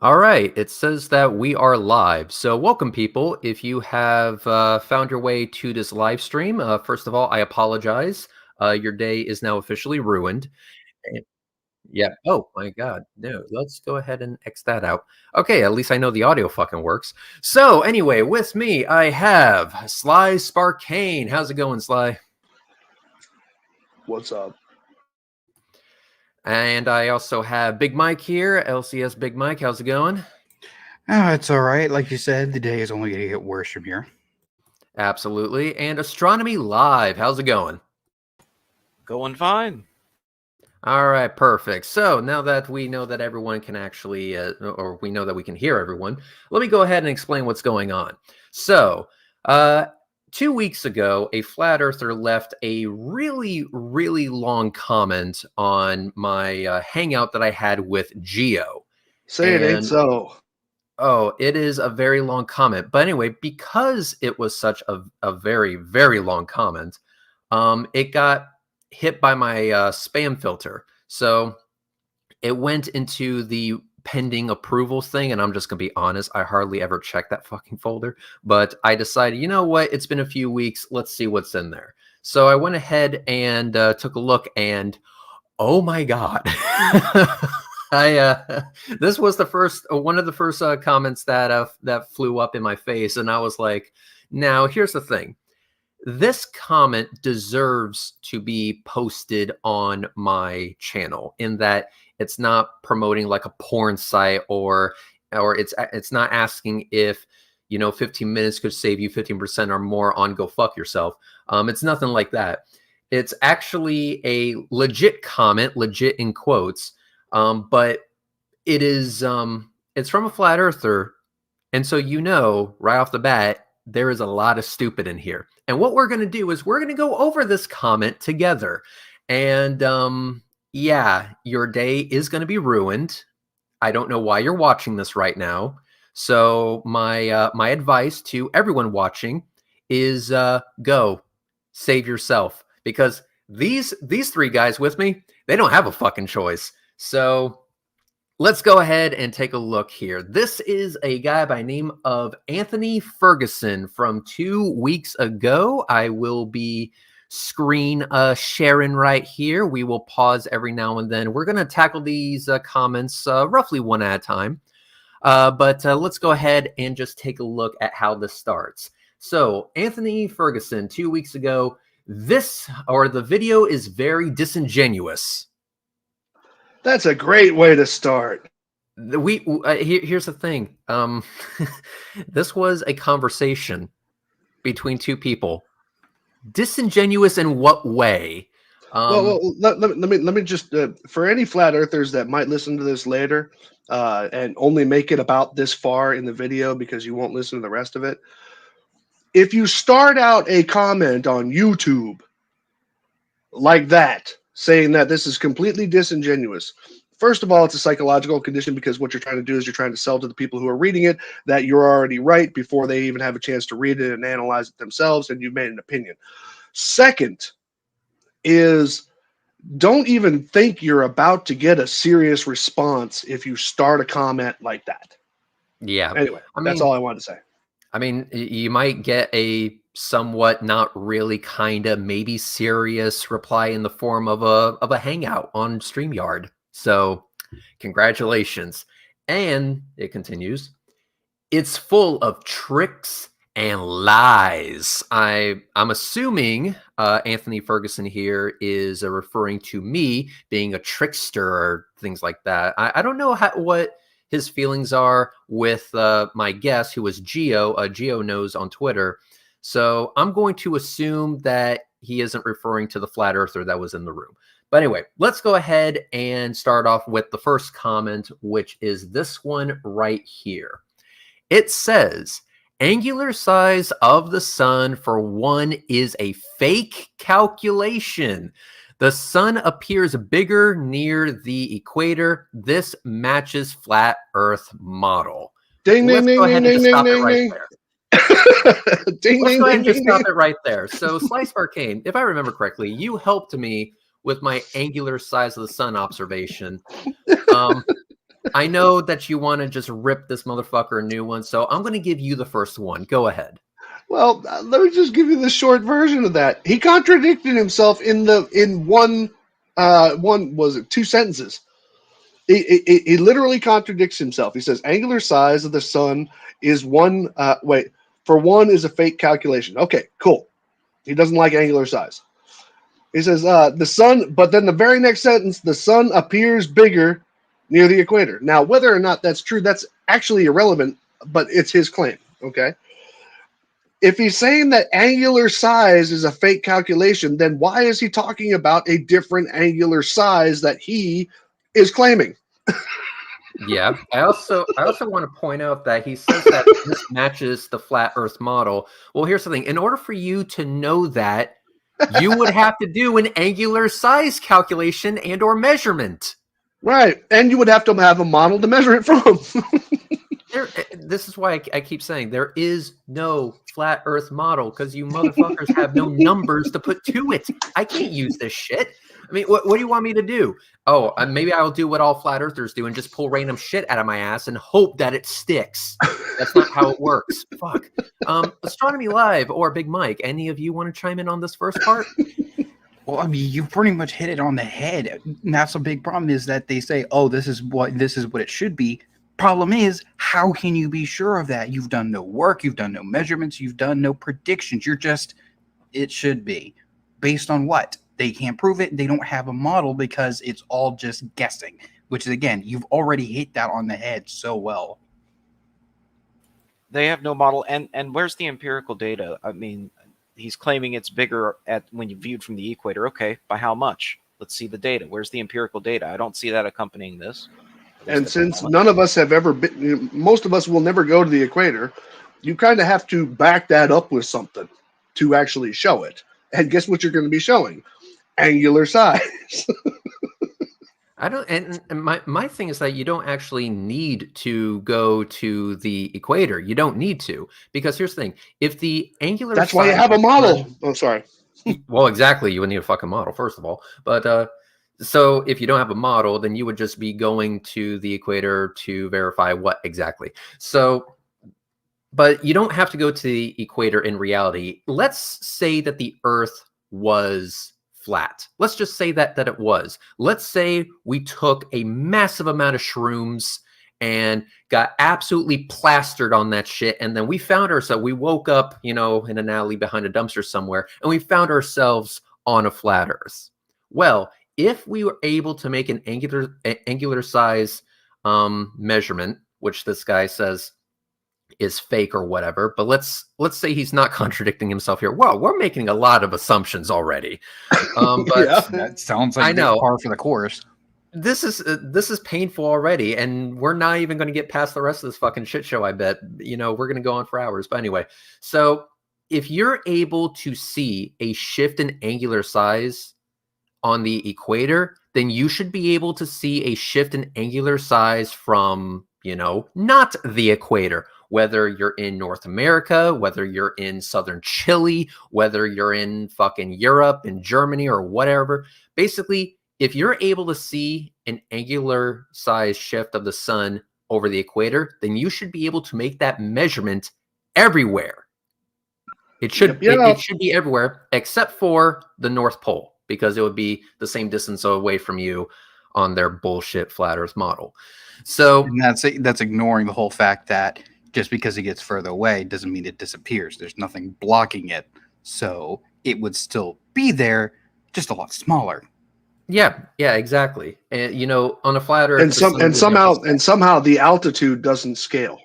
All right, it says that we are live. So, welcome, people. If you have found your way to this live stream, first of all, I apologize. Your day is now officially ruined. And- Yeah. Oh my God. No. Let's go ahead and X that out. Okay. At least I know the audio fucking works. So, anyway, with me, I have Sly Sparkane. How's it going, Sly? What's up? And I also have Big Mike here. LCS Big Mike. How's it going? Oh, it's all right. Like you said, the day is only going to get worse from here. Absolutely. And Astronomy Live. How's it going? Going fine. All right, perfect. So now that we know that everyone can actually, or we know that we can hear everyone, let me go ahead and explain what's going on. So, 2 weeks ago, a flat earther left a really, really long comment on my hangout that I had with Geo. Say it ain't so. Oh, it is a very long comment. But anyway, because it was such a very, very long comment, it got hit by my spam filter. So it went into the pending approvals thing. And I'm just going to be honest, I hardly ever check that fucking folder. But I decided, you know what? It's been a few weeks. Let's see what's in there. So I went ahead and took a look and oh my God. This was the first one of the first comments that flew up in my face, and I was like, now here's the thing. This comment deserves to be posted on my channel in that it's not promoting like a porn site or it's not asking if 15 minutes could save you 15% or more on go fuck yourself. It's nothing like that. It's actually a legit comment, legit in quotes, but it is it's from a flat earther, and so right off the bat there is a lot of stupid in here. And what we're going to do is we're going to go over this comment together, and yeah, your day is going to be ruined. I don't know why you're watching this right now, so my advice to everyone watching is go save yourself. Because these three guys with me, they don't have a fucking choice. So let's go ahead and take a look here. This is a guy by name of Anthony Ferguson from 2 weeks ago. I will be screen sharing right here. We will pause every now and then. We're going to tackle these comments roughly one at a time. But let's go ahead and just take a look at how this starts. So Anthony Ferguson, 2 weeks ago, the video is very disingenuous. That's a great way to start. Here's the thing. This was a conversation between two people. Disingenuous in what way? Let me just for any flat earthers that might listen to this later and only make it about this far in the video because you won't listen to the rest of it. If you start out a comment on YouTube like that, saying that this is completely disingenuous, first of all, it's a psychological condition because what you're trying to do is you're trying to sell to the people who are reading it that you're already right before they even have a chance to read it and analyze it themselves, and you've made an opinion. Second is don't even think you're about to get a serious response if you start a comment like that. Yeah. Anyway, that's all I wanted to say. I mean, you might get a somewhat not really kind of maybe serious reply in the form of a hangout on StreamYard. So congratulations. And it continues. It's full of tricks and lies. I'm assuming Anthony Ferguson here is referring to me being a trickster or things like that. I don't know what his feelings are with my guest, who was Geo. Geo knows on Twitter. So I'm going to assume that he isn't referring to the flat earther that was in the room. But anyway, let's go ahead and start off with the first comment, which is this one right here. It says, angular size of the sun for one is a fake calculation. The sun appears bigger near the equator. This matches flat Earth model. Ding, ding, ding, ding, ding, ding, ding, ding. Ding, let's go ahead and just stop it right there. So, Slice Arcane, if I remember correctly, you helped me with my angular size of the sun observation. I know that you want to just rip this motherfucker a new one, so I'm going to give you the first one. Go ahead. Well, let me just give you the short version of that. He contradicted himself in one was it 2 sentences. He literally contradicts himself. He says angular size of the sun is one. For one is a fake calculation. Okay, cool. He doesn't like angular size. He says the sun, but then the very next sentence, the sun appears bigger near the equator. Now, whether or not that's true, that's actually irrelevant, but it's his claim. Okay. If he's saying that angular size is a fake calculation, then why is he talking about a different angular size that he is claiming? Yeah. I also want to point out that he says that this matches the flat Earth model. Well, here's the thing. In order for you to know that, you would have to do an angular size calculation and or measurement. Right. And you would have to have a model to measure it from. This is why I keep saying there is no flat Earth model, because you motherfuckers have no numbers to put to it. I can't use this shit. I mean, what do you want me to do? Oh, maybe I'll do what all flat earthers do and just pull random shit out of my ass and hope that it sticks. That's not how it works. Fuck. Astronomy Live or Big Mike, any of you want to chime in on this first part? Well, I mean, you pretty much hit it on the head. And that's a big problem, is that they say, "Oh, this is what it should be." Problem is, how can you be sure of that? You've done no work, you've done no measurements, you've done no predictions. You're just, it should be. Based on what? They can't prove it. They don't have a model because it's all just guessing, which is, again, you've already hit that on the head so well. They have no model. And where's the empirical data? I mean, he's claiming it's bigger when you viewed from the equator. Okay, by how much? Let's see the data. Where's the empirical data? I don't see that accompanying this. And since none of us have ever been, most of us will never go to the equator, you kind of have to back that up with something to actually show it. And guess what you're going to be showing? Angular size. I don't, and my thing is that you don't actually need to go to the equator. You don't need to, because here's the thing: if the angular, that's why you have a model. Oh, sorry. Well, exactly. You would need a fucking model, first of all. But so if you don't have a model, then you would just be going to the equator to verify what exactly. So, but you don't have to go to the equator in reality. Let's say that the Earth was flat. Let's just say that it was. Let's say we took a massive amount of shrooms and got absolutely plastered on that shit, and then we found ourselves, we woke up, in an alley behind a dumpster somewhere, and we found ourselves on a flat Earth. Well, if we were able to make an angular size measurement, which this guy says is fake or whatever, but let's say he's not contradicting himself here. Well, we're making a lot of assumptions already. But Yeah. That sounds like I know. par for the course. This is painful already, and we're not even going to get past the rest of this fucking shit show. I bet we're going to go on for hours. But anyway, so if you're able to see a shift in angular size on the equator, then you should be able to see a shift in angular size from not the equator. Whether you're in North America, whether you're in southern Chile, whether you're in fucking Europe, in Germany, or whatever. Basically, if you're able to see an angular size shift of the sun over the equator, then you should be able to make that measurement everywhere. It should it should be everywhere except for the North Pole, because it would be the same distance away from you on their bullshit flat Earth model. So And that's ignoring the whole fact that just because it gets further away doesn't mean it disappears. There's nothing blocking it. So it would still be there, just a lot smaller. Yeah, exactly. And on a flat Earth, And somehow the altitude doesn't scale.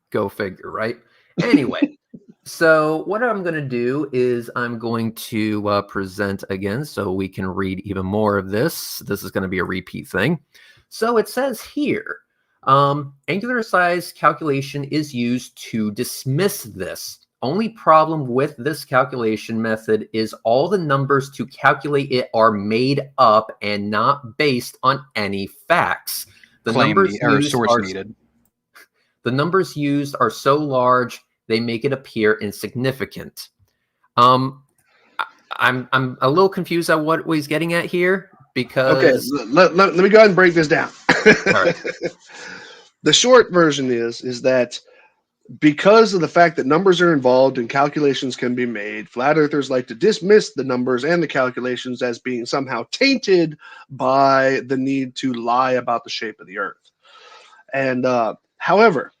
Go figure, right? Anyway, so what I'm going to do is I'm going to present again so we can read even more of this. This is going to be a repeat thing. So it says here, angular size calculation is used to dismiss this. Only problem with this calculation method is all the numbers to calculate it are made up and not based on any facts. The numbers used are so large they make it appear insignificant. I'm a little confused at what he's getting at here, Okay, because let me go ahead and break this down. all right. The short version is that because of the fact that numbers are involved and calculations can be made, flat earthers like to dismiss the numbers and the calculations as being somehow tainted by the need to lie about the shape of the earth. And however,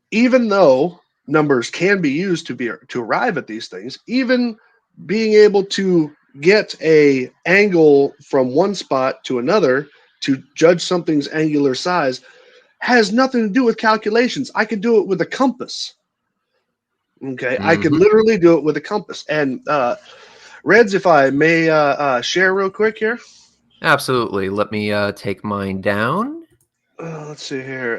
even though numbers can be used to arrive at these things, even being able to get a angle from one spot to another to judge something's angular size has nothing to do with calculations. I could do it with a compass. Okay, I could literally do it with a compass. And Reds, if I may share real quick here. Absolutely. Let me take mine down. Let's see here.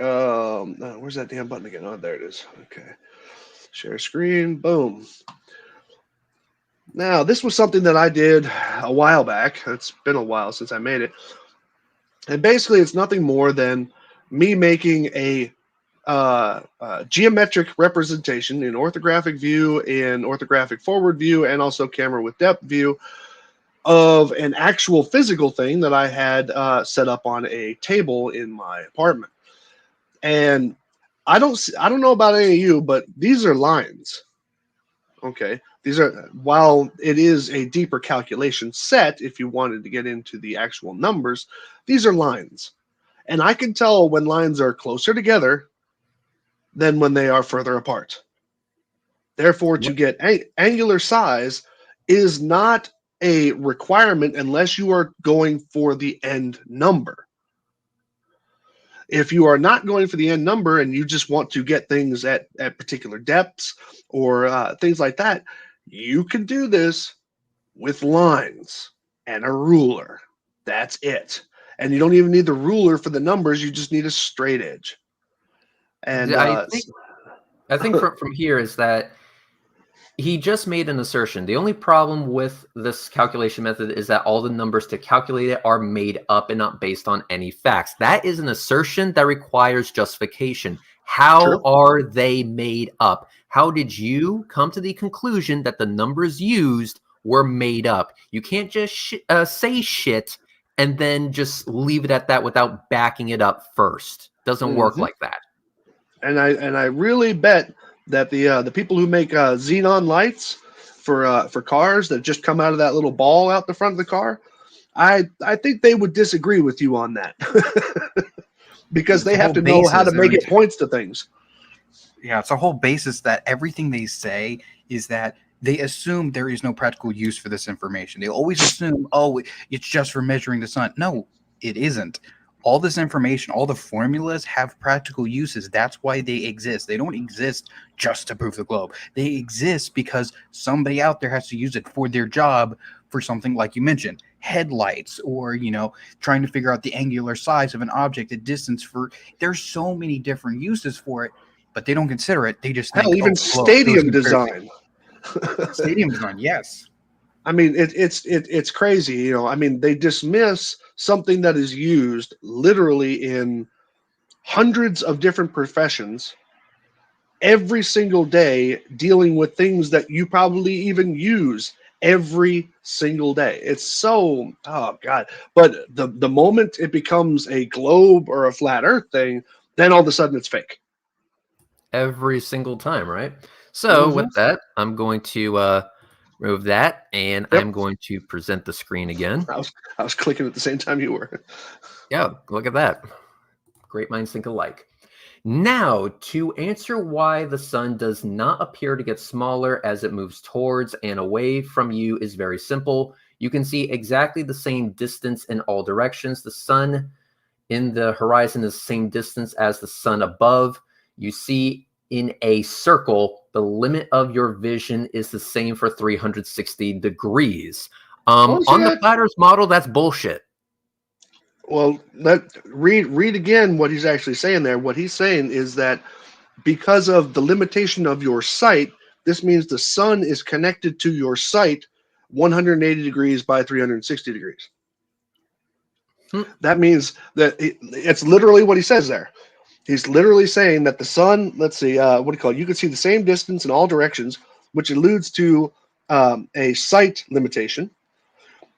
Where's that damn button again? Oh, there it is. Okay. Share screen. Boom. Now, this was something that I did a while back. It's been a while since I made it. And basically, it's nothing more than me making a geometric representation in orthographic view, in orthographic forward view, and also camera with depth view of an actual physical thing that I had set up on a table in my apartment. And I don't know about any of you, but these are lines. Okay, these are, while it is a deeper calculation set, if you wanted to get into the actual numbers, these are lines. And I can tell when lines are closer together than when they are further apart. Therefore, to get angular size is not a requirement unless you are going for the end number. If you are not going for the end number and you just want to get things at particular depths or things like that, you can do this with lines and a ruler. That's it. And you don't even need the ruler for the numbers. You just need a straight edge. And I think from here is that he just made an assertion. The only problem with this calculation method is that all the numbers to calculate it are made up and not based on any facts. That is an assertion that requires justification. How are they made up? How did you come to the conclusion that the numbers used were made up? You can't just say shit and then just leave it at that without backing it up first. Doesn't work like that. And I really bet that the people who make xenon lights for cars that just come out of that little ball out the front of the car, I think they would disagree with you on that because they have to know how to make it points to things. Yeah, it's a whole basis that everything they say is that they assume there is no practical use for this information. They always assume, oh, it's just for measuring the sun. No, it isn't. All this information, all the formulas have practical uses. That's why they exist. They don't exist just to prove the globe. They exist because somebody out there has to use it for their job for something like you mentioned, headlights, or, trying to figure out the angular size of an object, the distance there's so many different uses for it, but they don't consider it. They just think, even stadium design. Stadium design, yes. I mean, it's crazy, I mean, they dismiss something that is used literally in hundreds of different professions every single day, dealing with things that you probably even use every single day. It's so, oh God. But the moment it becomes a globe or a flat earth thing, then all of a sudden it's fake. Every single time, right? So with that, I'm going to remove that, and I'm going to present the screen again. I was clicking at the same time you were. Yeah, look at that. Great minds think alike. Now, to answer why the sun does not appear to get smaller as it moves towards and away from you is very simple. You can see exactly the same distance in all directions. The sun in the horizon is the same distance as the sun above. You see in a circle, the limit of your vision is the same for 360 degrees. On the flat Earth model, that's bullshit. Well, read again what he's actually saying there. What he's saying is that because of the limitation of your sight, this means the sun is connected to your sight 180 degrees by 360 degrees. That means that it's literally what he says there. He's literally saying that the sun, let's see, what do you call it? You can see the same distance in all directions, which alludes to a sight limitation.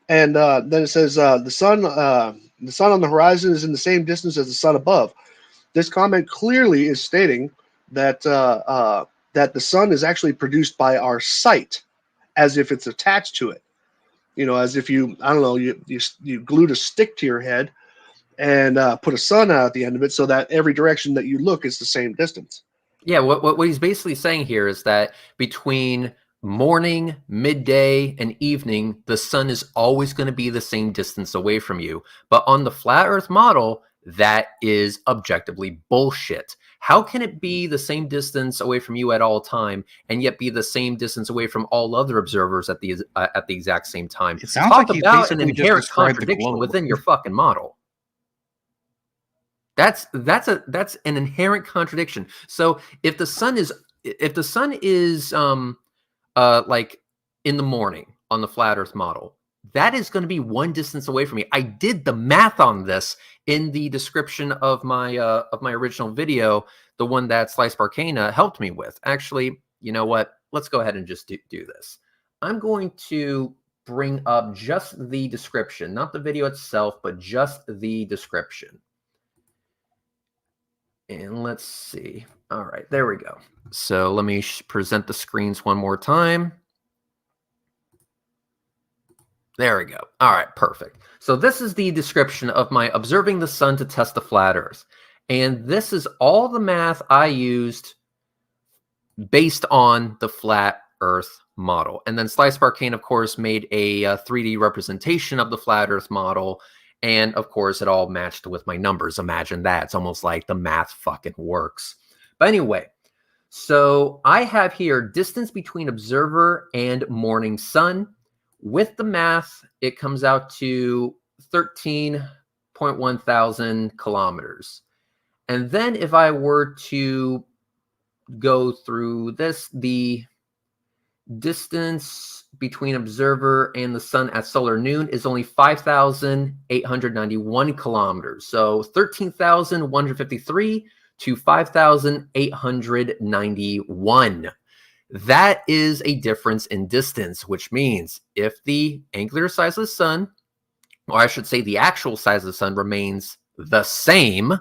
And then it says the sun on the horizon is in the same distance as the sun above. This comment clearly is stating that that the sun is actually produced by our sight, as if it's attached to it. You know, as if you, I don't know, you glued a stick to your head and put a sun out at the end of it, so that every direction that you look is the same distance. Yeah, what he's basically saying here is that between morning, midday, and evening, the sun is always going to be the same distance away from you. But on the flat Earth model, that is objectively bullshit. How can it be the same distance away from you at all time, and yet be the same distance away from all other observers at the exact same time? It sounds Talk like you about an basically just inherent described the contradiction globe. within your fucking model. That's an inherent contradiction. So if the sun is like in the morning on the flat Earth model, that is going to be one distance away from me. I did the math on this in the description of my original video, the one that Slice Arcana helped me with. Actually, you know what? Let's go ahead and just do this. I'm going to bring up just the description, not the video itself, but just the description. And let's see. All right, there we go. So let me present the screens one more time. There we go. All right, perfect. So this is the description of my observing the sun to test the flat Earth. And this is all the math I used based on the flat Earth model. And then Slice Arcane, of course, made a 3D representation of the flat Earth model. And of course, it all matched with my numbers. Imagine that. It's almost like the math fucking works. But anyway, so I have here distance between observer and morning sun. With the math, it comes out to 13.1 thousand kilometers. And then if I were to go through this, the distance between observer and the sun at solar noon is only 5,891 kilometers. So 13,153 to 5,891. That is a difference in distance, which means if the angular size of the sun, or I should say the actual size of the sun, remains the same,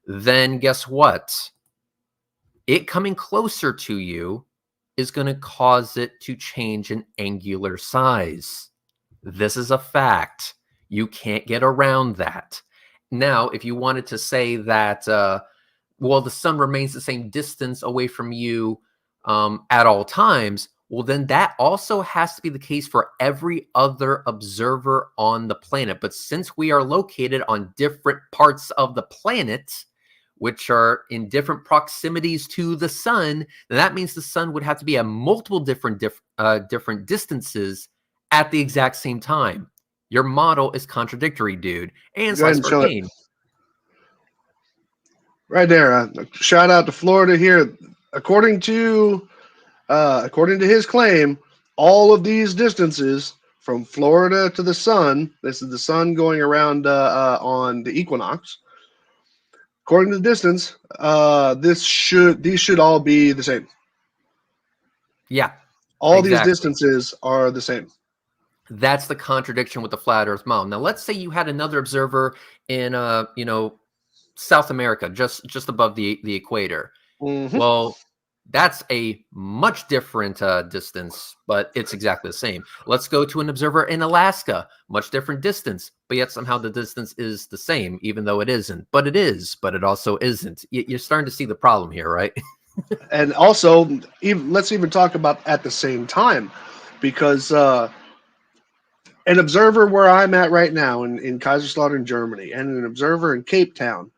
then guess what? It coming closer to you is going to cause it to change in angular size. This is a fact. You can't get around that. Now, if you wanted to say that, well, the sun remains the same distance away from you at all times, well, then that also has to be the case for every other observer on the planet. But since we are located on different parts of the planet, which are in different proximities to the sun, then that means the sun would have to be at multiple different distances at the exact same time. Your model is contradictory, dude. And Go ahead and Slice show Arcane. it. Right there. Shout out to Florida here. According to his claim, all of these distances from Florida to the sun, this is the sun going around on the equinox. According to the distance, these should all be the same. Yeah. All exactly. these distances are the same. That's the contradiction with the flat Earth model. Now, let's say you had another observer in, South America, just above the equator. Mm-hmm. Well, that's a much different distance, but it's exactly the same. Let's go to an observer in Alaska, much different distance, but yet somehow the distance is the same, even though it isn't. But it is, but it also isn't. You're starting to see the problem here, right? And also, let's even talk about at the same time, because an observer where I'm at right now in Kaiserslautern, Germany, and an observer in Cape Town,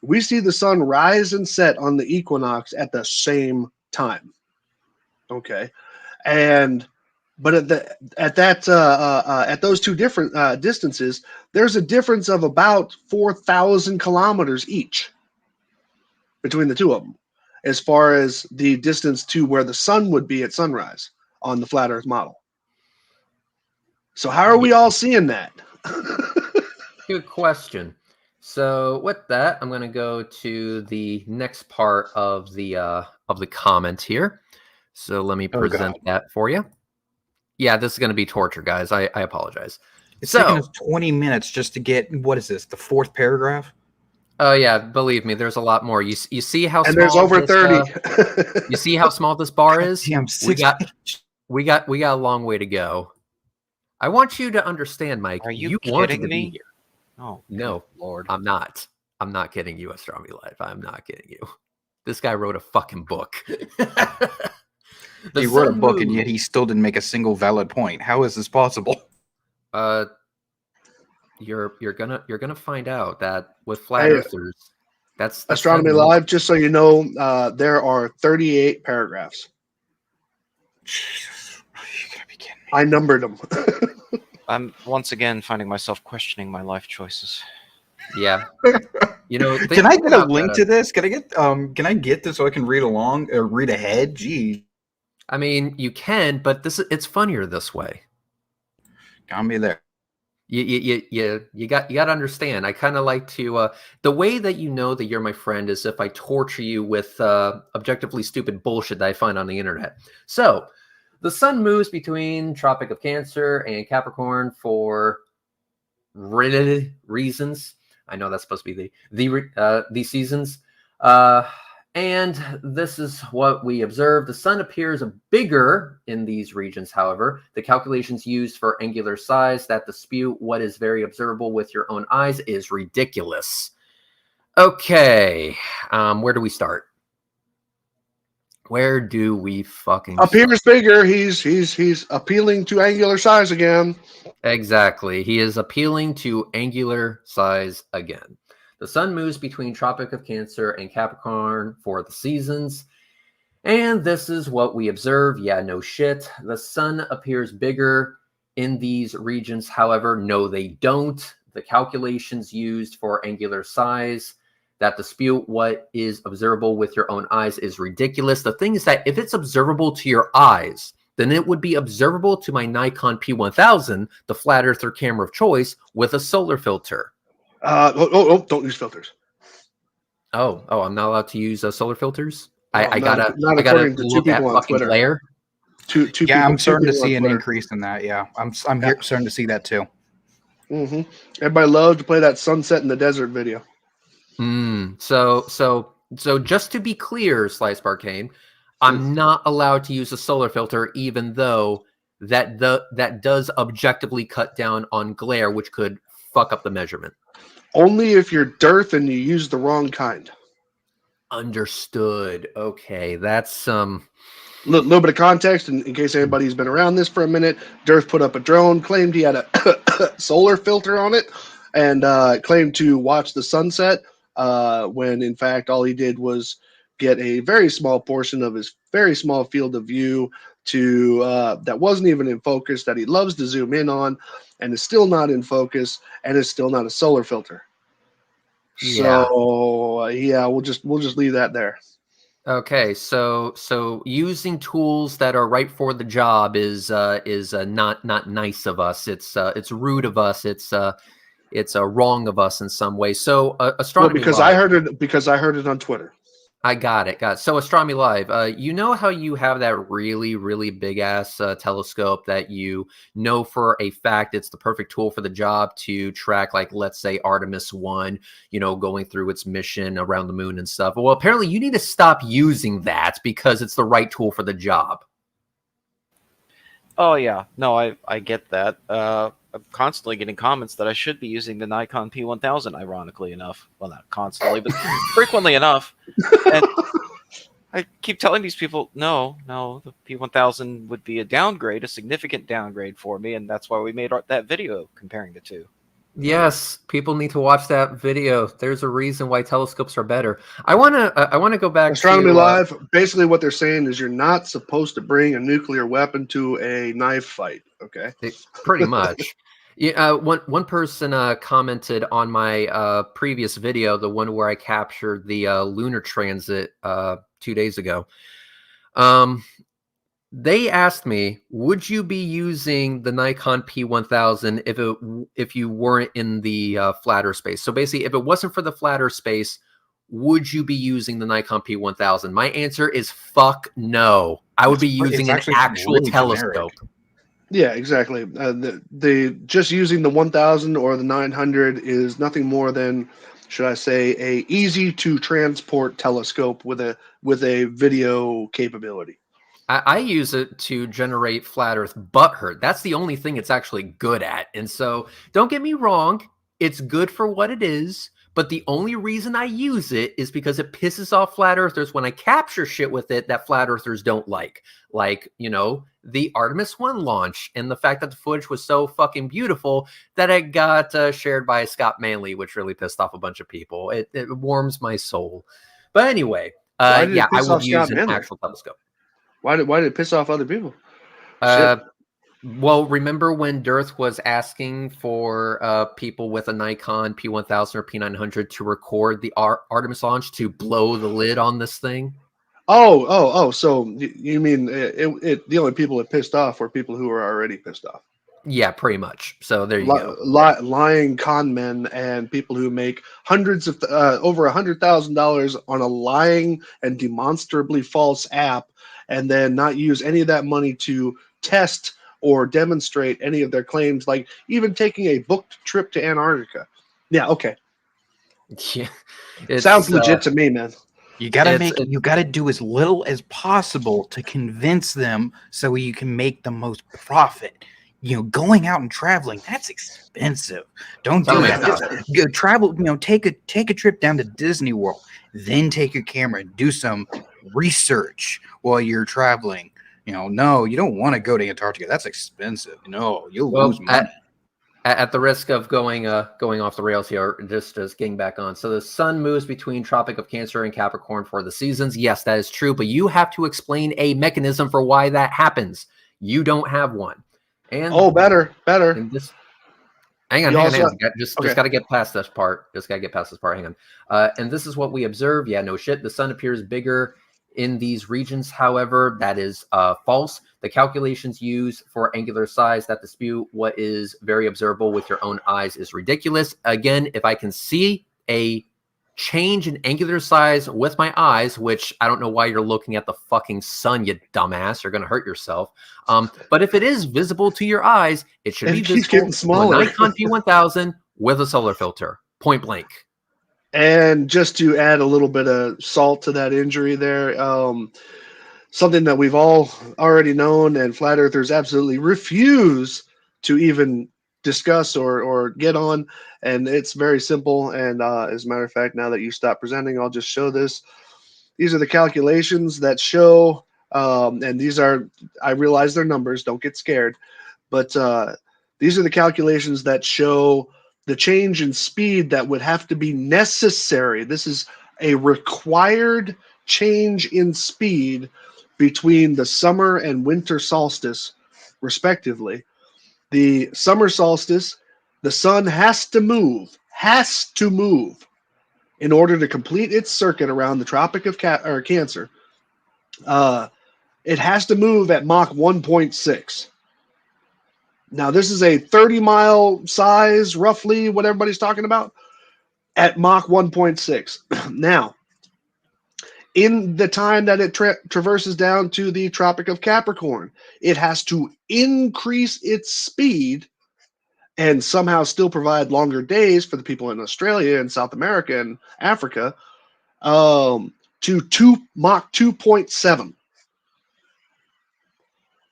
we see the sun rise and set on the equinox at the same time. Okay, but at those two different distances, there's a difference of about 4,000 kilometers each between the two of them, as far as the distance to where the sun would be at sunrise on the flat Earth model. So how are we all seeing that? Good question. So with that, I'm going to go to the next part of the comment here. So let me present that for you. Yeah, this is going to be torture, guys. I apologize. It's So- taken us 20 minutes just to get, what is this, the 4th paragraph? Oh yeah, believe me, there's a lot more. You see how And small there's over this, 30. you see how small this bar is? Damn, We got a long way to go. I want you to understand, Mike. Are you wanted kidding to me? be here. Oh No, Lord. I'm not. I'm not kidding you, Astronomy Live. I'm not kidding you. This guy wrote a fucking book. He wrote a book, and yet he still didn't make a single valid point. How is this possible? You're gonna find out that with flat Hey, earthers, that's Astronomy kind of- Live, just so you know, there are 38 paragraphs. Jesus, you gotta be kidding me. I numbered them. I'm once again finding myself questioning my life choices. Yeah. You know, Can I get a about link that. to this? Can I get this so I can read along or read ahead? Gee, I mean, you can, but it's funnier this way. got me there. You got to understand. I kind of like to the way that you know that you're my friend is if I torture you with objectively stupid bullshit that I find on the internet. So, the sun moves between Tropic of Cancer and Capricorn for reasons. I know that's supposed to be the seasons. And this is what we observe. The sun appears bigger in these regions, however. The calculations used for angular size that dispute what is very observable with your own eyes is ridiculous. Okay, where do we start? Where do we fucking Appears bigger. He's appealing to angular size again. Exactly. He is appealing to angular size again. The sun moves between Tropic of Cancer and Capricorn for the seasons. And this is what we observe. Yeah, no shit. The sun appears bigger in these regions. However, no, they don't. The calculations used for angular size that dispute what is observable with your own eyes is ridiculous. The thing is that if it's observable to your eyes, then it would be observable to my Nikon P1000, the flat earther camera of choice, with a solar filter. Don't use filters. Oh, I'm not allowed to use solar filters? No, I not gotta according to two look at people on fucking Twitter. glare? Two Yeah, I'm two starting to people on see an Twitter. increase in that. Yeah, I'm Yeah. starting to see that too. Mm-hmm. Everybody loves to play that sunset in the desert video. So just to be clear, Slice Barcane, I'm not allowed to use a solar filter, even though that does objectively cut down on glare, which could fuck up the measurement. Only if you're dearth and you use the wrong kind. Understood. Okay, that's some. Little bit of context in case anybody's been around this for a minute. Dearth put up a drone, claimed he had a solar filter on it, and claimed to watch the sunset. When in fact all he did was get a very small portion of his very small field of view to that wasn't even in focus, that he loves to zoom in on, and is still not in focus, and is still not a solar filter. Yeah. So yeah, we'll just leave that there. Okay, so using tools that are right for the job is not nice of us. It's rude of us. It's wrong of us in some way. So Astronomy Because Live, I heard it on Twitter. I got it. So Astronomy Live, you know how you have that really, really big ass telescope that you know for a fact it's the perfect tool for the job to track, like, let's say Artemis 1, going through its mission around the moon and stuff. Well, apparently you need to stop using that because it's the right tool for the job. Oh yeah, no, I get that. I'm constantly getting comments that I should be using the Nikon P1000. Ironically enough, well, not constantly, but frequently enough. And I keep telling these people, no, the P1000 would be a significant downgrade for me, and that's why we made that video comparing the two. Yes, people need to watch that video. There's a reason why telescopes are better. I wanna go back Astronomy to Live. Basically, what they're saying is you're not supposed to bring a nuclear weapon to a knife fight. Okay, pretty much. Yeah, one person commented on my previous video, the one where I captured the lunar transit 2 days ago. They asked me, would you be using the Nikon P1000 if you weren't in the flat Earth space? So basically, if it wasn't for the flat Earth space, would you be using the Nikon P1000? My answer is fuck no. I would be using an actual telescope. Yeah, exactly. The just using the 1000 or the 900 is nothing more than, should I say, a easy to transport telescope with a video capability. I use it to generate flat Earth butthurt. That's the only thing it's actually good at. And so, don't get me wrong, it's good for what it is. But the only reason I use it is because it pisses off flat earthers when I capture shit with it that flat earthers don't like. Like, the Artemis 1 launch and the fact that the footage was so fucking beautiful that it got shared by Scott Manley, which really pissed off a bunch of people. It warms my soul. But anyway, Why did it I piss would off use Scott an Manley? actual telescope. Why did it piss off other people? Uh, Well, remember when Dearth was asking for people with a Nikon P1000 or P900 to record the Artemis launch to blow the lid on this thing? Oh! So you mean the only people it pissed off were people who were already pissed off? Yeah, pretty much. So there you go. Lying con men and people who make hundreds of over $100,000 on a lying and demonstrably false app, and then not use any of that money to test or demonstrate any of their claims, like even taking a booked trip to Antarctica. Yeah, okay. Yeah, Sounds legit to me, man. You gotta do as little as possible to convince them so you can make the most profit. Going out and traveling, that's expensive. Don't Tell do me that. about Just go travel, take a trip down to Disney World, then take your camera and do some research while you're traveling. No, you don't want to go to Antarctica. That's expensive. No, you'll lose money. At the risk of going off the rails here, just getting back on. So the sun moves between Tropic of Cancer and Capricorn for the seasons. Yes, that is true, but you have to explain a mechanism for why that happens. You don't have one. And better. And this, hang on. Just got to get past this part. Hang on. And this is what we observe. Yeah, no shit. The sun appears bigger in these regions. However, that is false. The calculations used for angular size that dispute what is very observable with your own eyes is ridiculous. Again, if I can see a change in angular size with my eyes, which I don't know why you're looking at the fucking sun, you dumbass. You're going to hurt yourself. But if it is visible to your eyes, it should be visible to a Nikon P1000 with a solar filter. Point blank. And just to add a little bit of salt to that injury there, something that we've all already known and flat earthers absolutely refuse to even discuss or get on, and it's very simple. And as a matter of fact, now that you stop presenting, I'll just show this. These are the calculations that show, and these are, I realize they're numbers, don't get scared, but these are the calculations that show the change in speed that would have to be necessary. This is a required change in speed between the summer and winter solstice, respectively. The summer solstice, the sun has to move in order to complete its circuit around the Tropic of Cancer. It has to move at Mach 1.6. Now, this is a 30-mile size, roughly, what everybody's talking about, at Mach 1.6. Now, in the time that it traverses down to the Tropic of Capricorn, it has to increase its speed and somehow still provide longer days for the people in Australia and South America and Africa, to Mach 2.7.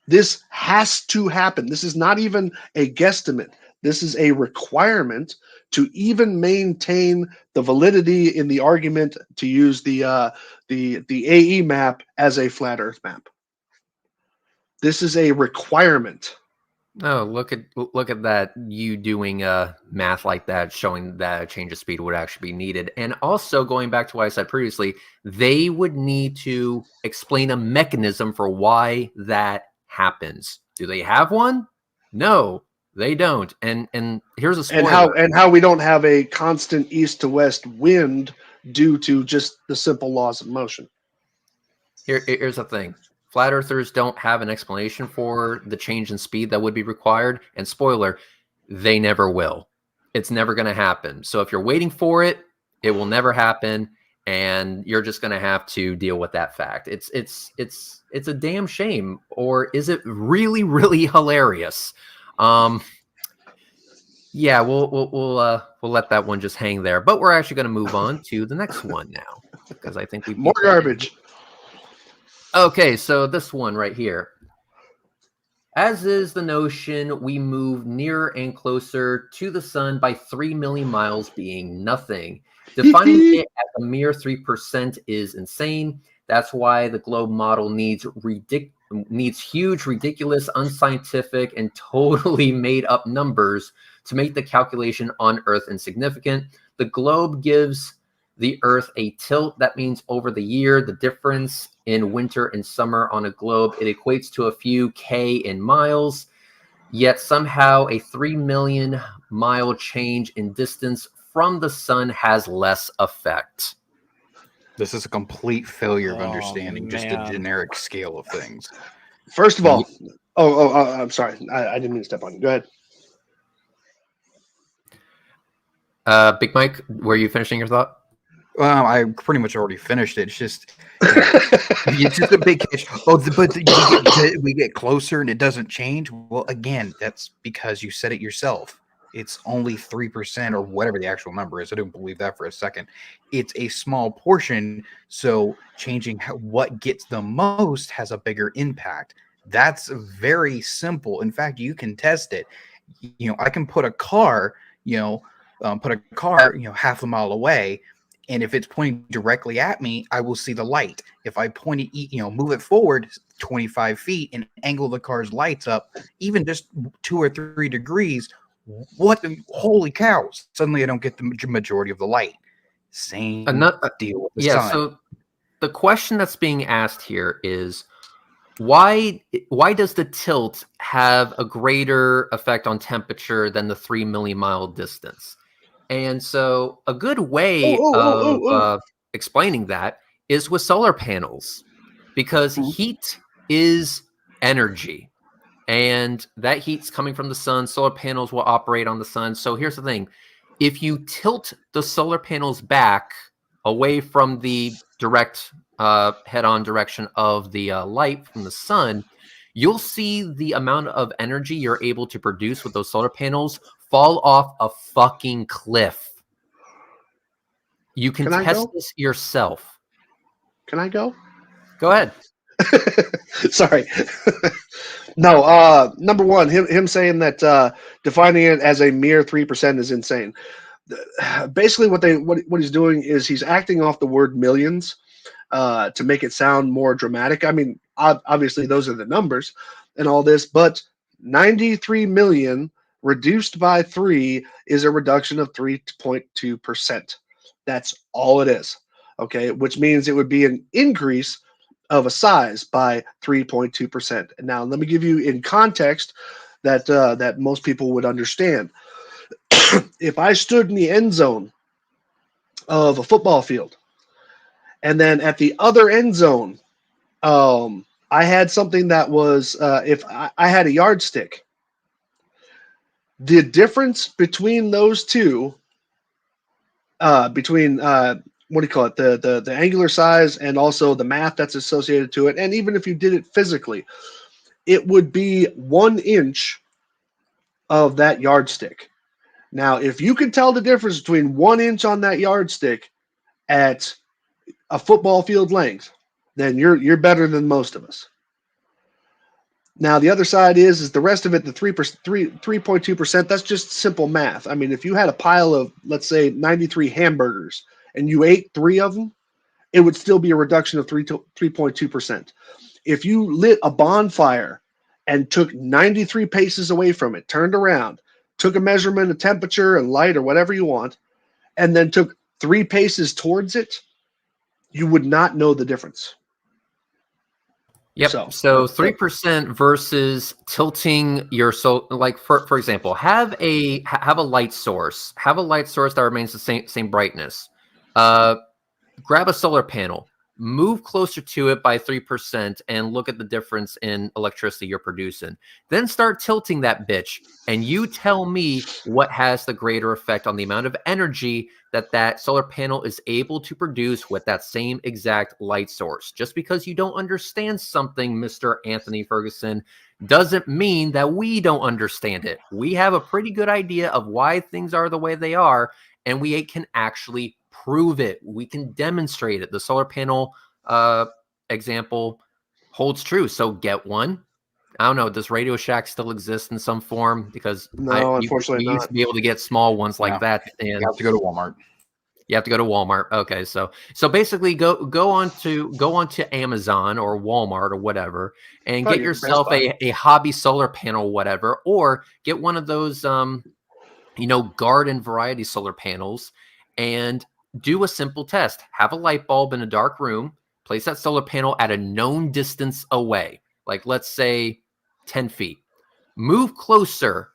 This has to happen. This is not even a guesstimate. This is a requirement to even maintain the validity in the argument to use the AE map as a flat Earth map. This is a requirement. Oh, look at that! You doing math like that, showing that a change of speed would actually be needed, and also going back to what I said previously, they would need to explain a mechanism for why that happens. Do they have one? No, they don't. And here's a spoiler. And how we don't have a constant east to west wind due to just the simple laws of motion. Here's the thing. Flat earthers don't have an explanation for the change in speed that would be required. And spoiler, they never will. It's never going to happen. So if you're waiting for it, it will never happen. and you're just going to have to deal with that fact. It's a damn shame, or is it really, really hilarious? Yeah, we'll let that one just hang there. But we're actually going to move on to the next one now, because I think we More garbage. Okay, so this one right here. As is the notion, we move nearer and closer to the sun by 3 million miles being nothing. Defining it as a mere 3% is insane. That's why the globe model needs huge, ridiculous, unscientific, and totally made up numbers to make the calculation on Earth insignificant. The globe gives the Earth a tilt. That means over the year, the difference in winter and summer on a globe, it equates to a few K in miles. Yet somehow a 3 million mile change in distance from the sun has less effect. This is a complete failure of understanding just the man. generic scale of things. First of all, I'm sorry. I didn't mean to step on you. Go ahead. Big Mike, were you finishing your thought? Well, I pretty much already finished it. It's just, it's just a big catch. We get closer and it doesn't change. Well, again, that's because you said it yourself. It's only 3% or whatever the actual number is. I don't believe that for a second. It's a small portion, so changing what gets the most has a bigger impact. That's very simple. In fact, you can test it. I can put a car, half a mile away, and if it's pointing directly at me, I will see the light. If I point it, move it forward 25 feet and angle the car's lights up, even just 2 or 3 degrees, holy cow, suddenly I don't get the majority of the light. Same deal with the sun. So the question that's being asked here is, why does the tilt have a greater effect on temperature than the 3 million mile distance? And so a good way of explaining that is with solar panels, because heat is energy. And that heat's coming from the sun. Solar panels will operate on the sun. So here's the thing. If you tilt the solar panels back away from the direct head-on direction of the light from the sun, you'll see the amount of energy you're able to produce with those solar panels fall off a fucking cliff. You can test this yourself. Can I go? Go ahead. Sorry. No, number one, him saying that defining it as a mere 3% is insane. Basically, what he's doing is he's acting off the word millions to make it sound more dramatic. I mean, obviously those are the numbers and all this, but 93 million reduced by 3 is a reduction of 3.2%. That's all it is. Okay, which means it would be an increase of a size by 3.2%. And now let me give you in context that most people would understand. If I stood in the end zone of a football field, and then at the other end zone, I had something that was, if I had a yardstick, the difference between those two, what do you call it? The angular size and also the math that's associated to it. And even if you did it physically, it would be 1 inch of that yardstick. Now, if you can tell the difference between 1 inch on that yardstick at a football field length, then you're better than most of us. Now, the other side is the rest of it, the 3.2%, that's just simple math. I mean, if you had a pile of, let's say, 93 hamburgers and you ate 3 of them, it would still be a reduction of 3.2%. If you lit a bonfire and took 93 paces away from it, turned around, took a measurement of temperature and light or whatever you want, and then took 3 paces towards it, you would not know the difference. Yep. So 3% versus tilting your like for example, have a light source. Have a light source that remains the same brightness. Grab a solar panel, move closer to it by 3%, and look at the difference in electricity you're producing. Then start tilting that bitch, and you tell me what has the greater effect on the amount of energy that solar panel is able to produce with that same exact light source. Just because you don't understand something, Mr. Anthony Ferguson, doesn't mean that we don't understand it. We have a pretty good idea of why things are the way they are, and we can actually prove it. We can demonstrate it. The solar panel example holds true. So get one. I don't know. Does Radio Shack still exist in some form? Because No, you unfortunately used not. to be able to get small ones like No. that, and You have to go to Walmart. you have to go to Walmart. Okay, so basically, go on to Amazon or Walmart or whatever, and Probably get get Best yourself Buy. a hobby solar panel, whatever, or get one of those garden variety solar panels, and do a simple test. Have a light bulb in a dark room. Place that solar panel at a known distance away, like let's say 10 feet. Move closer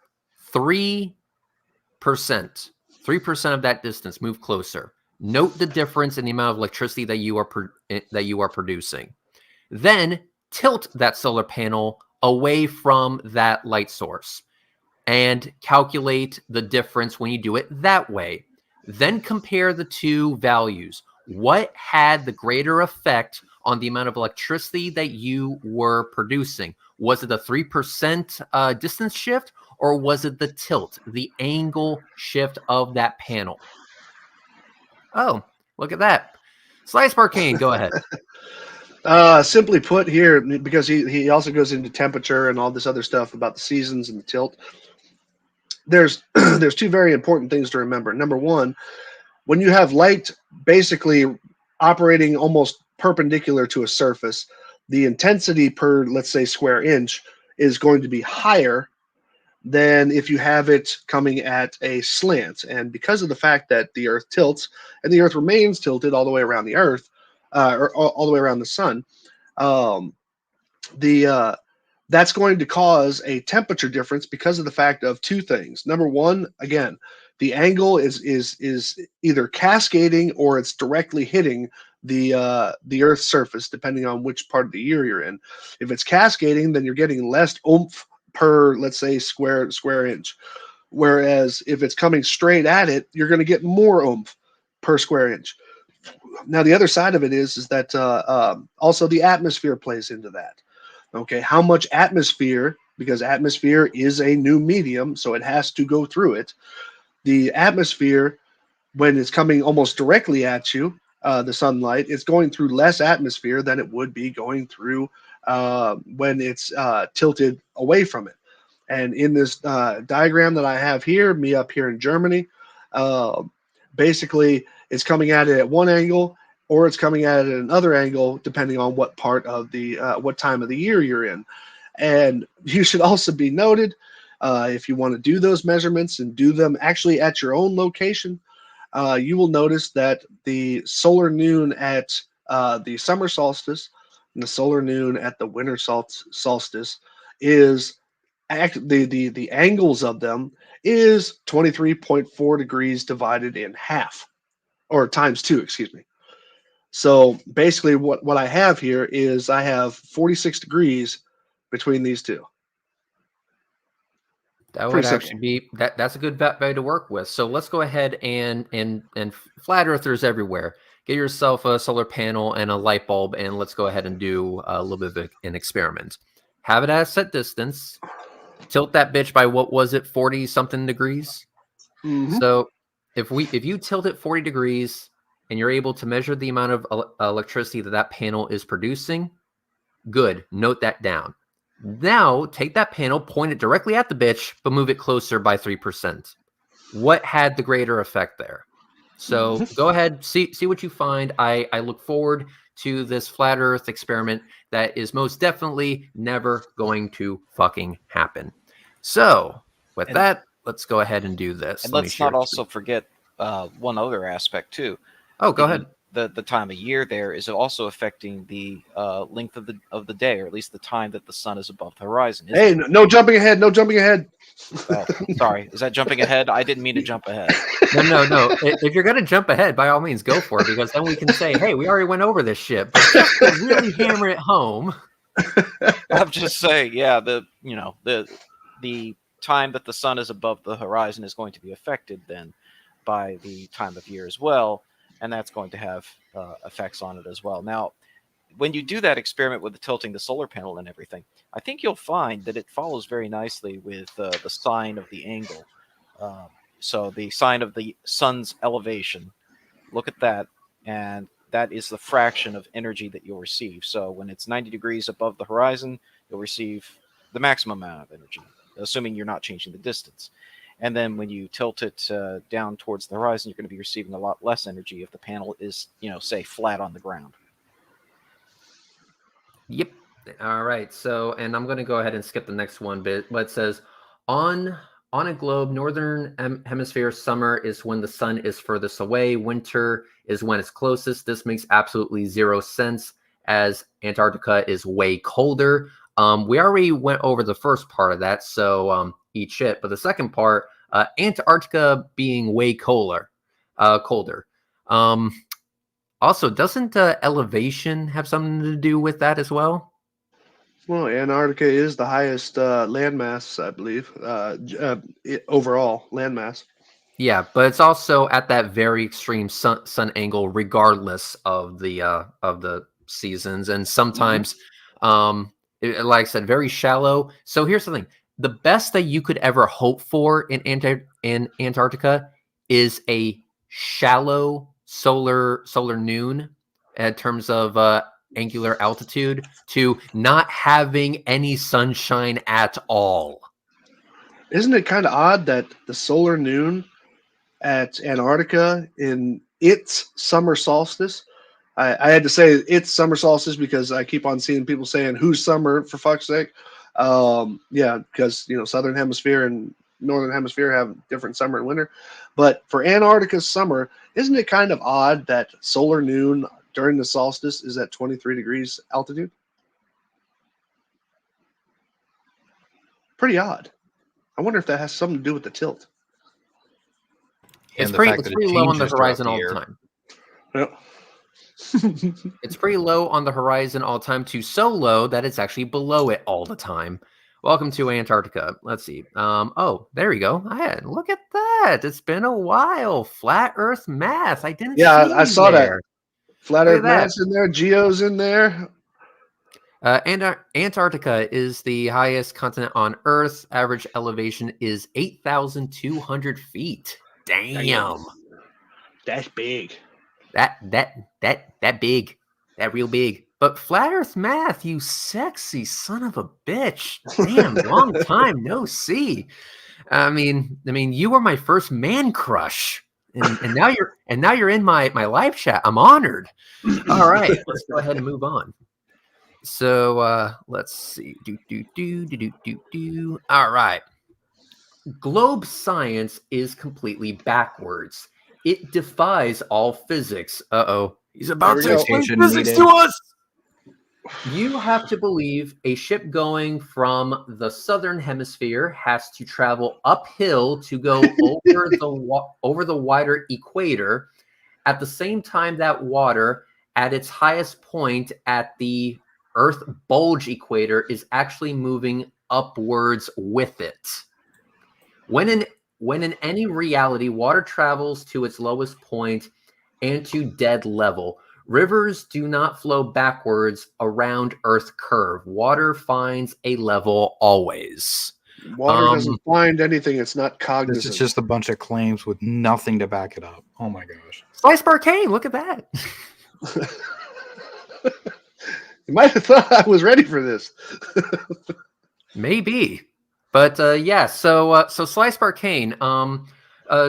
3%. 3% of that distance, move closer. Note the difference in the amount of electricity that you are producing. Then tilt that solar panel away from that light source and calculate the difference when you do it that way. Then compare the two values. What had the greater effect on the amount of electricity that you were producing? Was it the 3% distance shift, or was it the tilt, the angle shift of that panel? Oh, look at that. Slice Barcane, go ahead. Simply put here, because he also goes into temperature and all this other stuff about the seasons and the tilt. There's there's two very important things to remember. Number one, when you have light basically operating almost perpendicular to a surface, the intensity per, let's say, square inch is going to be higher than if you have it coming at a slant. And because of the fact that the Earth tilts and the Earth remains tilted all the way around the Earth, or all the way around the sun, that's going to cause a temperature difference because of the fact of two things. Number one, again, the angle is either cascading or it's directly hitting the Earth's surface, depending on which part of the year you're in. If it's cascading, then you're getting less oomph per, let's say, square inch. Whereas if it's coming straight at it, you're going to get more oomph per square inch. Now, the other side of it is that also the atmosphere plays into that. Okay, how much atmosphere, because atmosphere is a new medium, so it has to go through it. The atmosphere, when it's coming almost directly at you, the sunlight, it's going through less atmosphere than it would be going through when it's tilted away from it. And in this diagram that I have here, me up here in Germany, basically it's coming at it at one angle, or it's coming at it at another angle, depending on what part of the what time of the year you're in. And you should also be noted, if you want to do those measurements and do them actually at your own location, you will notice that the solar noon at the summer solstice and the solar noon at the winter solstice is the angles of them is 23.4 degrees divided in half, or times 2, excuse me. So basically what I have here is I have 46 degrees between these two. That would Pretty actually simple. be that's a good value to work with. So let's go ahead and flat earthers everywhere, get yourself a solar panel and a light bulb, and let's go ahead and do a little bit of an experiment. Have it at a set distance. Tilt that bitch by, what was it, 40 something degrees? Mhm. So if you tilt it 40 degrees and you're able to measure the amount of electricity that panel is producing, good. Note that down. Now take that panel, point it directly at the bitch, but move it closer by 3%. What had the greater effect there? So go ahead, see what you find. I look forward to this flat Earth experiment that is most definitely never going to fucking happen. So with that, let's go ahead and do this. And Let me let's share not also forget one other aspect too. Oh, go ahead. The time of year there is also affecting the length of the day, or at least the time that the sun is above the horizon. Hey, no jumping ahead. No jumping ahead. Oh, sorry. Is that jumping ahead? I didn't mean to jump ahead. No. If you're gonna jump ahead, by all means, go for it, because then we can say, "Hey, we already went over this shit." But just to really hammer it home, I'm just saying, yeah, the time that the sun is above the horizon is going to be affected then by the time of year as well, and that's going to have effects on it as well. Now, when you do that experiment with the tilting the solar panel and everything, I think you'll find that it follows very nicely with the sign of the angle. So the sign of the sun's elevation, look at that, and that is the fraction of energy that you'll receive. So when it's 90 degrees above the horizon, you'll receive the maximum amount of energy, assuming you're not changing the distance. And then when you tilt it down towards the horizon, you're going to be receiving a lot less energy if the panel is, say, flat on the ground. Yep. All right. So, and I'm going to go ahead and skip the next one bit, but it says on a globe, northern hemisphere, summer is when the sun is furthest away. Winter is when it's closest. This makes absolutely zero sense, as Antarctica is way colder. We already went over the first part of that, so eat shit. But the second part, Antarctica being way colder. Also, doesn't elevation have something to do with that as well? Well, Antarctica is the highest landmass, I believe, overall landmass. Yeah, but it's also at that very extreme sun angle, regardless of the seasons, and sometimes, like I said, very shallow. So here's the thing: the best that you could ever hope for in Antarctica is a shallow solar noon in terms of angular altitude to not having any sunshine at all. Isn't it kind of odd that the solar noon at Antarctica in its summer solstice? I had to say it's summer solstice because I keep on seeing people saying who's summer, for fuck's sake. Yeah, because southern hemisphere and northern hemisphere have different summer and winter. But for Antarctica's summer, isn't it kind of odd that solar noon during the solstice is at 23 degrees altitude? Pretty odd. I wonder if that has something to do with the tilt. It's pretty low on the horizon all the time. Yep. It's pretty low on the horizon all the time, to so low that it's actually below it all the time. Welcome to Antarctica. Let's see. Oh, there we go. Look at that. It's been a while. Flat Earth math. I didn't. Yeah, see I saw there. that. Flat Earth math's in there. Geo's in there. Antarctica is the highest continent on Earth. Average elevation is 8,200 feet. Damn. That's big. That big. That real big. But Flat Earth math, you sexy son of a bitch. Damn, long time no see. I mean, you were my first man crush. And now you're in my live chat. I'm honored. All right, let's go ahead and move on. So let's see. All right. Globe science is completely backwards. It defies all physics. He's about to explain physics to us. You have to believe a ship going from the southern hemisphere has to travel uphill to go over the wider equator. At the same time, that water at its highest point at the Earth bulge equator is actually moving upwards with it. When in any reality, water travels to its lowest point and to dead level. Rivers do not flow backwards around Earth curve. Water finds a level always. Water doesn't find anything. It's not cognizant. This is just a bunch of claims with nothing to back it up. Oh my gosh. Slice Arcane, look at that. You might have thought I was ready for this. Maybe. But yeah, so Slice Arcane,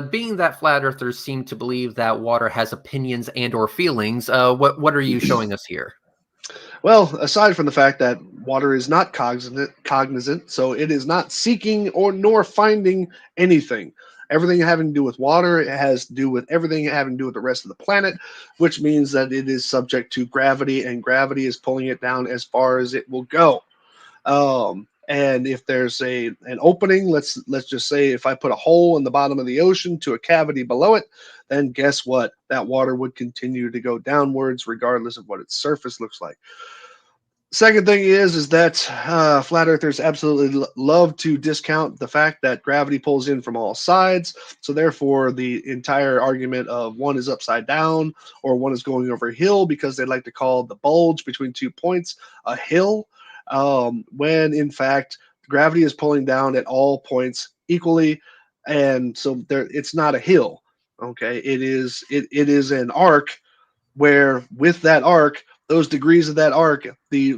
being that flat earthers seem to believe that water has opinions and or feelings, what are you showing us here? Well, aside from the fact that water is not cognizant, so it is not seeking nor finding anything. Everything having to do with water, it has to do with everything having to do with the rest of the planet, which means that it is subject to gravity, and gravity is pulling it down as far as it will go. And if there's an opening, let's just say if I put a hole in the bottom of the ocean to a cavity below it, then guess what? That water would continue to go downwards regardless of what its surface looks like. Second thing is that flat earthers absolutely love to discount the fact that gravity pulls in from all sides. So therefore, the entire argument of one is upside down or one is going over a hill, because they like to call the bulge between 2 points a hill, when in fact gravity is pulling down at all points equally, and so there it's not a hill. Okay, it is an arc, where with that arc, those degrees of that arc, the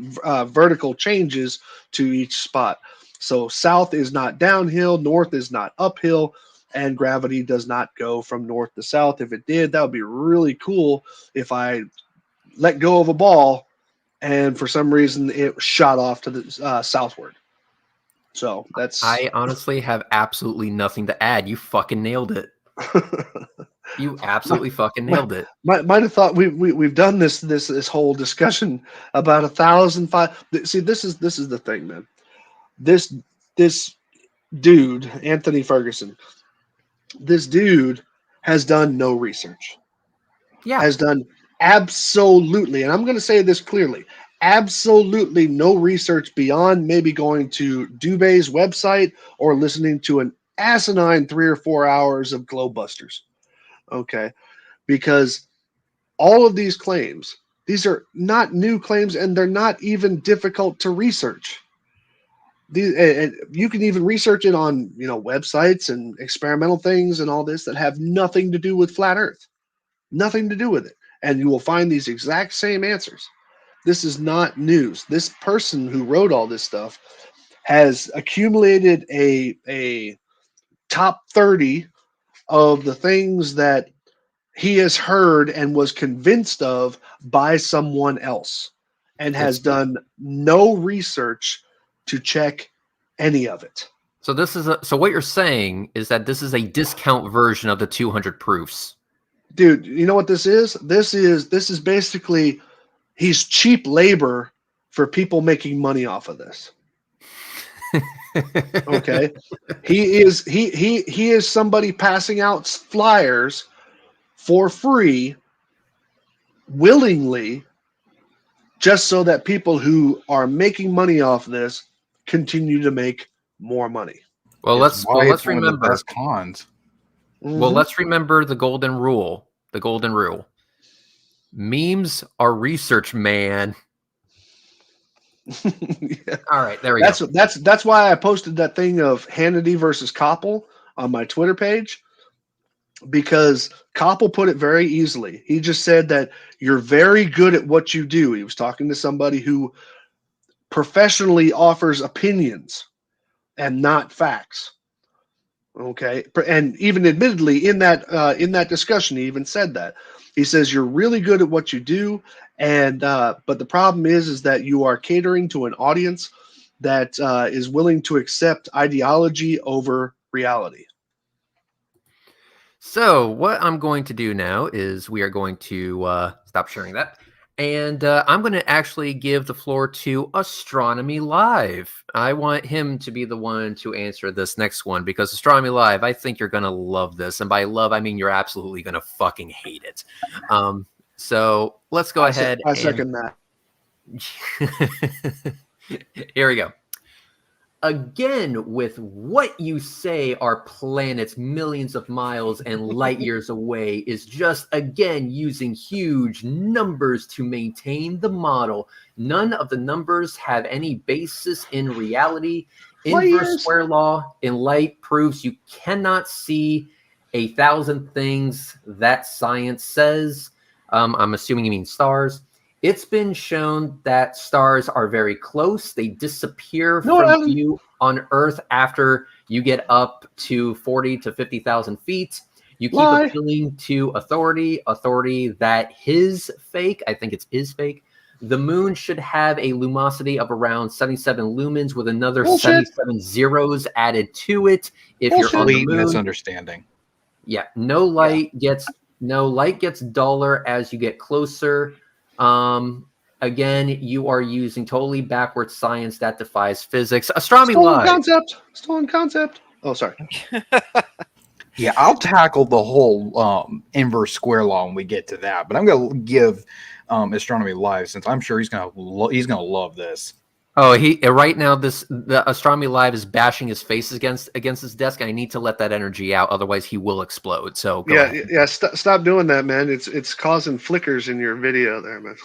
vertical changes to each spot. So south is not downhill, north is not uphill, and gravity does not go from north to south. If it did, that would be really cool if I let go of a ball and for some reason it shot off to the southward. So that's. I honestly have absolutely nothing to add. You fucking nailed it. You absolutely fucking nailed it. Might have thought we've done this whole discussion about 1,005. See, this is the thing, man. This dude, Anthony Ferguson, this dude has done no research. Yeah. Has done absolutely, and I'm going to say this clearly, absolutely no research beyond maybe going to Dubé's website or listening to an asinine 3 or 4 hours of Globebusters. Okay, because all of these claims, these are not new claims, and they're not even difficult to research. And you can even research it on websites and experimental things and all this that have nothing to do with flat Earth, nothing to do with it, and you will find these exact same answers. This is not news. This person who wrote all this stuff has accumulated a top 30 of the things that he has heard and was convinced of by someone else, and has done no research to check any of it. So so what you're saying is that this is a discount version of the 200 proofs. Dude, you know what this is? This is basically, he's cheap labor for people making money off of this. Okay. He is somebody passing out flyers for free, willingly, just so that people who are making money off this continue to make more money. Well, let's remember best cons. Well, let's remember the golden rule. The golden rule. Memes are research, man. Yeah. All right, there we go. That's why I posted that thing of Hannity versus Koppel on my Twitter page, because Koppel put it very easily. He just said that you're very good at what you do. He was talking to somebody who professionally offers opinions and not facts. Okay, and even admittedly in that discussion, he even said that. He says you're really good at what you do, and but the problem is that you are catering to an audience that is willing to accept ideology over reality. So what I'm going to do now is we are going to stop sharing that. And I'm going to actually give the floor to Astronomy Live. I want him to be the one to answer this next one, because Astronomy Live, I think you're going to love this. And by love, I mean you're absolutely going to fucking hate it. So let's go ahead. I second that. Here we go. Again, with what you say are planets millions of miles and light years away is just, again, using huge numbers to maintain the model. None of the numbers have any basis in reality. Inverse square law in light proves you cannot see 1,000 things that science says. I'm assuming you mean stars. It's been shown that stars are very close. They disappear from view on Earth after you get up to 40 to 50,000 feet. You keep appealing to authority that is fake. I think it is fake. The moon should have a luminosity of around 77 lumens with another 77 zeros added to it. If you're on the moon, misunderstanding. Yeah, no light gets duller as you get closer. Again, you are using totally backwards science that defies physics. Astronomy Live. Stolen concept. Oh, sorry. Yeah, I'll tackle the whole inverse square law when we get to that, but I'm going to give Astronomy Live, since I'm sure he's going to love this. Oh, he right now the Astronomy Live is bashing his face against his desk. I need to let that energy out, otherwise he will explode. So go ahead. Yeah. Stop doing that, man. It's causing flickers in your video there, man.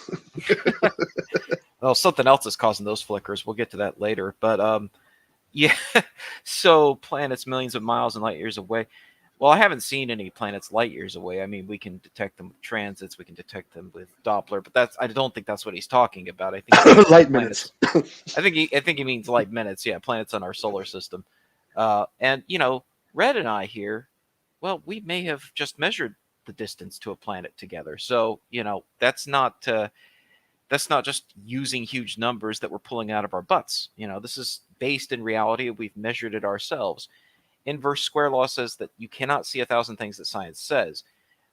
Well, something else is causing those flickers. We'll get to that later. But yeah. So planets millions of miles and light years away. Well, I haven't seen any planets light years away. I mean, we can detect them with transits, we can detect them with Doppler, but I don't think that's what he's talking about. I think Light minutes. I think he means light minutes. Yeah, planets on our solar system. And Red and I here, well, we may have just measured the distance to a planet together. So that's not just using huge numbers that we're pulling out of our butts. This is based in reality. We've measured it ourselves. Inverse square law says that you cannot see 1,000 things that science says.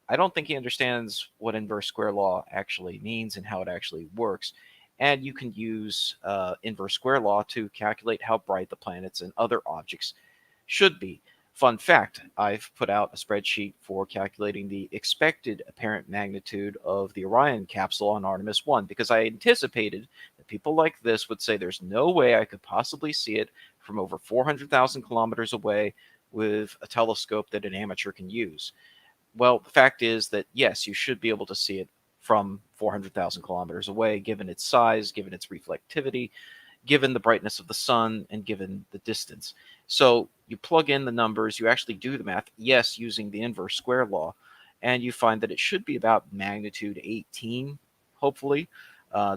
I don't think he understands what inverse square law actually means and how it actually works. And you can use inverse square law to calculate how bright the planets and other objects should be. Fun fact, I've put out a spreadsheet for calculating the expected apparent magnitude of the Orion capsule on Artemis 1 because I anticipated that people like this would say there's no way I could possibly see it from over 400,000 kilometers away with a telescope that an amateur can use. Well, the fact is that, yes, you should be able to see it from 400,000 kilometers away, given its size, given its reflectivity, given the brightness of the sun, and given the distance. So you plug in the numbers, you actually do the math, yes, using the inverse square law, and you find that it should be about magnitude 18, hopefully.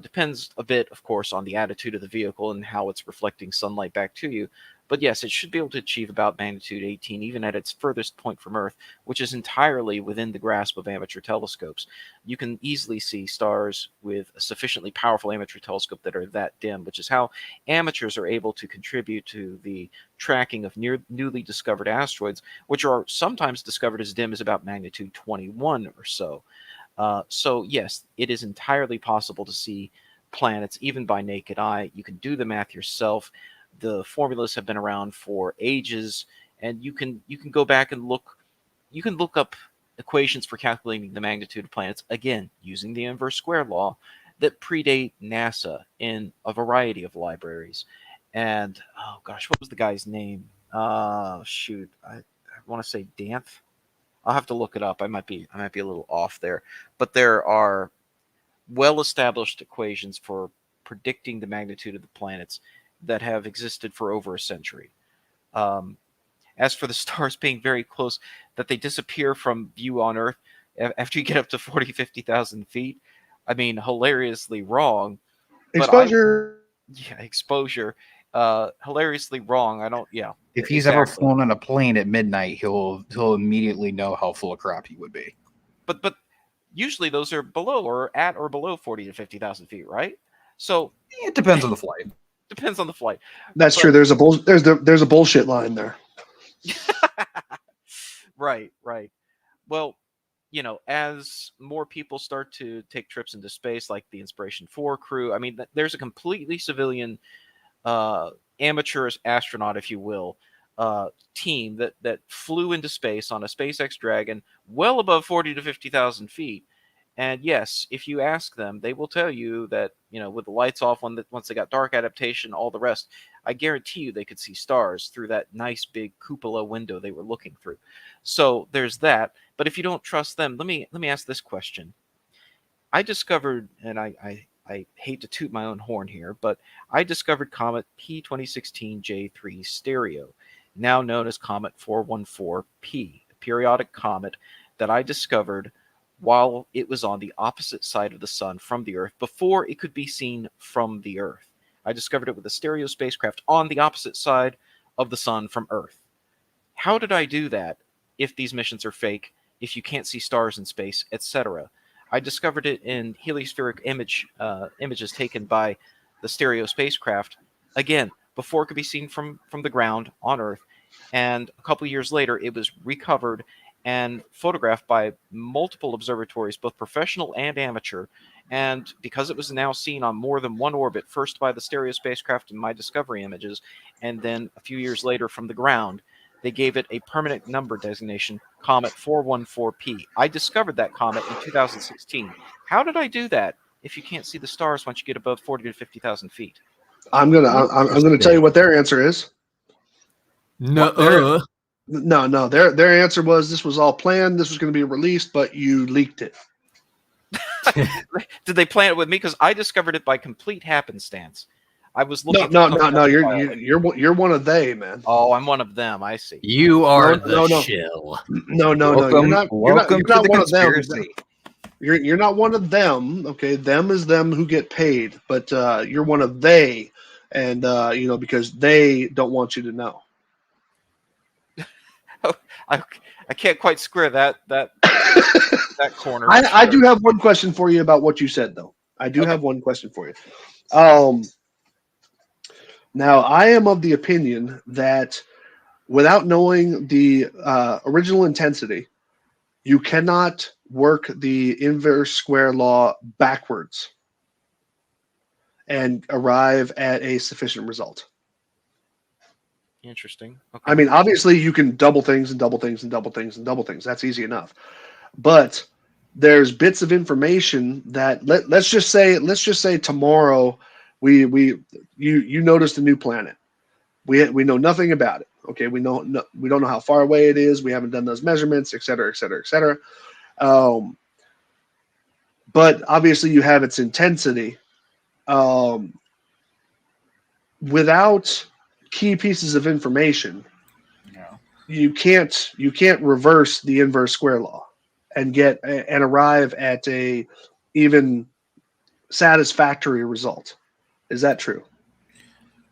Depends a bit, of course, on the attitude of the vehicle and how it's reflecting sunlight back to you. But yes, it should be able to achieve about magnitude 18, even at its furthest point from Earth, which is entirely within the grasp of amateur telescopes. You can easily see stars with a sufficiently powerful amateur telescope that are that dim, which is how amateurs are able to contribute to the tracking of newly discovered asteroids, which are sometimes discovered as dim as about magnitude 21 or so. So yes, it is entirely possible to see planets even by naked eye. You can do the math yourself. The formulas have been around for ages, and you can go back and look. You can look up equations for calculating the magnitude of planets, again using the inverse square law, that predate NASA in a variety of libraries. And oh gosh, what was the guy's name? Shoot, I want to say Danth. I'll have to look it up. I might be a little off there, but there are well-established equations for predicting the magnitude of the planets that have existed for over a century. As for the stars being very close, that they disappear from view on Earth after you get up to 40, 50,000 feet, I mean, hilariously wrong. Exposure. Exposure. Hilariously wrong. I don't, yeah. If he's ever flown on a plane at midnight, he'll immediately know how full of crap he would be. But usually those are below or at or below 40 to 50,000 feet, right? So it depends on the flight. Depends on the flight. That's true. There's a bullshit line there. Right. Well, as more people start to take trips into space, like the Inspiration 4 crew, I mean, there's a completely civilian, amateur astronaut, if you will, team that flew into space on a SpaceX Dragon well above 40 to 50,000 feet. And yes, if you ask them, they will tell you that, with the lights off, once they got dark adaptation, all the rest, I guarantee you they could see stars through that nice big cupola window they were looking through. So there's that. But if you don't trust them, let me ask this question. I discovered, and I hate to toot my own horn here, but I discovered Comet P2016J3 Stereo, now known as Comet 414P, a periodic comet that I discovered while it was on the opposite side of the sun from the Earth before it could be seen from the Earth. I discovered it with a stereo spacecraft on the opposite side of the sun from Earth. How did I do that if these missions are fake, if you can't see stars in space, etc.? I discovered it in heliospheric images taken by the stereo spacecraft, again, before it could be seen from the ground on Earth. And a couple years later, it was recovered and photographed by multiple observatories, both professional and amateur. And because it was now seen on more than one orbit, first by the stereo spacecraft in my Discovery images, and then a few years later from the ground, They gave it a permanent number designation, Comet 414P. I discovered that comet in 2016. How did I do that if you can't see the stars once you get above 40 to 50,000 feet? I'm gonna tell you what their answer is. No. No. Their answer was this was all planned. This was going to be released, but you leaked it. Did they plan it with me? Because I discovered it by complete happenstance. I was looking. No. You're one of they, man. Oh, I'm one of them. I see. You are No. shill. No. Welcome You're not to the one of them. conspiracy. You're not one of them. Okay, them is them who get paid, but you're one of they, and because they don't want you to know. I can't quite square that that corner. I do have one question for you about what you said, though. I do have one question for you. Now, I am of the opinion that without knowing the original intensity, you cannot work the inverse square law backwards and arrive at a sufficient result. Interesting. Okay. I mean, obviously, you can double things and double things and double things and double things. That's easy enough. But there's bits of information that let's just say tomorrow you noticed a new planet. We know nothing about it. Okay, we don't know how far away it is. We haven't done those measurements, et cetera, et cetera, et cetera. But obviously, you have its intensity. Without key pieces of information, you can't reverse the inverse square law and arrive at a even satisfactory result. Is that true?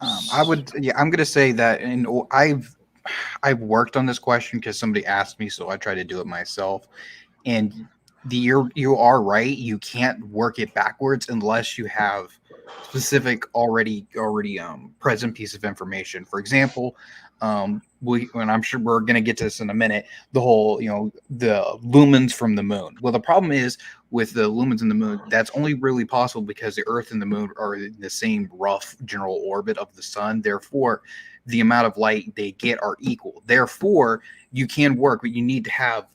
I'm going to say that, and I've worked on this question because somebody asked me, so I try to do it myself. And you are right. You can't work it backwards unless you have specific already present piece of information. For example, and I'm sure we're going to get to this in a minute, the whole, the lumens from the moon. Well, the problem is with the lumens in the moon, that's only really possible because the Earth and the moon are in the same rough general orbit of the sun. Therefore, the amount of light they get are equal. Therefore, you can work, but you need to have,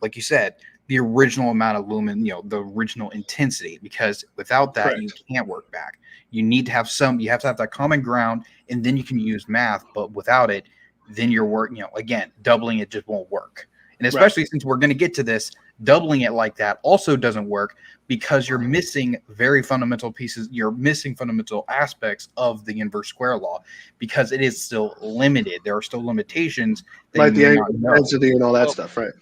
like you said, the original amount of lumen, the original intensity, because without that, you can't work back. You need to have you have to have that common ground, and then you can use math. But without it, then you're working, again, doubling it just won't work. And especially since we're going to get to this, doubling it like that also doesn't work because you're missing very fundamental pieces. You're missing fundamental aspects of the inverse square law because it is still limited. There are still limitations. Like the angle density and all that stuff, right?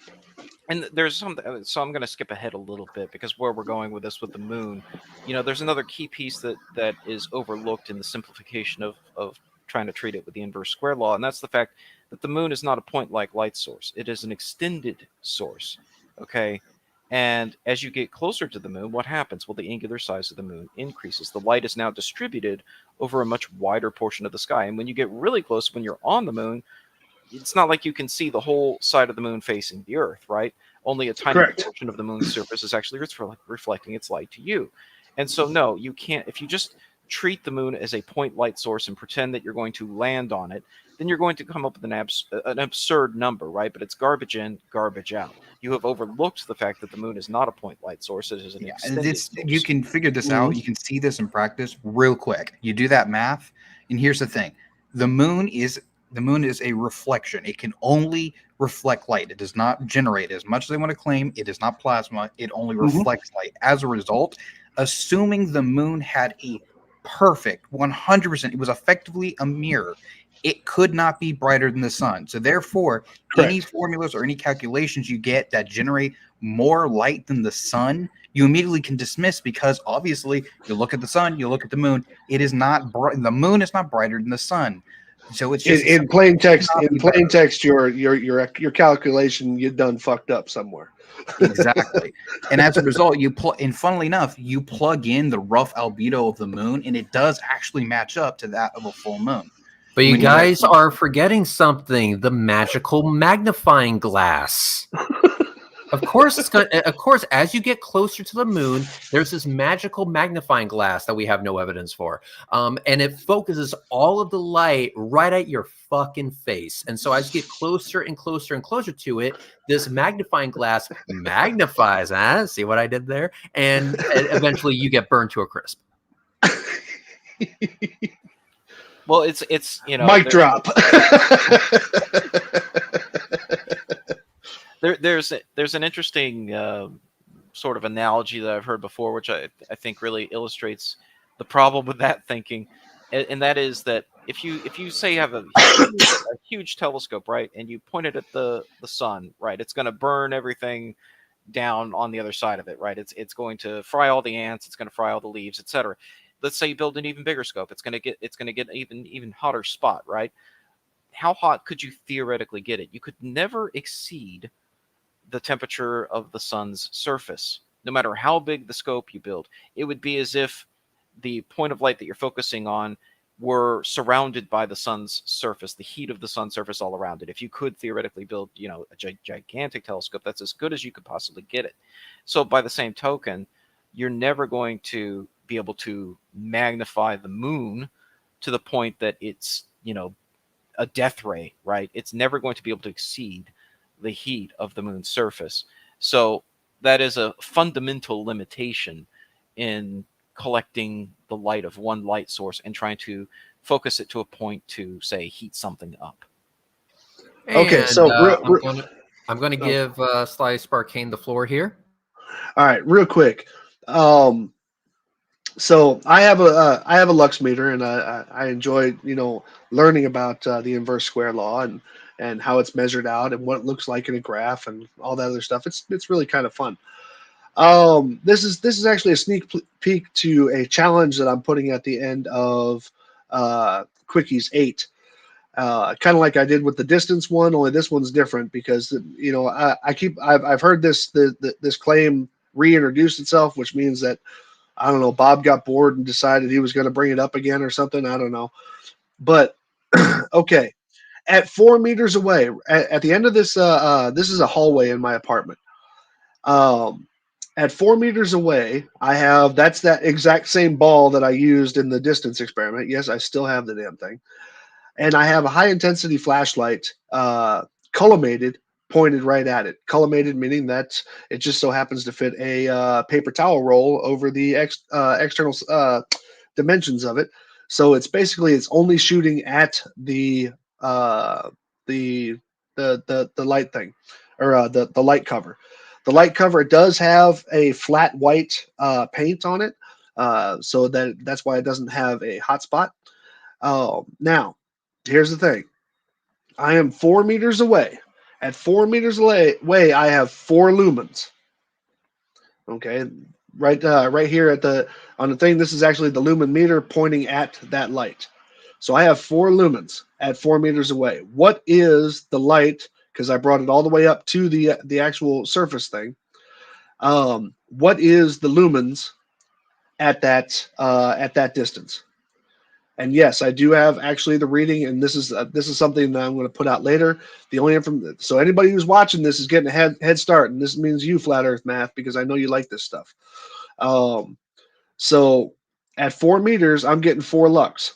And there's something, so I'm going to skip ahead a little bit because where we're going with this with the moon, there's another key piece that is overlooked in the simplification of trying to treat it with the inverse square law, and that's the fact that the moon is not a point-like light source. It is an extended source, okay? And as you get closer to the moon, what happens? Well, the angular size of the moon increases. The light is now distributed over a much wider portion of the sky, and when you get really close, when you're on the moon, it's not like you can see the whole side of the moon facing the Earth, right? Only a tiny portion of the moon's surface is actually reflecting its light to you. And so, no, you can't. If you just treat the moon as a point light source and pretend that you're going to land on it, then you're going to come up with an absurd number, right? But it's garbage in, garbage out. You have overlooked the fact that the moon is not a point light source. It is an extended source. You can figure this out. You can see this in practice real quick. You do that math, and here's the thing. The moon is a reflection. It can only reflect light. It does not generate. As much as they want to claim, it is not plasma. It only reflects light. As a result, assuming the moon had a perfect 100%, it was effectively a mirror, it could not be brighter than the sun. So therefore, any formulas or any calculations you get that generate more light than the sun, you immediately can dismiss because obviously you look at the sun, you look at the moon, it is not bright. The moon is not brighter than the sun. So it's just in plain text. In plain text, your calculation you done fucked up somewhere. Exactly, and as a result, and funnily enough, you plug in the rough albedo of the moon, and it does actually match up to that of a full moon. But you guys are forgetting something: the magical magnifying glass. Of course, it's going. Of course, as you get closer to the moon, there's this magical magnifying glass that we have no evidence for, and it focuses all of the light right at your fucking face. And so, as you get closer and closer and closer to it, this magnifying glass magnifies. See what I did there? And eventually, you get burned to a crisp. Well, it's you know, Mic drop. There's an interesting sort of analogy that I've heard before, which I think really illustrates the problem with that thinking, and that is that if you say you have a huge telescope, right, and you point it at the sun, right, it's going to burn everything down on the other side of it, right? It's going to fry all the ants, it's going to fry all the leaves, etc. Let's say you build an even bigger scope, it's going to get an even hotter spot, right? How hot could you theoretically get it? You could never exceed the temperature of the sun's surface, no matter how big the scope you build. It would be as if the point of light that you're focusing on were surrounded by the sun's surface, the heat of the sun's surface all around it. If you could theoretically build, a gigantic telescope, that's as good as you could possibly get it. So by the same token, you're never going to be able to magnify the moon to the point that it's, a death ray, right? It's never going to be able to exceed the heat of the moon's surface. So that is a fundamental limitation in collecting the light of one light source and trying to focus it to a point to, say, heat something up. Okay, And, so I'm going to give Sly Sparkane the floor here. All right, real quick. So I have a lux meter, and I enjoy learning about the inverse square law and how it's measured out and what it looks like in a graph and all that other stuff. It's really kind of fun. This is actually a sneak peek to a challenge that I'm putting at the end of Quickies 8. Kind of like I did with the distance one, only this one's different because I've heard this claim reintroduce itself, which means that I don't know, Bob got bored and decided he was going to bring it up again or something. I don't know, but okay. At 4 meters away, at the end of this, this is a hallway in my apartment. At 4 meters away, that's that exact same ball that I used in the distance experiment. Yes, I still have the damn thing. And I have a high intensity flashlight, collimated, pointed right at it. Collimated meaning that it just so happens to fit a paper towel roll over the external dimensions of it. So it's only shooting at the light thing, or the light cover. The light cover does have a flat white paint on it, so that's why it doesn't have a hot spot. Now, here's the thing. I am 4 meters away. At 4 meters away, I have 4 lumens. Okay, right here on the thing. This is actually the lumen meter pointing at that light. So I have 4 lumens at 4 meters away. What is the light? Because I brought it all the way up to the actual surface thing. What is the lumens at that distance? And yes, I do have actually the reading, and this is something that I'm going to put out later. The only so anybody who's watching this is getting a head start, and this means you, Flat Earth Math, because I know you like this stuff. So at 4 meters, I'm getting 4 lux.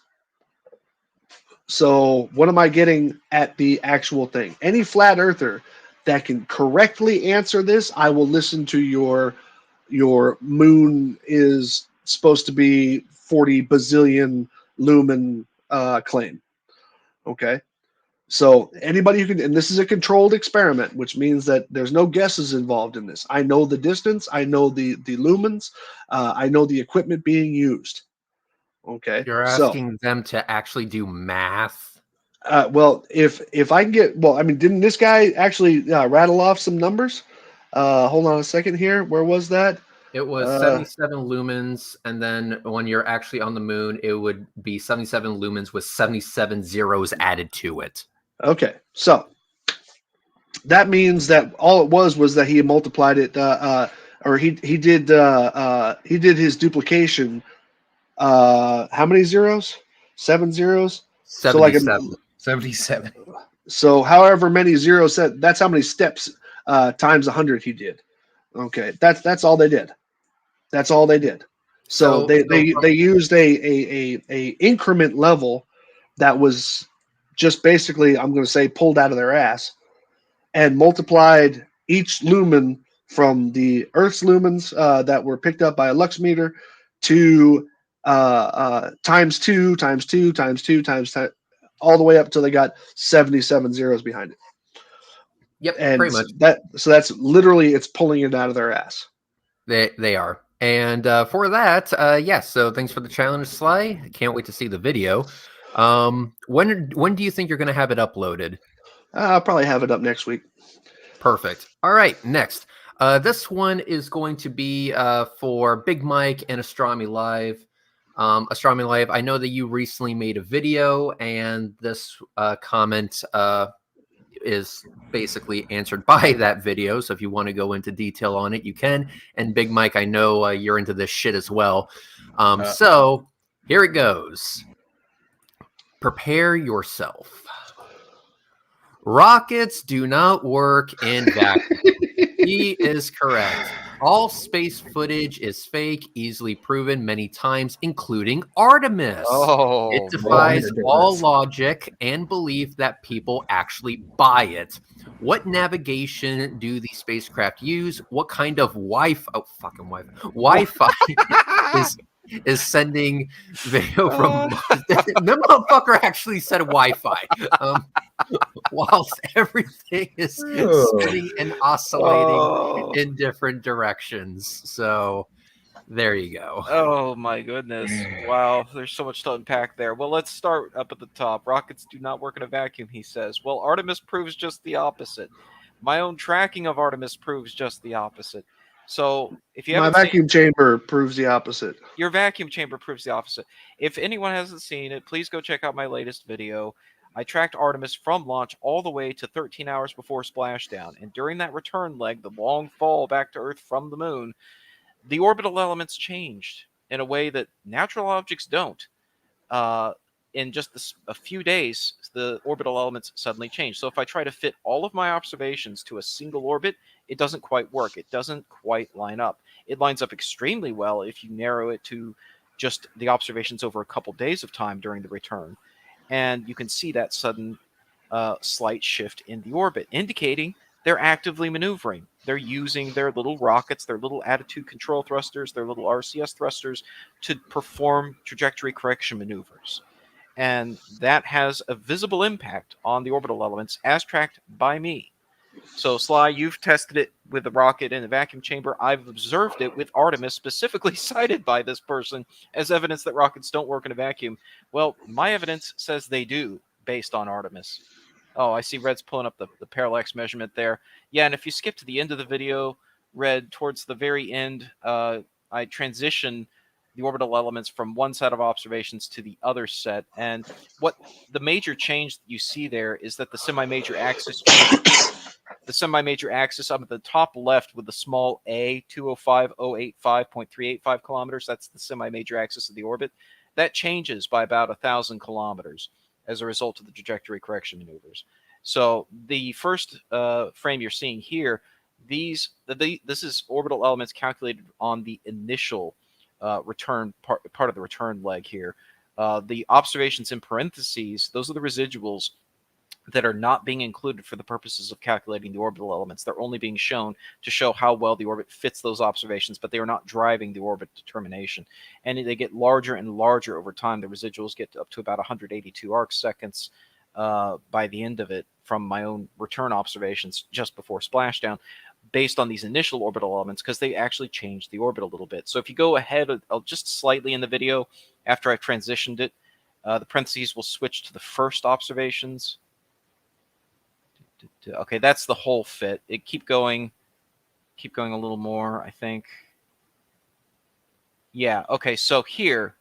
So what am I getting at the actual thing? Any flat earther that can correctly answer this, I will listen to your moon is supposed to be 40 bazillion lumen claim. Okay. So anybody who can, and this is a controlled experiment, which means that there's no guesses involved in this. I know the distance, I know the lumens, I know the equipment being used. Okay. You're asking them to actually do math. Well, if I can get, well, I mean, didn't this guy actually rattle off some numbers? Hold on a second here. Where was that? It was 77 lumens, and then when you're actually on the moon, it would be 77 lumens with 77 zeros added to it. Okay, so that means that all it was that he multiplied it, or he did his duplication. How many zeros? 7 zeros. 77. So 77. So however many zeros, that's how many steps times 100 you did. Okay, that's all they did. That's all they did. So they used a increment level that was just basically, I'm going to say, pulled out of their ass, and multiplied each lumen from the Earth's lumens that were picked up by a lux meter to times two, times two, times two, times 10, all the way up till they got 77 zeros behind it. Yep, And pretty much. that's literally, it's pulling it out of their ass. They are. And for that, yes. So thanks for the challenge, Sly. Can't wait to see the video. When do you think you're going to have it uploaded? I'll probably have it up next week. Perfect. All right, next. This one is going to be for Big Mike and Astronomy Live. Astronomy Live, I know that you recently made a video, and this comment is basically answered by that video. So if you want to go into detail on it, you can. And Big Mike, I know you're into this shit as well. So here it goes. Prepare yourself. Rockets do not work in vacuum. He is correct. All space footage is fake, easily proven many times, including Artemis. Oh, It defies all logic and belief that people actually buy it. What navigation do the spacecraft use? What kind of Wi-Fi? Oh, fucking Wi-Fi! Wi-Fi is sending video from Mars. The motherfucker actually said Wi-Fi. Whilst everything is spinning and oscillating in different directions. So there you go. Oh my goodness. Wow, there's so much to unpack there. Well, let's start up at the top. Rockets do not work in a vacuum, he says. Well, Artemis proves just the opposite. My own tracking of Artemis proves just the opposite. So if you My haven't vacuum chamber proves the opposite. your vacuum chamber proves the opposite. If anyone hasn't seen it, please go check out my latest video. I tracked Artemis from launch all the way to 13 hours before splashdown, and during that return leg, the long fall back to Earth from the moon, the orbital elements changed in a way that natural objects don't. In just a few days, the orbital elements suddenly change. So if I try to fit all of my observations to a single orbit, it doesn't quite work. It doesn't quite line up. It lines up extremely well if you narrow it to just the observations over a couple days of time during the return. And you can see that sudden slight shift in the orbit, indicating they're actively maneuvering. They're using their little rockets, their little attitude control thrusters, their little RCS thrusters to perform trajectory correction maneuvers. And that has a visible impact on the orbital elements as tracked by me. So, Sly, you've tested it with a rocket in a vacuum chamber. I've observed it with Artemis, specifically cited by this person as evidence that rockets don't work in a vacuum. Well, my evidence says they do, based on Artemis. Oh, I see Red's pulling up the parallax measurement there. Yeah, and if you skip to the end of the video, Red, towards the very end, I transition the orbital elements from one set of observations to the other set. And what the major change that you see there is that the semi-major axis changes. The semi-major axis up at the top left with the small a, 205,085.385 kilometers, that's the semi-major axis of the orbit, that changes by about 1,000 kilometers as a result of the trajectory correction maneuvers. So the first frame you're seeing here, this is orbital elements calculated on the initial return part of the return leg here. The observations in parentheses, those are the residuals that are not being included for the purposes of calculating the orbital elements. They're only being shown to show how well the orbit fits those observations, but they are not driving the orbit determination. And they get larger and larger over time. The residuals get up to about 182 arc seconds by the end of it from my own return observations just before splashdown, based on these initial orbital elements, because they actually changed the orbit a little bit. So if you go ahead just slightly in the video after I've transitioned it, the parentheses will switch to the first observations. Okay, that's the whole fit. Keep going a little more, I think. Yeah, okay, so here.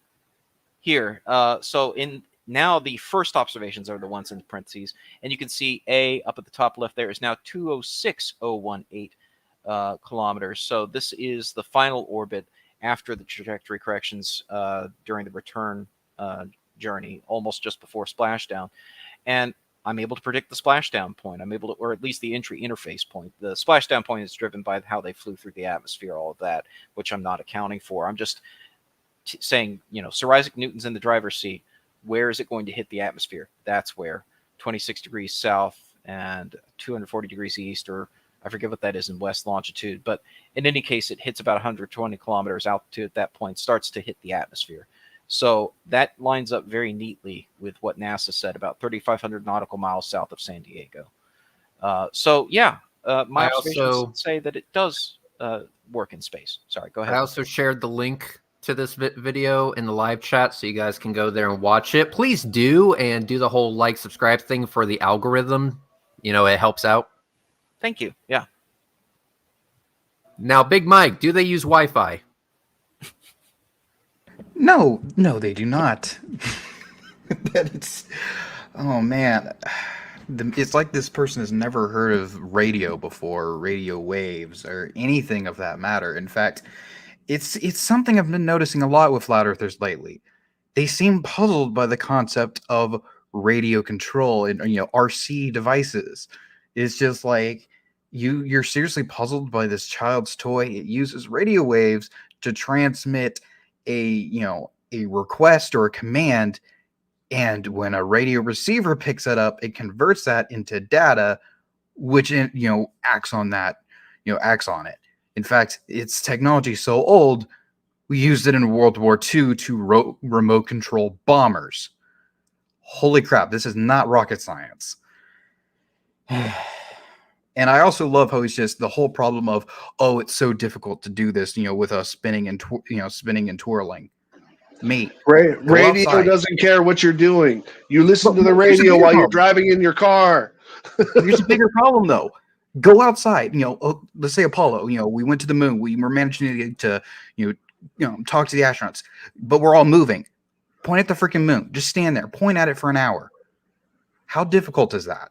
So in now the first observations are the ones in the parentheses, and you can see A up at the top left there is now 206,018 kilometers. So this is the final orbit after the trajectory corrections during the return journey, almost just before splashdown. And I'm able to predict the splashdown point. I'm able to, or at least the entry interface point. The splashdown point is driven by how they flew through the atmosphere, all of that, which I'm not accounting for. I'm just saying, Sir Isaac Newton's in the driver's seat. Where is it going to hit the atmosphere? That's where 26 degrees south and 240 degrees east, or I forget what that is in west longitude. But in any case, it hits about 120 kilometers altitude at that point, starts to hit the atmosphere. So that lines up very neatly with what NASA said about 3,500 nautical miles south of San Diego. My observations say that it does work in space. Sorry, go ahead. I also shared the link to this video in the live chat, so you guys can go there and watch it. Please do, and do the whole like, subscribe thing for the algorithm. It helps out. Thank you. Yeah. Now, Big Mike, do they use Wi-Fi? No, they do not. Oh man, it's like this person has never heard of radio before, radio waves, or anything of that matter. In fact, it's something I've been noticing a lot with flat earthers lately. They seem puzzled by the concept of radio control and RC devices. It's just like you're seriously puzzled by this child's toy. It uses radio waves to transmit a request or a command, and when a radio receiver picks it up, it converts that into data, which acts on that, acts on it. In fact, its technology so old, we used it in World War II to remote control bombers. Holy crap, this is not rocket science. And I also love how he's just the whole problem of, it's so difficult to do this, with us spinning and spinning and twirling. Mate, radio outside. doesn't care what you're doing. You listen to the radio while you're driving in your car. Here's a bigger problem, though. Go outside. Let's say Apollo. We went to the moon. We were managing to talk to the astronauts, but we're all moving. Point at the freaking moon. Just stand there. Point at it for an hour. How difficult is that?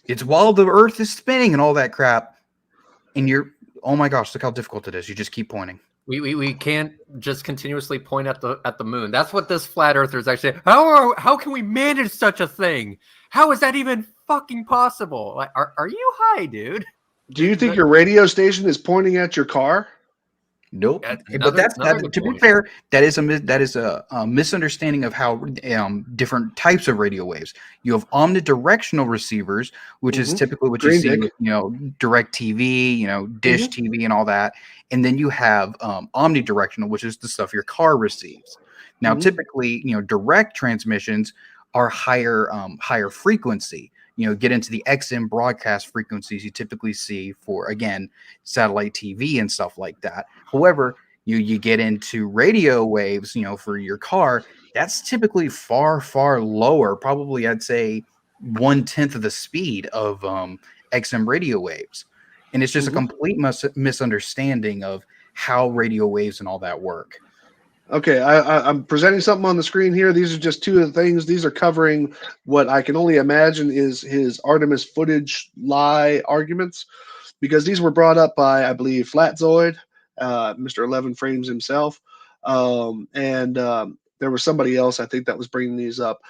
It's while the Earth is spinning and all that crap, and oh my gosh, look how difficult it is. You just keep pointing. We can't just continuously point at the moon. That's what this flat earther is actually. How can we manage such a thing? How is that even fucking possible? Like, are you high, dude? Do you think your radio station is pointing at your car? Nope. But to be fair, that is a misunderstanding of how different types of radio waves. You have omnidirectional receivers, which is typically what you see with direct TV, dish TV and all that. And then you have omnidirectional, which is the stuff your car receives. Now, typically, direct transmissions are higher frequency. Get into the XM broadcast frequencies you typically see for, again, satellite TV and stuff like that. However, you get into radio waves, for your car, that's typically far, far lower, probably I'd say 1/10 of the speed of XM radio waves. And it's just a complete misunderstanding of how radio waves and all that work. Okay, I'm presenting something on the screen here. These are just two of the things. These are covering what I can only imagine is his Artemis footage lie arguments, because these were brought up by, I believe, Flatzoid, Mr. 11 Frames himself, and there was somebody else I think that was bringing these up.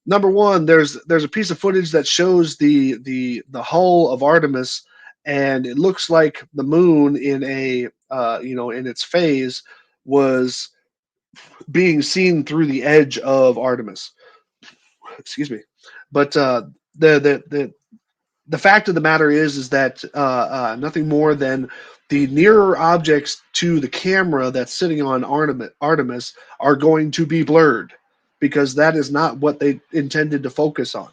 Number one, there's a piece of footage that shows the hull of Artemis, and it looks like the moon in in its phase was being seen through the edge of Artemis. Excuse me. But the fact of the matter is that nothing more than the nearer objects to the camera that's sitting on Artemis are going to be blurred, because that is not what they intended to focus on.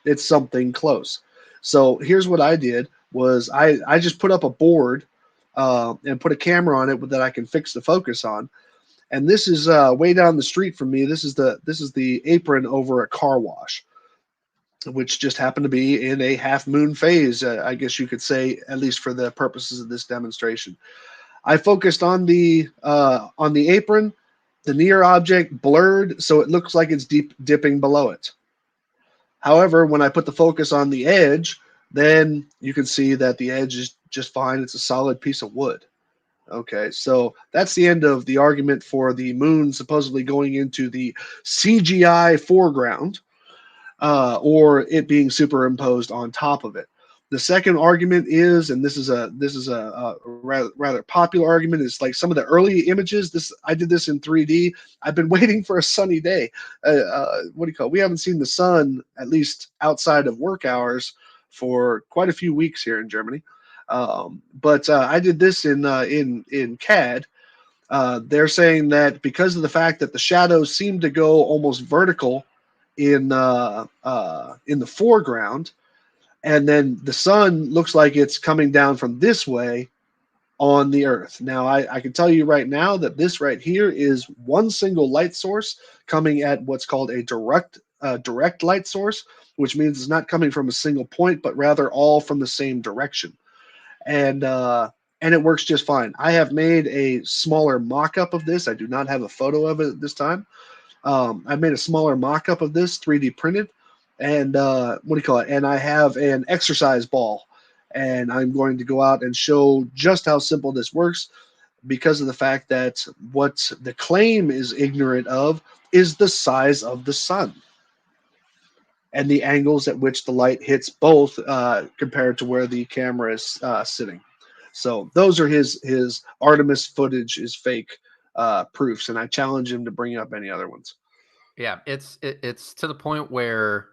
It's something close. So here's what I did was I just put up a board and put a camera on it that I can fix the focus on. And this is way down the street from me. This is the apron over a car wash, which just happened to be in a half moon phase, I guess you could say, at least for the purposes of this demonstration. I focused on the apron, the near object blurred, so it looks like it's dipping below it. However, when I put the focus on the edge, then you can see that the edge is just fine. It's a solid piece of wood. Okay, so that's the end of the argument for the moon supposedly going into the CGI foreground. or it being superimposed on top of it. The second argument is, and this is a rather popular argument, is like some of the early images. I did this in 3D. I've been waiting for a sunny day. What do you call it? We haven't seen the sun, at least outside of work hours, for quite a few weeks here in Germany. But I did this in CAD. They're saying that because of the fact that the shadows seem to go almost vertical in the foreground, and then the sun looks like it's coming down from this way on the earth. Now, I can tell you right now that this right here is one single light source coming at what's called a direct light source, which means it's not coming from a single point, but rather all from the same direction. And it works just fine. I have made a smaller mock-up of this. I do not have a photo of it this time. I made a smaller mock-up of this, 3D printed. And what do you call it? And I have an exercise ball, and I'm going to go out and show just how simple this works, because of the fact that what the claim is ignorant of is the size of the sun and the angles at which the light hits both compared to where the camera is sitting. So those are his Artemis footage is fake proofs, and I challenge him to bring up any other ones. Yeah, it's to the point where,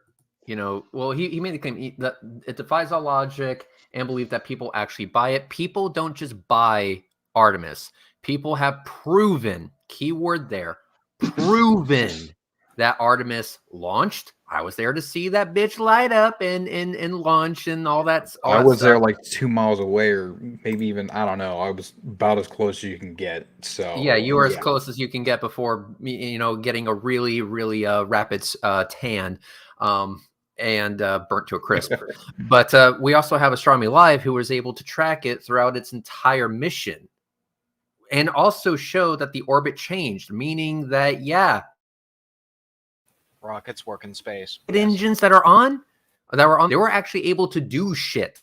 well, he made the claim that it defies all logic and belief that people actually buy it. People don't just buy Artemis. People have proven, keyword there, proven that Artemis launched. I was there to see that bitch light up and launch and all that. I was there like 2 miles away, or maybe even, I don't know. I was about as close as you can get. So yeah, you were as close as you can get before, getting a really, really rapid tan. And burnt to a crisp. But we also have Astronomy Live, who was able to track it throughout its entire mission, and also show that the orbit changed, meaning that, yeah, rockets work in space. Engines that were on, they were actually able to do shit.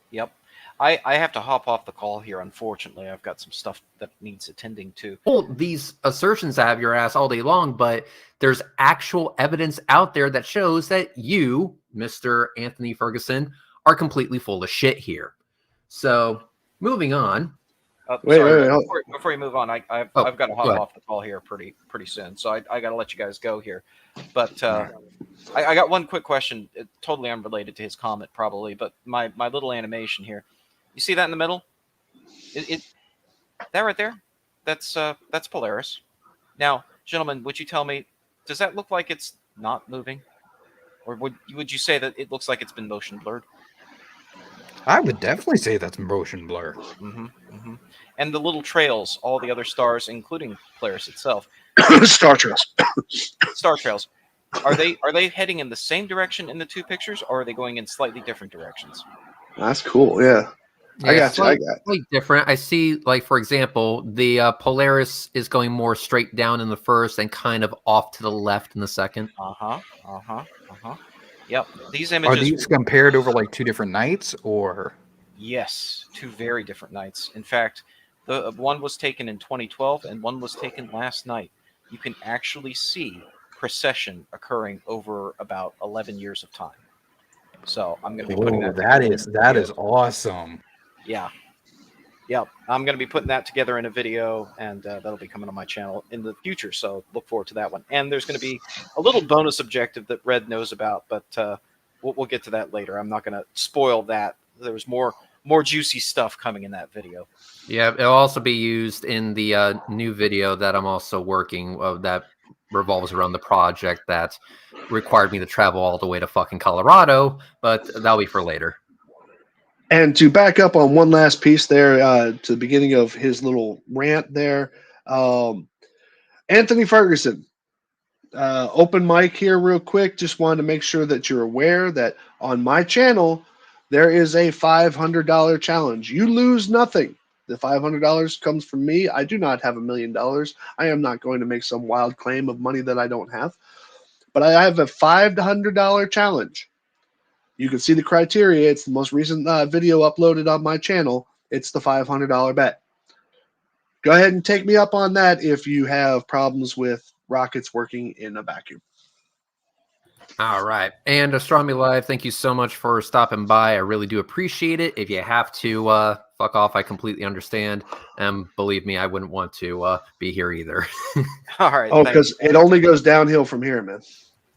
Yep. I have to hop off the call here, unfortunately. I've got some stuff that needs attending to. Well, these assertions have your ass all day long, but there's actual evidence out there that shows that you, Mr. Anthony Ferguson, are completely full of shit here. So, moving on. Wait. Before you move on, I've got to hop off the call here pretty soon, so I got to let you guys go here. But I got one quick question, totally unrelated to his comment, probably. But my little animation here, you see that in the middle? That right there, that's Polaris. Now, gentlemen, would you tell me, does that look like it's not moving, or would you say that it looks like it's been motion blurred? I would definitely say that's motion blur. Mm-hmm, mm-hmm. And the little trails, all the other stars, including Polaris itself, Star trails. Star trails, are they heading in the same direction in the two pictures, or are they going in slightly different directions? That's cool. Yeah. I got you. Slightly different. I see, like, for example, the Polaris is going more straight down in the first and kind of off to the left in the second. Yep. These images are these compared over like 2 different nights, or? Yes, 2 very different nights. In fact, the one was taken in 2012 and one was taken last night. You can actually see precession occurring over about 11 years of time. So I'm going to be putting that. That is awesome. Yeah. Yep. I'm going to be putting that together in a video, and that'll be coming on my channel in the future. So look forward to that one. And there's going to be a little bonus objective that Red knows about, but we'll get to that later. I'm not going to spoil that. There was more juicy stuff coming in that video. Yeah, it'll also be used in the new video that I'm also working that revolves around the project that required me to travel all the way to fucking Colorado, but that'll be for later. And to back up on one last piece there, to the beginning of his little rant there, Anthony Ferguson, open mic here real quick. Just wanted to make sure that you're aware that on my channel, there is a $500 challenge. You lose nothing. The $500 comes from me. I do not have $1 million. I am not going to make some wild claim of money that I don't have. But I have a $500 challenge. You can see the criteria. It's the most recent video uploaded on my channel. It's the $500 bet. Go ahead and take me up on that if you have problems with rockets working in a vacuum. All right. And Astronomy Live, thank you so much for stopping by. I really do appreciate it. If you have to fuck off, I completely understand. Believe me, I wouldn't want to be here either. All right. Oh, thank because you. it only goes downhill from here, man.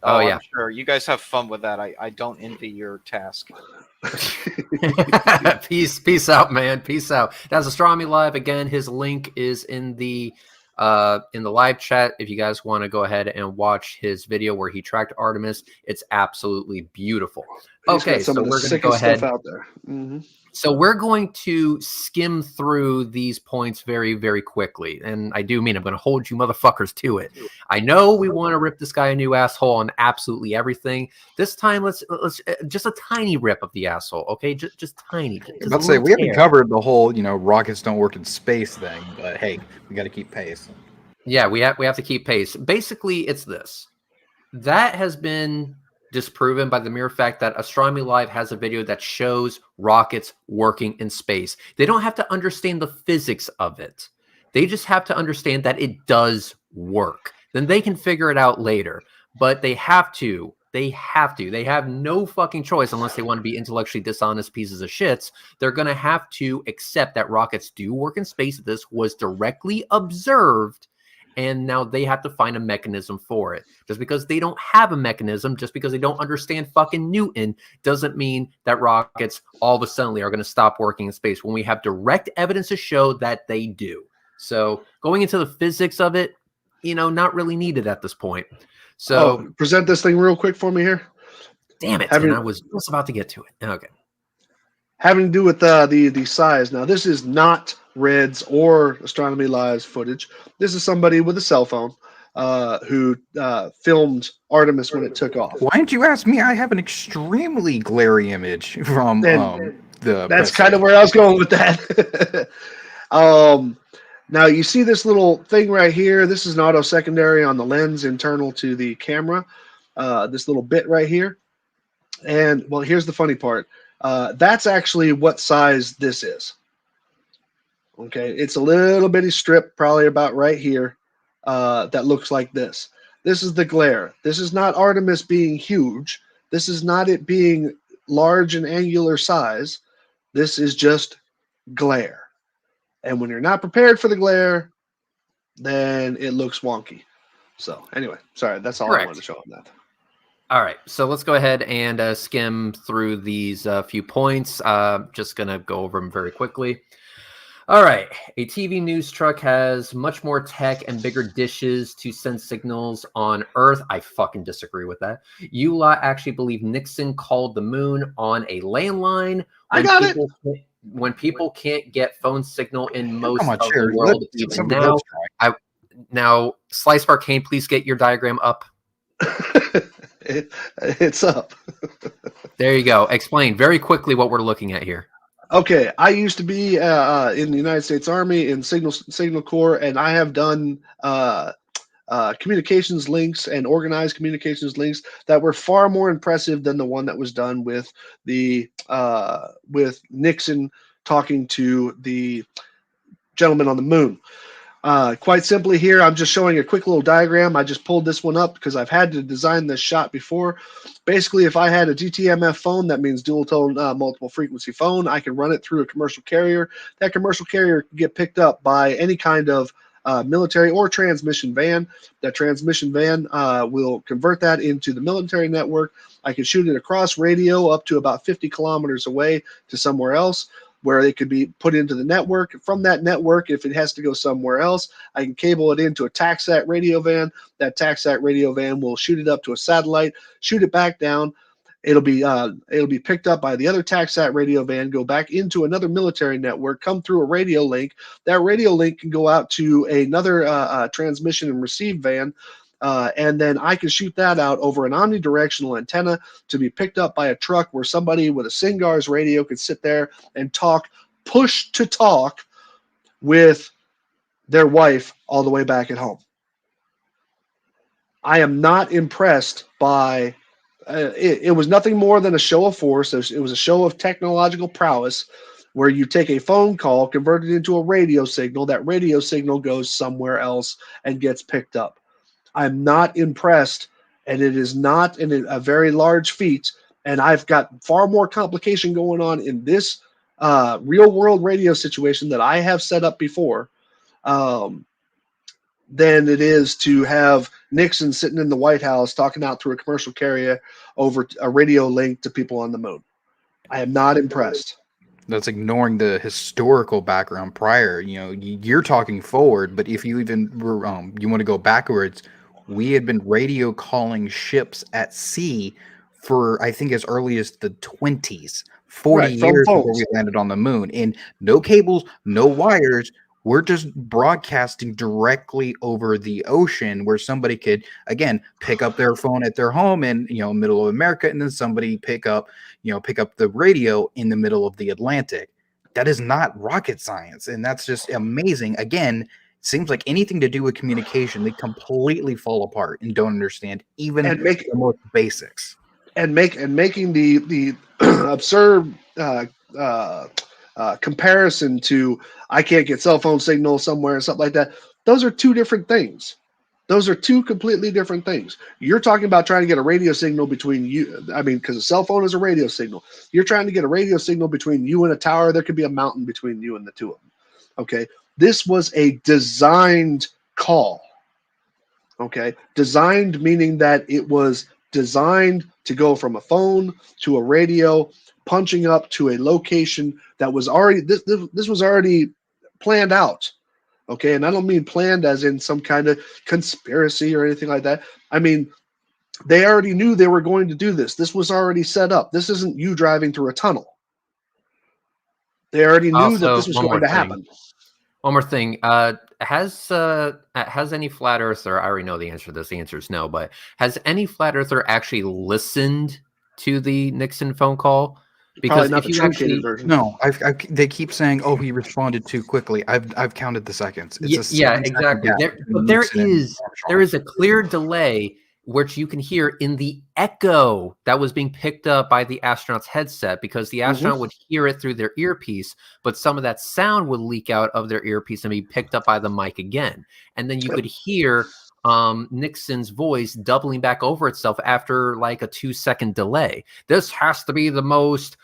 Oh, I'm yeah. sure you guys have fun with that. I don't envy your task. Peace out, man. Peace out. That's Astronomy Live. Again, his link is in the live chat. If you guys want to go ahead and watch his video where he tracked Artemis, it's absolutely beautiful. He's Okay, got some so of the we're going to go sickest ahead. stuff out there. Mm-hmm. So we're going to skim through these points very, very quickly. And I do mean I'm going to hold you motherfuckers to it. I know we want to rip this guy a new asshole on absolutely everything. This time, let's just a tiny rip of the asshole, okay? Just tiny. Just Let's say we haven't covered the whole, rockets don't work in space thing, but hey, we got to keep pace. Yeah, we have to keep pace. Basically, it's this. That has been disproven by the mere fact that Astronomy Live has a video that shows rockets working in space. They don't have to understand the physics of it. They just have to understand that it does work. Then they can figure it out later. But they have to. They have no fucking choice unless they want to be intellectually dishonest pieces of shits. They're going to have to accept that rockets do work in space. This was directly observed. And now they have to find a mechanism for it. Just because they don't have a mechanism, just because they don't understand fucking Newton, doesn't mean that rockets all of a sudden are going to stop working in space when we have direct evidence to show that they do. So going into the physics of it, not really needed at this point. So present this thing real quick for me here. Damn it, and I was just about to get to it. Okay. Having to do with the size. Now, this is not Red's or Astronomy Live's footage. This is somebody with a cell phone who filmed Artemis when it took off. Why didn't you ask me? I have an extremely glary image from the. That's kind of where I was going with that. Now, you see this little thing right here. This is an auto secondary on the lens internal to the camera. This little bit right here. And, well, here's the funny part. That's actually what size this is. Okay, it's a little bitty strip, probably about right here, that looks like this. This is the glare. This is not Artemis being huge. This is not it being large and angular size. This is just glare. And when you're not prepared for the glare, then it looks wonky. So anyway, sorry, that's all I wanted to show on that. All right, so let's go ahead and skim through these few points. Just going to go over them very quickly. All right, a TV news truck has much more tech and bigger dishes to send signals on Earth. I fucking disagree with that. You lot actually believe Nixon called the moon on a landline. I got it. When people can't get phone signel in most of the world, even now. Now, Slice Arcane, please get your diagram up. It's up. There you go. Explain very quickly what we're looking at here. Okay, I used to be in the United States Army in Signal Corps, and I have done communications links and organized communications links that were far more impressive than the one that was done with the with Nixon talking to the gentleman on the moon. Quite simply here, I'm just showing a quick little diagram. I just pulled this one up because I've had to design this shot before. Basically, if I had a DTMF phone, that means dual tone multiple frequency phone, I can run it through a commercial carrier. That commercial carrier can get picked up by any kind of military or transmission van. That transmission van will convert that into the military network. I can shoot it across radio up to about 50 kilometers away to somewhere else, where it could be put into the network. From that network, if it has to go somewhere else, I can cable it into a TACSAT radio van. That TACSAT radio van will shoot it up to a satellite, shoot it back down. It'll be picked up by the other TACSAT radio van, go back into another military network, come through a radio link. That radio link can go out to another transmission and receive van. And then I can shoot that out over an omnidirectional antenna to be picked up by a truck where somebody with a SINGARS radio could sit there and talk, push to talk with their wife all the way back at home. I am not impressed by it was nothing more than a show of force. It was a show of technological prowess where you take a phone call, convert it into a radio signal. That radio signal goes somewhere else and gets picked up. I'm not impressed and it is not a very large feat. And I've got far more complication going on in this real world radio situation that I have set up before than it is to have Nixon sitting in the White House talking out through a commercial carrier over a radio link to people on the moon. I am not impressed. That's ignoring the historical background prior. You know, you're talking forward, but if you even you want to go backwards, we had been radio calling ships at sea for I think as early as the 20s, 40 Right, from years before phones. we landed on the moon. And no cables, no wires. We're just broadcasting directly over the ocean where somebody could, again, pick up their phone at their home in, middle of America, and then somebody pick up the radio in the middle of the Atlantic. That is not rocket science. And that's just amazing. Again, seems like anything to do with communication, they completely fall apart and don't understand even the most basics. And making the absurd comparison to I can't get cell phone signal somewhere and something like that. Those are two different things. Those are two completely different things. You're talking about trying to get a radio signal between you. I mean, because a cell phone is a radio signal. You're trying to get a radio signal between you and a tower. There could be a mountain between you and the two of them. Okay. This was a designed call. Okay. Designed meaning that it was designed to go from a phone to a radio, punching up to a location that was already this was already planned out. Okay, and I don't mean planned as in some kind of conspiracy or anything like that. I mean, they already knew they were going to do this. This was already set up. This isn't you driving through a tunnel. They already knew that this was going to happen. One more thing. Has any flat earther, I already know the answer to this, the answer is no, but has any flat earther actually listened to the Nixon phone call? Because not if the you truncated actually, version. No, they keep saying, "Oh, he responded too quickly." I've counted the seconds. It's a yeah, 7-second exactly. gap But between Nixon and there Armstrong. is a clear delay which you can hear in the echo that was being picked up by the astronaut's headset, because the astronaut would hear it through their earpiece, but some of that sound would leak out of their earpiece and be picked up by the mic again. And then you could hear Nixon's voice doubling back over itself after like a 2-second delay. This has to be the most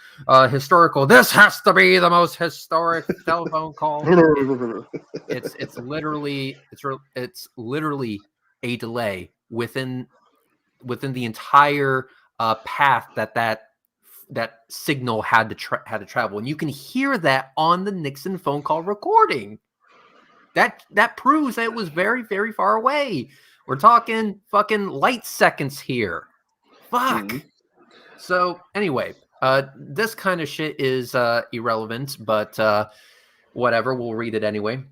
historical. This has to be the most historic telephone call. It's literally a delay within the entire path that signal had to travel, and you can hear that on the Nixon phone call recording. That proves that it was very, very far away. We're talking fucking light seconds here. Fuck. So anyway, this kind of shit is irrelevant, but whatever. We'll read it anyway.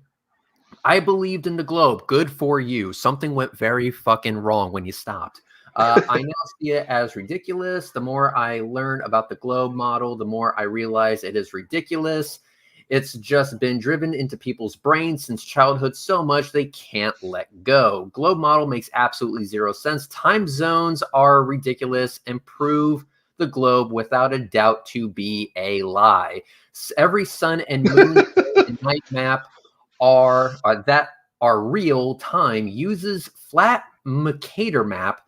I believed in the globe. Good for you. Something went very fucking wrong when you stopped. I now see it as ridiculous. The more I learn about the globe model, the more I realize it is ridiculous. It's just been driven into people's brains since childhood so much they can't let go. Globe model makes absolutely zero sense. Time zones are ridiculous and prove the globe without a doubt to be a lie. Every sun and moon and night map that are real time uses flat Mercator map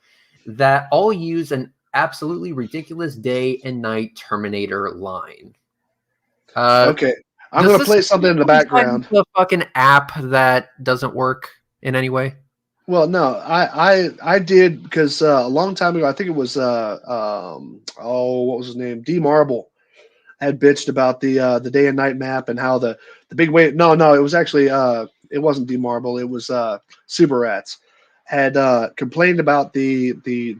that all use an absolutely ridiculous day and night Terminator line. Okay. I'm going to play something in the background. The fucking app that doesn't work in any way. Well, no, I did, because a long time ago, I think it was what was his name? D Marble had bitched about the day and night map and how the big wave. No, it was actually it wasn't D Marble. It was Super Rats had complained about the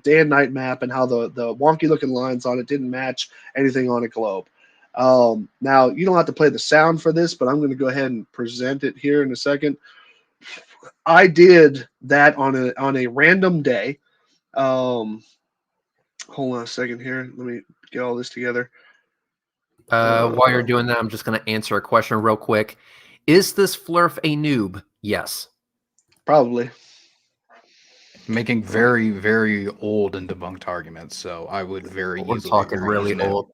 day and night map and how the wonky looking lines on it didn't match anything on a globe. Now you don't have to play the sound for this, but I'm going to go ahead and present it here in a second. I did that on a random day. Hold on a second here. Let me get all this together. While you're doing that, I'm just going to answer a question real quick. Is this Flurf a noob? Yes. Probably. Making very, very old and debunked arguments, so I would very We're easily talking agree really with it. old.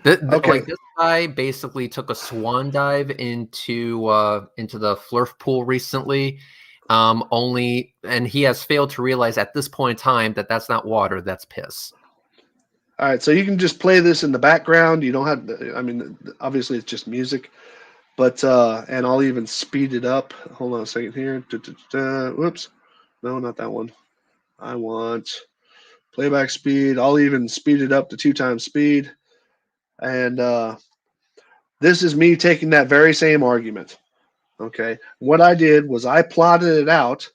Okay. Like this guy basically took a swan dive into the Flurf pool recently, and he has failed to realize at this point in time that that's not water, that's piss. All right, so you can just play this in the background. You don't have, I mean, obviously it's just music, but and I'll even speed it up. Hold on a second here. Whoops, no, not that one. I want playback speed. I'll even speed it up to 2 times speed. And this is me taking that very same argument. Okay, what I did was I plotted it out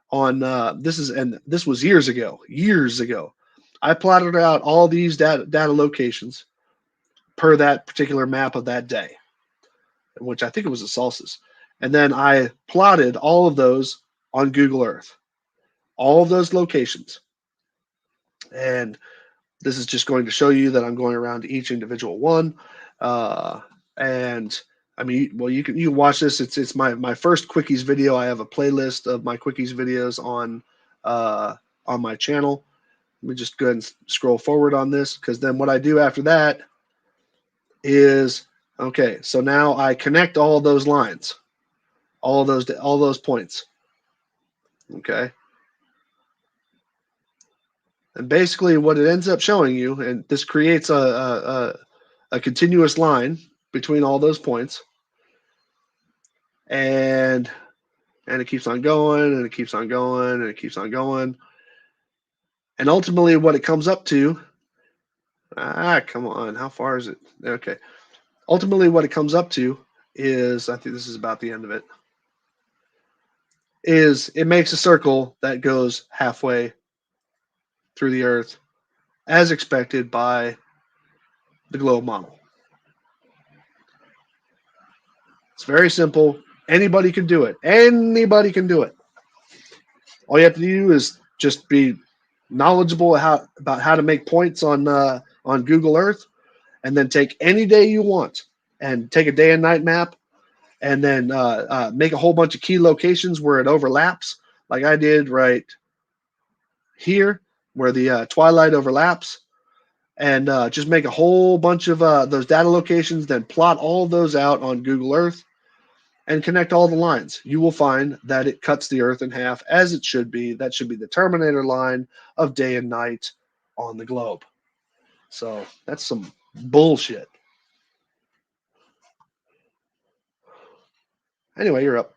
on this was years ago. I plotted out all these data locations per that particular map of that day, which I think it was a solstice. And then I plotted all of those on Google Earth, all of those locations. And this is just going to show you that I'm going around to each individual one. And I mean, well, you can watch this. It's my first quickies video. I have a playlist of my quickies videos on my channel. Let me just go ahead and scroll forward on this, because then what I do after that is, okay, so now I connect all those lines, all those points. Okay. And basically what it ends up showing you, and this creates a continuous line between all those points. And it keeps on going, and it keeps on going, and it keeps on going. And ultimately what it comes up to, come on, how far is it? Okay. Ultimately what it comes up to is, I think this is about the end of it, is it makes a circle that goes halfway through the Earth as expected by the globe model. It's very simple. Anybody can do it. Anybody can do it. All you have to do is just be knowledgeable about how to make points on Google Earth, and then take any day you want and take a day and night map, and then make a whole bunch of key locations where it overlaps, like I did right here, where the twilight overlaps, and just make a whole bunch of those data locations, then plot all of those out on Google Earth and connect all the lines. You will find that it cuts the Earth in half, as it should be. That should be the Terminator line of day and night on the globe. So that's some bullshit. Anyway, you're up.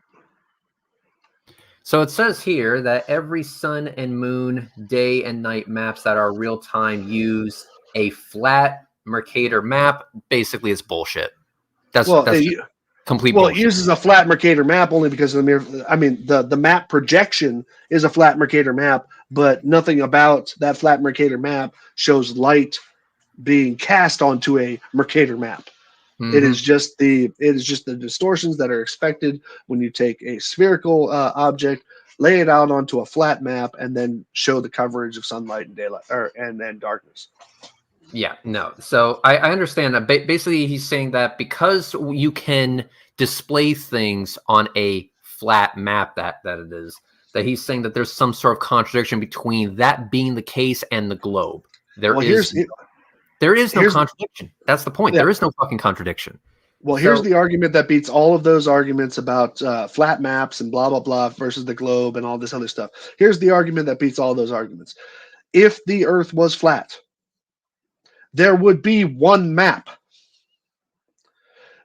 So it says here that every sun and moon day and night maps that are real time use a flat Mercator map. Basically, it's bullshit. That's complete bullshit. It uses a flat Mercator map only because of the map projection is a flat Mercator map, but nothing about that flat Mercator map shows light being cast onto a Mercator map. Mm-hmm. It is just the distortions that are expected when you take a spherical object, lay it out onto a flat map, and then show the coverage of sunlight and daylight and darkness. Yeah, no. So I understand that. Basically, he's saying that because you can display things on a flat map, that it is, that he's saying that there's some sort of contradiction between that being the case and the globe. There is no contradiction. That's the point. Yeah. There is no fucking contradiction. Well, here's the argument that beats all of those arguments about flat maps and blah, blah, blah versus the globe and all this other stuff. Here's the argument that beats all those arguments. If the Earth was flat, there would be one map.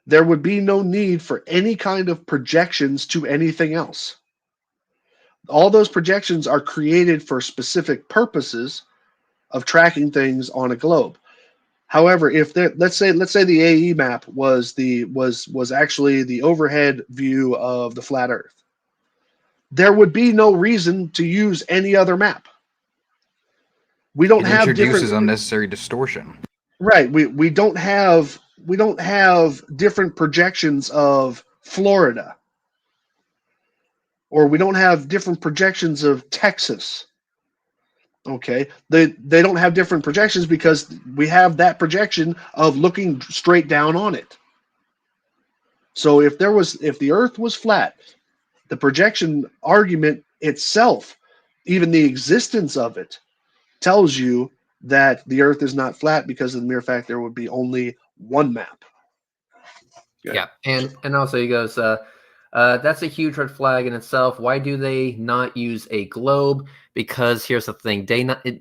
There would be no need for any kind of projections to anything else. All those projections are created for specific purposes of tracking things on a globe. However, if let's say the AE map was actually the overhead view of the flat Earth, there would be no reason to use any other map. We don't have introduces unnecessary distortion. Right. We don't have different projections of Florida, or we don't have different projections of Texas. Okay, they don't have different projections because we have that projection of looking straight down on it. So if the Earth was flat, the projection argument itself, even the existence of it, tells you that the Earth is not flat because of the mere fact there would be only one map. Yeah, and also he goes, That's a huge red flag in itself. Why do they not use a globe? Because here's the thing: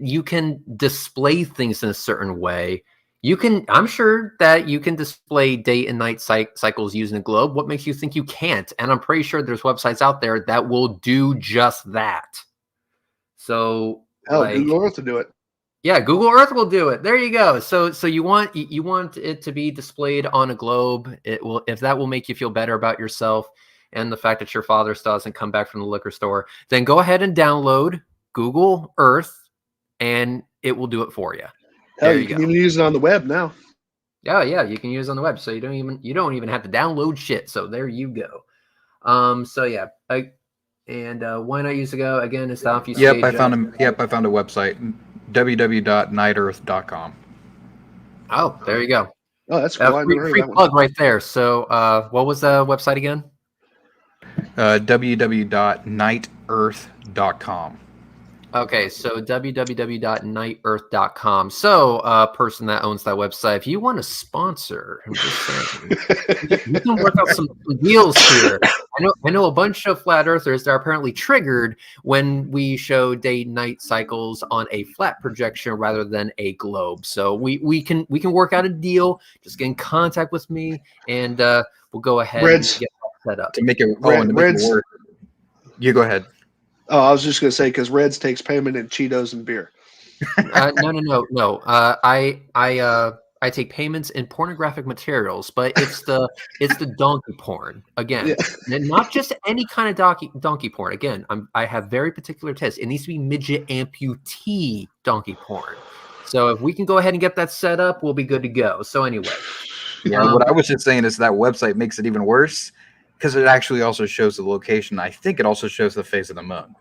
you can display things in a certain way. I'm sure that you can display day and night cycles using a globe. What makes you think you can't? And I'm pretty sure there's websites out there that will do just that. So, Hell, Google Earth to do it. Yeah, Google Earth will do it. There you go. So you want it to be displayed on a globe. It will, if that will make you feel better about yourself and the fact that your father still hasn't come back from the liquor store, then go ahead and download Google Earth, and it will do it for you. Hell, you can even use it on the web now. Yeah, you can use it on the web, so you don't even have to download shit. So there you go. So yeah, why not use ago again? It's the obfuscate. I found a website, www.nightearth.com. Oh, there you go. Oh, that's cool. Free plug right there. So, what was the website again? www.nighthearth.com. Okay, so www.nighthearth.com. So, person that owns that website, if you want to sponsor, I'm just saying, you can work out some deals here. I know a bunch of flat earthers that are apparently triggered when we show day-night cycles on a flat projection rather than a globe. So we can work out a deal. Just get in contact with me, and we'll go ahead and get that set up. To make it work. You go ahead. Oh, I was just going to say, because Reds takes payment in Cheetos and beer. No. I take payments in pornographic materials, but it's the donkey porn again. Yeah. Not just any kind of donkey porn. Again, I have very particular tastes. It needs to be midget amputee donkey porn. So if we can go ahead and get that set up, we'll be good to go. So anyway, what I was just saying is that website makes it even worse, because it actually also shows the location. I think it also shows the face of the moon.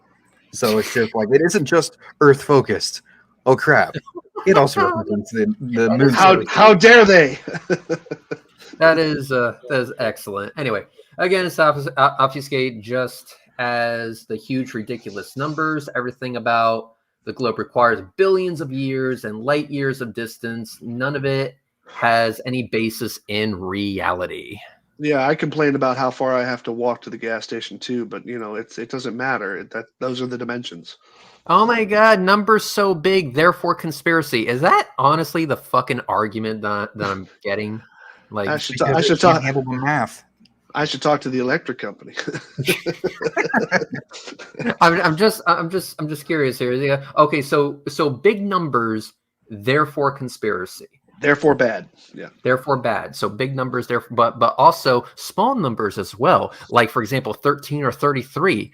So it's just like, it isn't just Earth focused. Oh crap! It also represents the moon. How dare they? That is excellent. Anyway, again, it's obfuscate just as the huge ridiculous numbers. Everything about the globe requires billions of years and light years of distance. None of it has any basis in reality. Yeah, I complain about how far I have to walk to the gas station too, but it doesn't matter. Those are the dimensions. Oh my god, numbers so big, therefore conspiracy. Is that honestly the fucking argument that I'm getting? Like, I should talk handle the math. I should talk to the electric company. I'm just curious here. Okay, so big numbers, therefore conspiracy. Therefore bad. Yeah. Therefore bad. So big numbers there, but also small numbers as well. Like, for example, 13 or 33.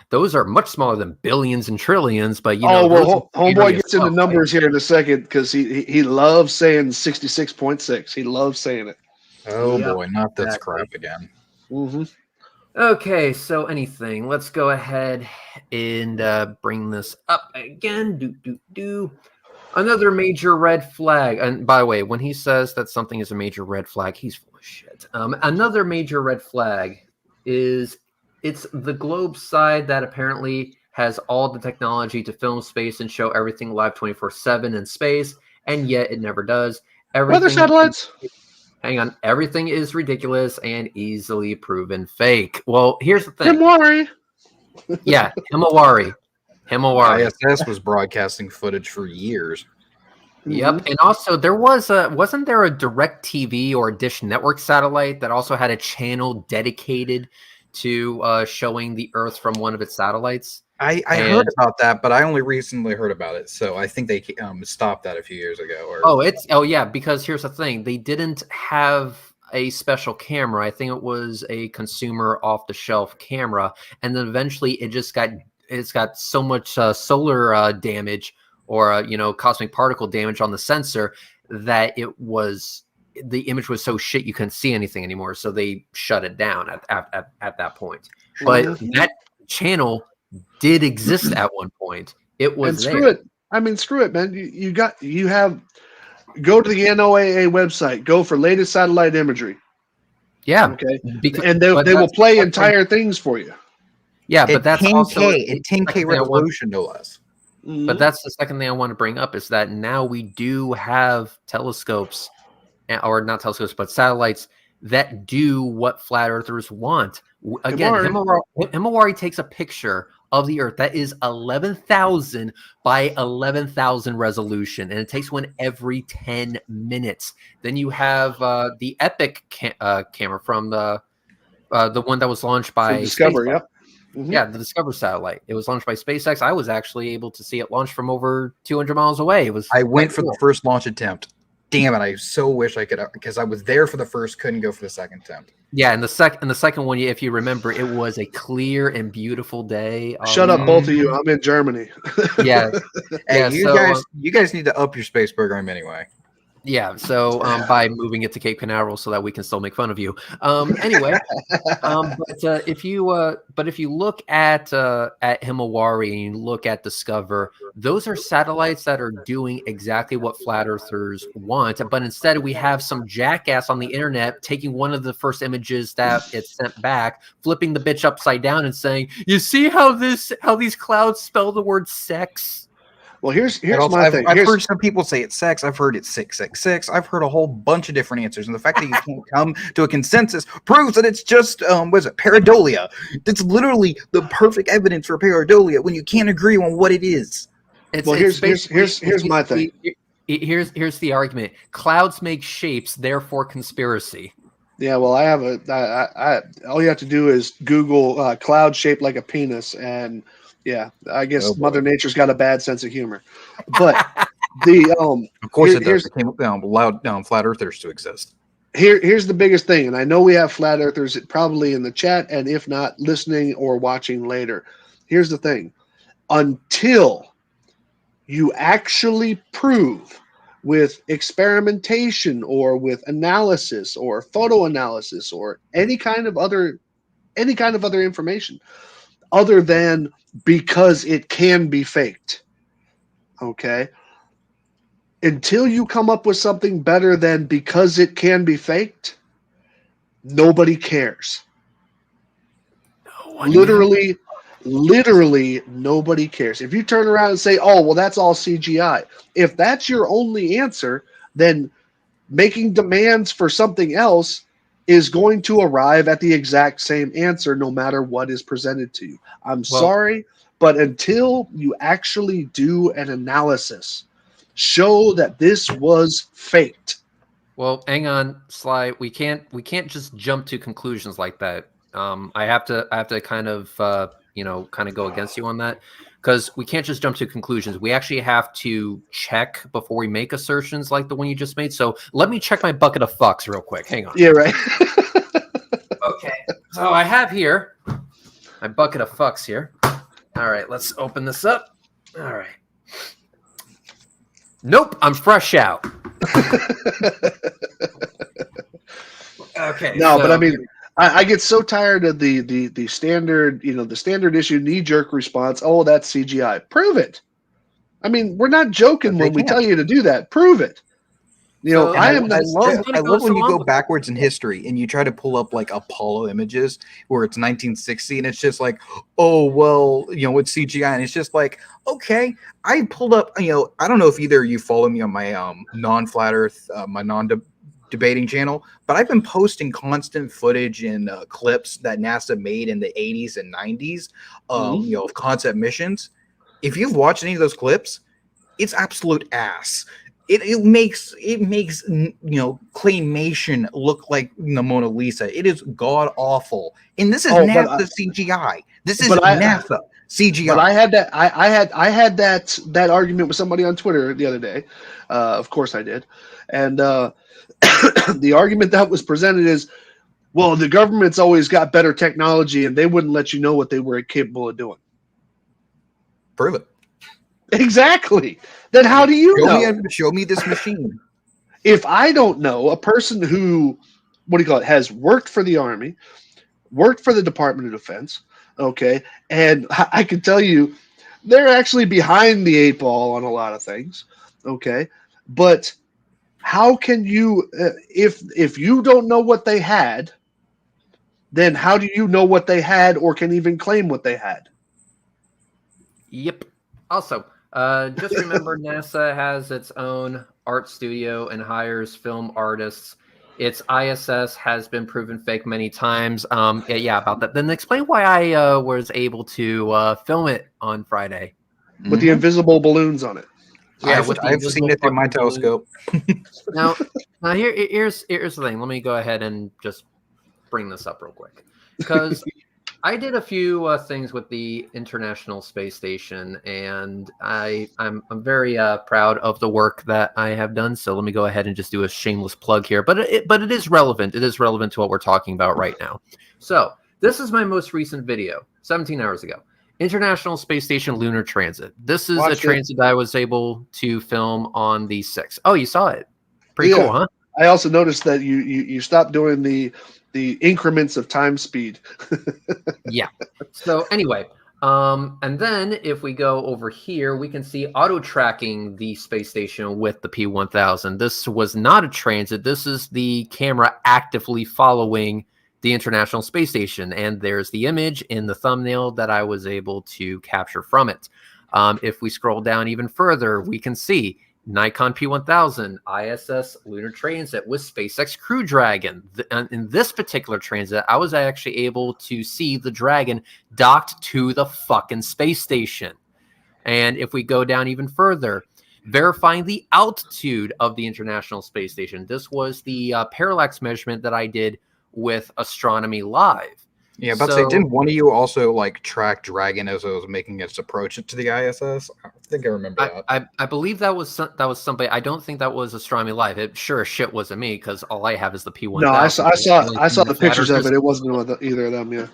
Those are much smaller than billions and trillions. But homeboy gets into numbers here in a second, because he loves saying 66.6. He loves saying it. Oh boy, not this crap again. Mm-hmm. Okay, so anything. Let's go ahead and bring this up again. Another major red flag. And by the way, when he says that something is a major red flag, he's full of shit. Another major red flag is it's the globe side that apparently has all the technology to film space and show everything live 24/7 in space, and yet it never does. Weather satellites. Hang on. Everything is ridiculous and easily proven fake. Well, here's the thing. Himawari. Yeah, Himawari. ISS was broadcasting footage for years. Yep, and also there wasn't there a Direct TV or a Dish Network satellite that also had a channel dedicated to showing the Earth from one of its satellites? I heard about that, but I only recently heard about it, so I think they stopped that a few years ago. Because here's the thing: they didn't have a special camera. I think it was a consumer off-the-shelf camera, and then eventually it's got so much solar damage or cosmic particle damage on the sensor that the image was so shit you couldn't see anything anymore. So they shut it down at that point. But that channel did exist at one point. It was screw it. I mean, screw it, man. Go to the NOAA website. Go for latest satellite imagery. Yeah. Okay. And they will play entire things for you. Yeah, but that's 10K, also in 10K resolution, no less. But that's the second thing I want to bring up, is that now we do have telescopes, or not telescopes, but satellites that do what flat earthers want. Again, Himawari. Himawari takes a picture of the Earth that is 11,000 by 11,000 resolution, and it takes one every 10 minutes. Then you have the Epic camera from the one that was launched by Discover, SpaceX. yep. Mm-hmm. Yeah, the Discover satellite. It was launched by SpaceX. I was actually able to see it launch from over 200 miles away. It was. I went for the first launch attempt. Damn it! I so wish I could, because I was there for the first, couldn't go for the second attempt. Yeah, and the second one, if you remember, it was a clear and beautiful day. Shut up, both of you. I'm in Germany. Yeah, Hey, yeah. you guys need to up your space program anyway. Yeah, so by moving it to Cape Canaveral so that we can still make fun of you. Anyway, but if you look at Himawari and you look at Discover, those are satellites that are doing exactly what flat earthers want. But instead, we have some jackass on the internet taking one of the first images that it's sent back, flipping the bitch upside down, and saying, "You see how these clouds spell the word sex?" Well, here's Also, my thing. I've heard some people say it's sex. I've heard it's 666. I've heard a whole bunch of different answers, and the fact that you can't come to a consensus proves that it's just pareidolia. That's literally the perfect evidence for pareidolia when you can't agree on what it is. Here's my thing. Here's the argument: clouds make shapes, therefore conspiracy. Yeah, well, I have all you have to do is Google cloud shaped like a penis, and yeah, I guess Mother Nature's got a bad sense of humor. But of course it does. It allowed flat earthers to exist. Here's the biggest thing, and I know we have flat earthers probably in the chat, and if not, listening or watching later. Here's the thing: until you actually prove with experimentation or with analysis or photo analysis or any kind of other information other than because it can be faked, okay, until you come up with something better than because it can be faked, nobody cares. Literally nobody cares. If you turn around and say, oh, well, that's all CGI, if that's your only answer, then making demands for something else is going to arrive at the exact same answer no matter what is presented to you. I'm sorry, but until you actually do an analysis, show that this was faked. Well, hang on, Sly. We can't just jump to conclusions like that. I have to kind of go against you on that, because we can't just jump to conclusions. We actually have to check before we make assertions like the one you just made. So let me check my bucket of fucks real quick. Hang on. Yeah, right. Okay. So I have here my bucket of fucks here. All right, let's open this up. All right. Nope, I'm fresh out. Okay. No, but I mean, I get so tired of the standard, the standard issue knee-jerk response. Oh, that's CGI. Prove it. I mean, we're not joking when we tell you to do that. Prove it. I love when you go backwards in history and you try to pull up like Apollo images where it's 1960 and it's just like, oh, well, it's CGI. And it's just like, okay, I pulled up, I don't know if either of you follow me on my non-flat earth, my non-debating channel, but I've been posting constant footage and clips that NASA made in the 80s and 90s, of concept missions. If you've watched any of those clips, it's absolute ass. It makes claymation look like the Mona Lisa. It is god awful, and this is NASA CGI. This is NASA CGI. But I had that argument with somebody on Twitter the other day. Of course I did, and the argument that was presented is, well, the government's always got better technology, and they wouldn't let you know what they were capable of doing. Prove it. Exactly. Then how do you know? Show me this machine. If I don't know, a person who, has worked for the Army, worked for the Department of Defense, okay, and I can tell you they're actually behind the eight ball on a lot of things, okay, but how can you, if you don't know what they had, then how do you know what they had or can even claim what they had? Yep. Also, just remember NASA has its own art studio and hires film artists. its ISS has been proven fake many times. Yeah, about that. Then explain why I was able to film it on Friday. With the invisible balloons on it. Yeah, I've seen it through my telescope. Now here's the thing. Let me go ahead and just bring this up real quick, because I did a few things with the International Space Station, and I'm very proud of the work that I have done. So let me go ahead and just do a shameless plug here. But it is relevant. It is relevant to what we're talking about right now. So this is my most recent video, 17 hours ago. International Space Station lunar transit. This is a transit that I was able to film on the 6th. Oh, you saw it? Pretty cool, huh? I also noticed that you stopped doing the increments of time speed. Yeah. So anyway, and then if we go over here, we can see auto tracking the space station with the P1000. This was not a transit. This is the camera actively following the International Space Station. And there's the image in the thumbnail that I was able to capture from it. If we scroll down even further, we can see Nikon P1000, ISS lunar transit with SpaceX Crew Dragon. In this particular transit, I was actually able to see the Dragon docked to the fucking space station. And if we go down even further, verifying the altitude of the International Space Station. This was the parallax measurement that I did with Astronomy Live. Yeah, but didn't one of you also like track Dragon as it was making its approach to the ISS? I think I remember that. I believe that was somebody. I don't think that was Astronomy Live. It sure as shit wasn't me, because all I have is the P1000. No, I saw the pictures of it. It wasn't with either of them. Yeah.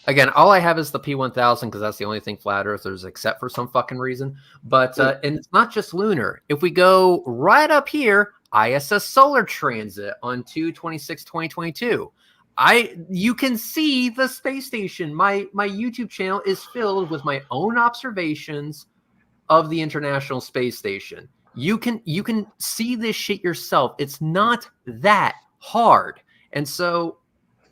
Again, all I have is the P1000 because that's the only thing flat earthers accept for some fucking reason. But and it's not just lunar. If we go right up here, ISS solar transit on 2/26/2022. You can see the space station. My YouTube channel is filled with my own observations of the International Space Station. You can see this shit yourself. It's not that hard. And so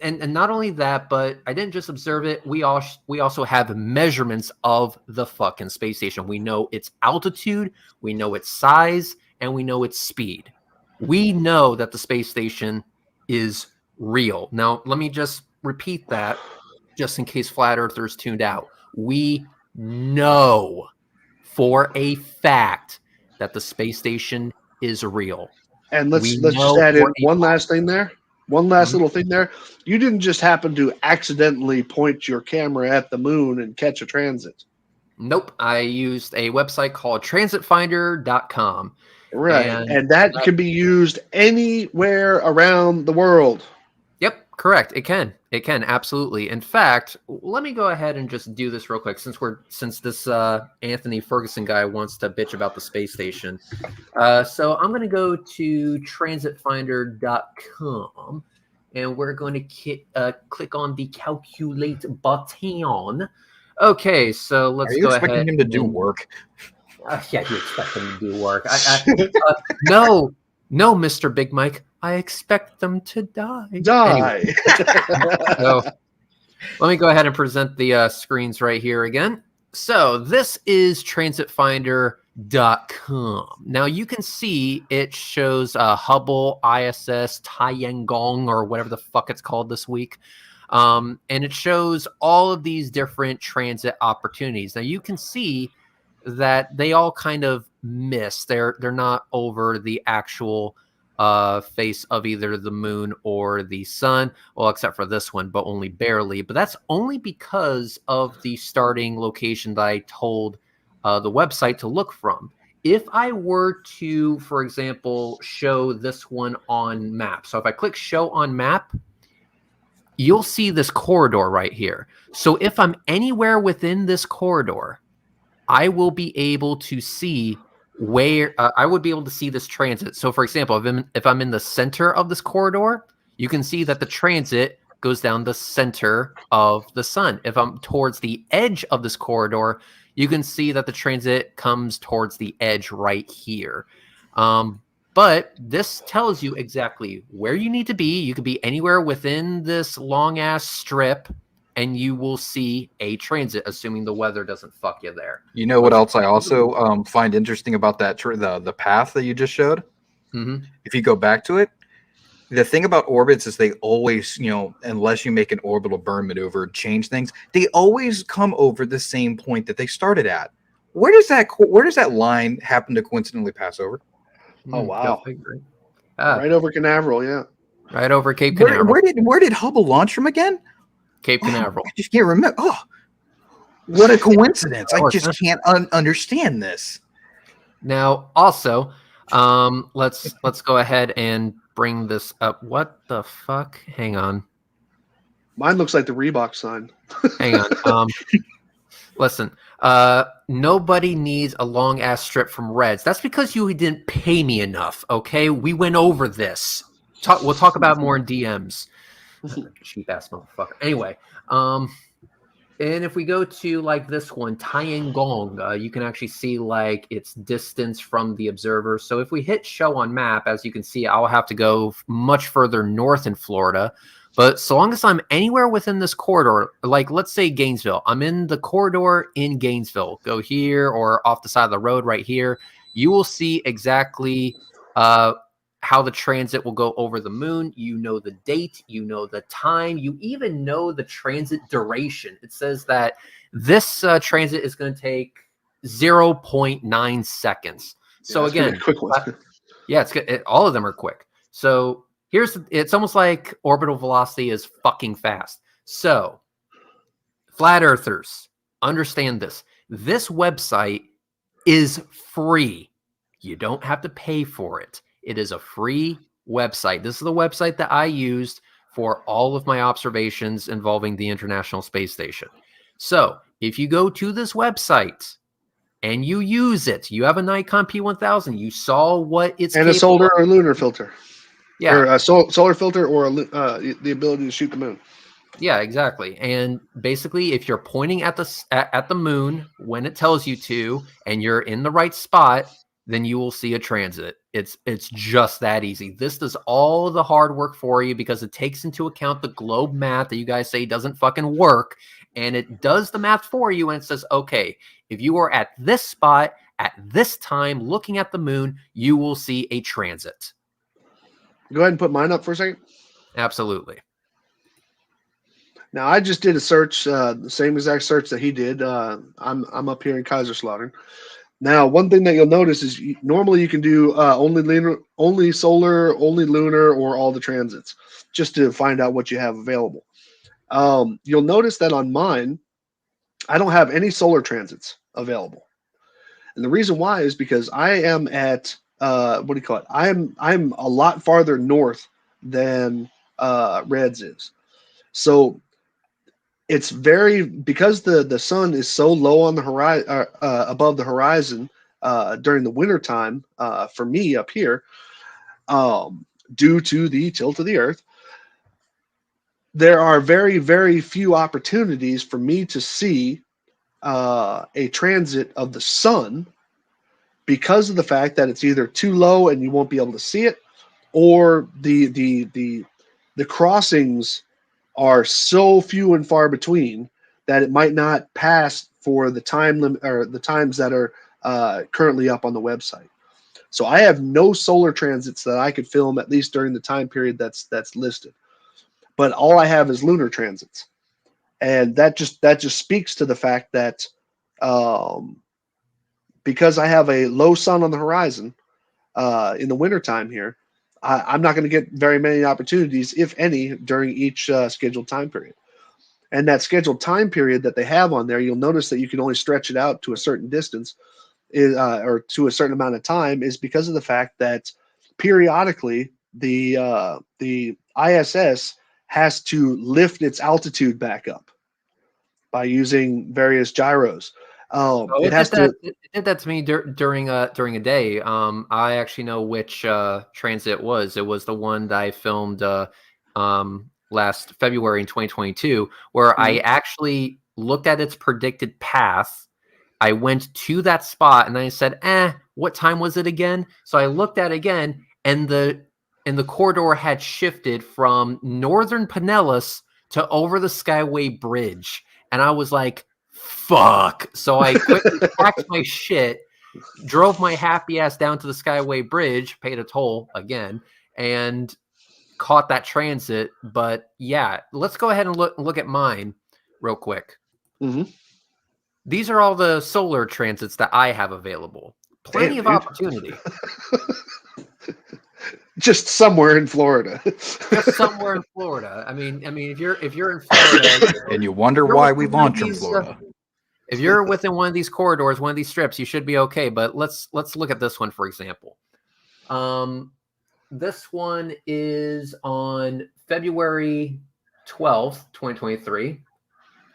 and not only that, but I didn't just observe it. We also have measurements of the fucking space station. We know its altitude, we know its size, and we know its speed. We know that the space station is real. Now, let me just repeat that just in case flat earthers tuned out. We know for a fact that the space station is real. And let's just add in one last thing there. One last little thing there. You didn't just happen to accidentally point your camera at the moon and catch a transit. Nope. I used a website called transitfinder.com. Right. And that can be used anywhere around the world. Yep, correct. It can. It can, absolutely. In fact, let me go ahead and just do this real quick since this Anthony Ferguson guy wants to bitch about the space station. So I'm going to go to transitfinder.com and we're going to click on the calculate button. Okay, so let's go ahead. Are you expecting him to do work? Yeah, you expect them to do work. No, Mr. Big Mike. I expect them to die. Anyway. So let me go ahead and present the screens right here again. So this is transitfinder.com. Now you can see it shows Hubble, ISS, Tiangong, or whatever the fuck it's called this week. And it shows all of these different transit opportunities. Now you can see that they all kind of miss. They're not over the actual face of either the moon or the sun, well, except for this one, but only barely. But that's only because of the starting location that I told the website to look from. If I were to, for example, show this one on map, so if I click show on map, you'll see this corridor right here. So if I'm anywhere within this corridor, I will be able to see where I would be able to see this transit. So for example, if I'm in the center of this corridor, you can see that the transit goes down the center of the sun. If I'm towards the edge of this corridor, you can see that the transit comes towards the edge right here. But this tells you exactly where you need to be. You could be anywhere within this long ass strip, and you will see a transit, assuming the weather doesn't fuck you there. You know what else I also find interesting about that the path that you just showed? Mm-hmm. If you go back to it, The thing about orbits is they always, unless you make an orbital burn maneuver, change things, they always come over the same point that they started at. Where does that line happen to coincidentally pass over? Oh, Go wow. figure. Right over Canaveral, yeah. Right over Cape Canaveral. Where did Hubble launch from again? Cape Canaveral. I just can't remember. Oh, what a coincidence! I just Huh? can't understand this. Now, also, let's go ahead and bring this up. What the fuck? Hang on. Mine looks like the Reebok sign. Hang on. Listen, nobody needs a long ass strip from Reds. That's because you didn't pay me enough. Okay, we went over this. We'll talk about more in DMs. Cheap ass motherfucker. Anyway, and if we go to like this one, Tiangong, you can actually see like its distance from the observer. So if we hit show on map, as you can see, I'll have to go much further north in Florida. But so long as I'm anywhere within this corridor, like let's say Gainesville, I'm in the corridor in Gainesville, go here or off the side of the road right here, you will see exactly how the transit will go over the moon. You know the date, you know the time, you even know the transit duration. It says that this transit is going to take 0.9 seconds. So again, quick one. Yeah, it's good. All of them are quick. So it's almost like orbital velocity is fucking fast. So flat earthers, understand this. This website is free. You don't have to pay for it. It is a free website. This is the website that I used for all of my observations involving the International Space Station. So if you go to this website and you use it, you have a Nikon P1000, you saw what it's and a solar or lunar filter. Yeah. Or a solar filter or the ability to shoot the moon. Yeah, exactly. And basically, if you're pointing at the moon when it tells you to, and you're in the right spot, then you will see a transit. It's just that easy. This does all of the hard work for you because it takes into account the globe math that you guys say doesn't fucking work, and it does the math for you, and it says, okay, if you are at this spot at this time looking at the moon, you will see a transit. Go ahead and put mine up for a second. Absolutely. Now I just did a search, the same exact search that he did. I'm up here in Kaiserslautern. Now, one thing that you'll notice is normally you can do only solar, only lunar, or all the transits, just to find out what you have available. You'll notice that on mine, I don't have any solar transits available, and the reason why is because I am at what do you call it? I'm a lot farther north than Reds is, so it's because the sun is so low on the horizon, above the horizon during the winter time for me up here, due to the tilt of the Earth. There are very, very few opportunities for me to see a transit of the sun because of the fact that it's either too low and you won't be able to see it, or the crossings are so few and far between that it might not pass for the time limit or the times that are currently up on the website. So I have no solar transits that I could film, at least during the time period that's listed. But all I have is lunar transits, and that just speaks to the fact that because I have a low sun on the horizon in the wintertime here, I'm not going to get very many opportunities, if any, during each scheduled time period. And that scheduled time period that they have on there, you'll notice that you can only stretch it out to a certain distance or to a certain amount of time, is because of the fact that periodically the ISS has to lift its altitude back up by using various gyros. It did that to me during a day. I actually know which transit it was. It was the one that I filmed last February in 2022, where I actually looked at its predicted path. I went to that spot and I said, what time was it again? So I looked at it again, and the corridor had shifted from northern Pinellas to over the Skyway Bridge. And I was like, fuck. So I quickly packed my shit, drove my happy ass down to the Skyway Bridge, paid a toll again, and caught that transit. But yeah, let's go ahead and look at mine real quick. Mm-hmm. These are all the solar transits that I have available. Plenty of opportunity. Just somewhere in Florida. Just somewhere in Florida. I mean, if you're in Florida, And you wonder why we launch from Florida. If you're within one of these corridors, one of these strips, you should be okay. But let's look at this one, for example. This one is on February 12th, 2023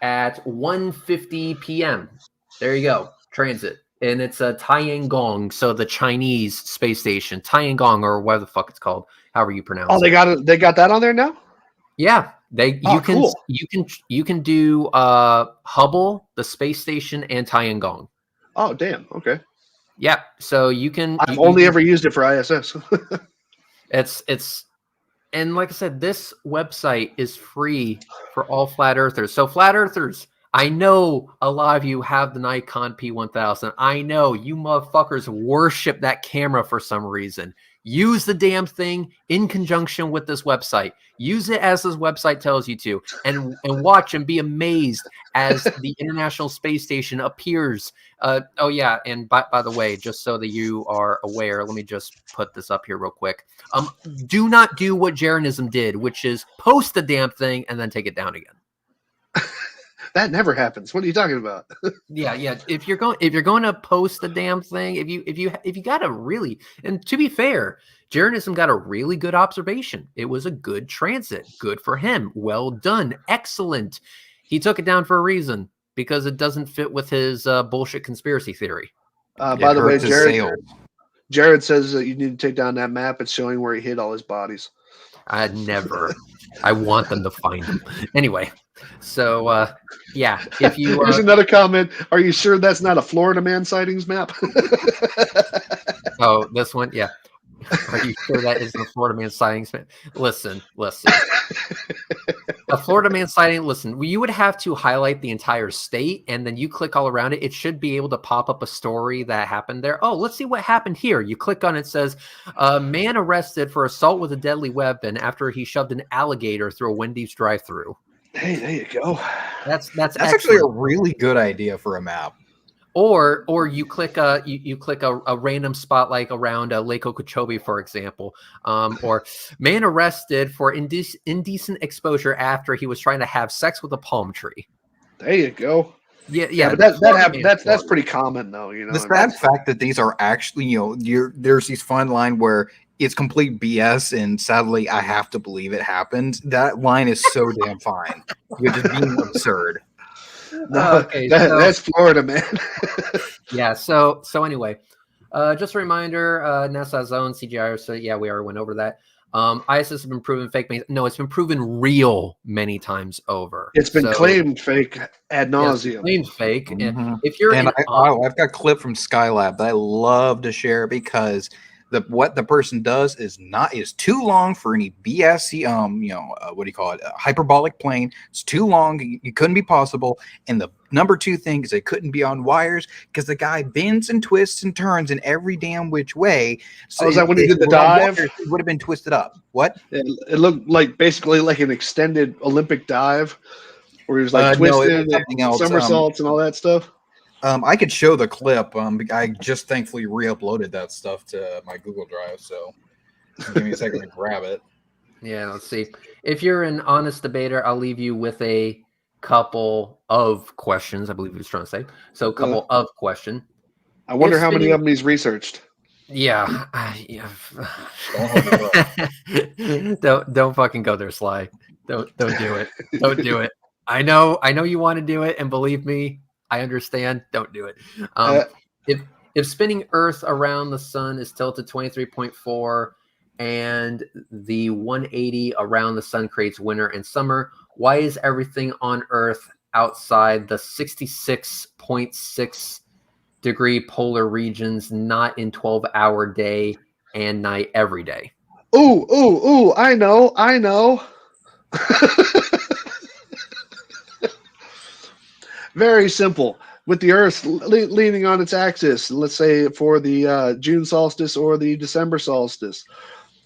at 1:50 p.m. There you go. Transit. And it's a Tiangong, so the Chinese space station, Tiangong, or whatever the fuck it's called, however you pronounce it. Oh, they got that on there now? Yeah. Cool. You can do Hubble, the space station, and Tiangong. Oh, damn. Okay. Yeah. So you can. I've only ever used it for ISS. It's and like I said, this website is free for all flat earthers. So flat earthers, I know a lot of you have the Nikon P1000. I know you motherfuckers worship that camera for some reason. Use the damn thing in conjunction with this website. Use it as this website tells you to, and watch and be amazed as the International Space Station appears. Oh yeah, and by the way, just so that you are aware, let me just put this up here real quick. Do not do what Jeranism did, which is post the damn thing and then take it down again. That never happens. What are you talking about? Yeah. If you're going to post the damn thing, if you got a really, and to be fair, Jeranism got a really good observation. It was a good transit. Good for him. Well done. Excellent. He took it down for a reason, because it doesn't fit with his bullshit conspiracy theory. By the way, Jared says that you need to take down that map. It's showing where he hid all his bodies. I want them to find him. Anyway, so yeah, if you here's another comment. Are you sure that's not a Florida man sightings map? Oh, this one, yeah. Are you sure that isn't a Florida man sightings map? Listen. A Florida man sighting, listen, you would have to highlight the entire state, and then you click all around it. It should be able to pop up a story that happened there. Oh, let's see what happened here. You click on it, it says, man arrested for assault with a deadly weapon after he shoved an alligator through a Wendy's drive-thru. Hey, there you go. That's actually a really good idea for a map. Or you click a random spot like around Lake Okeechobee, for example, or man arrested for indecent exposure after he was trying to have sex with a palm tree. There you go. Yeah, but that's pretty common though. You know, the sad fact that these are actually, there's these fine line where it's complete BS, and sadly, I have to believe it happened. That line is so damn fine. You're just being absurd. No, okay, that's Florida, man. Yeah. So anyway, just a reminder, NASA has own CGI. So yeah, we already went over that. ISS has been proven fake. No, it's been proven real many times over. It's been claimed fake ad nauseum. Claimed fake. Mm-hmm. And if you're, and I've got a clip from Skylab that I love to share, because what the person does is too long for any BS. What do you call it? A hyperbolic plane. It's too long. It couldn't be possible. And the number two thing is it couldn't be on wires, because the guy bends and twists and turns in every damn which way. So is that when he did the dive? It would have been twisted up. What? It looked like basically like an extended Olympic dive, where he was like twisted and somersaults and all that stuff. I could show the clip. I just thankfully re-uploaded that stuff to my Google Drive, so give me a second to grab it. Yeah, let's see. If you're an honest debater, I'll leave you with a couple of questions, I believe he was trying to say. So a couple of questions. I wonder how many of them he's researched. Yeah. Don't fucking go there, Sly. Don't do it. Don't do it. I know you want to do it, and believe me, I understand. Don't do it. If spinning Earth around the sun is tilted 23.4 and the 180 around the sun creates winter and summer, why is everything on Earth outside the 66.6 degree polar regions not in 12-hour day and night every day? Ooh, I know. Very simple. With the Earth leaning on its axis, let's say for the June solstice or the December solstice,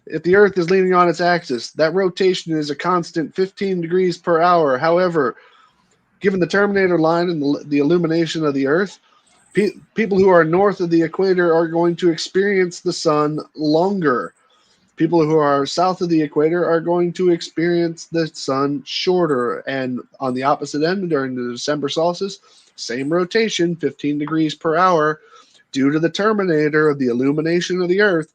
If the Earth is leaning on its axis, that rotation is a constant 15 degrees per hour. However, given the Terminator line and the illumination of the Earth, people who are north of the equator are going to experience the sun longer. People who are south of the equator are going to experience the sun shorter. And on the opposite end, during the December solstice, same rotation, 15 degrees per hour. Due to the Terminator of the illumination of the Earth,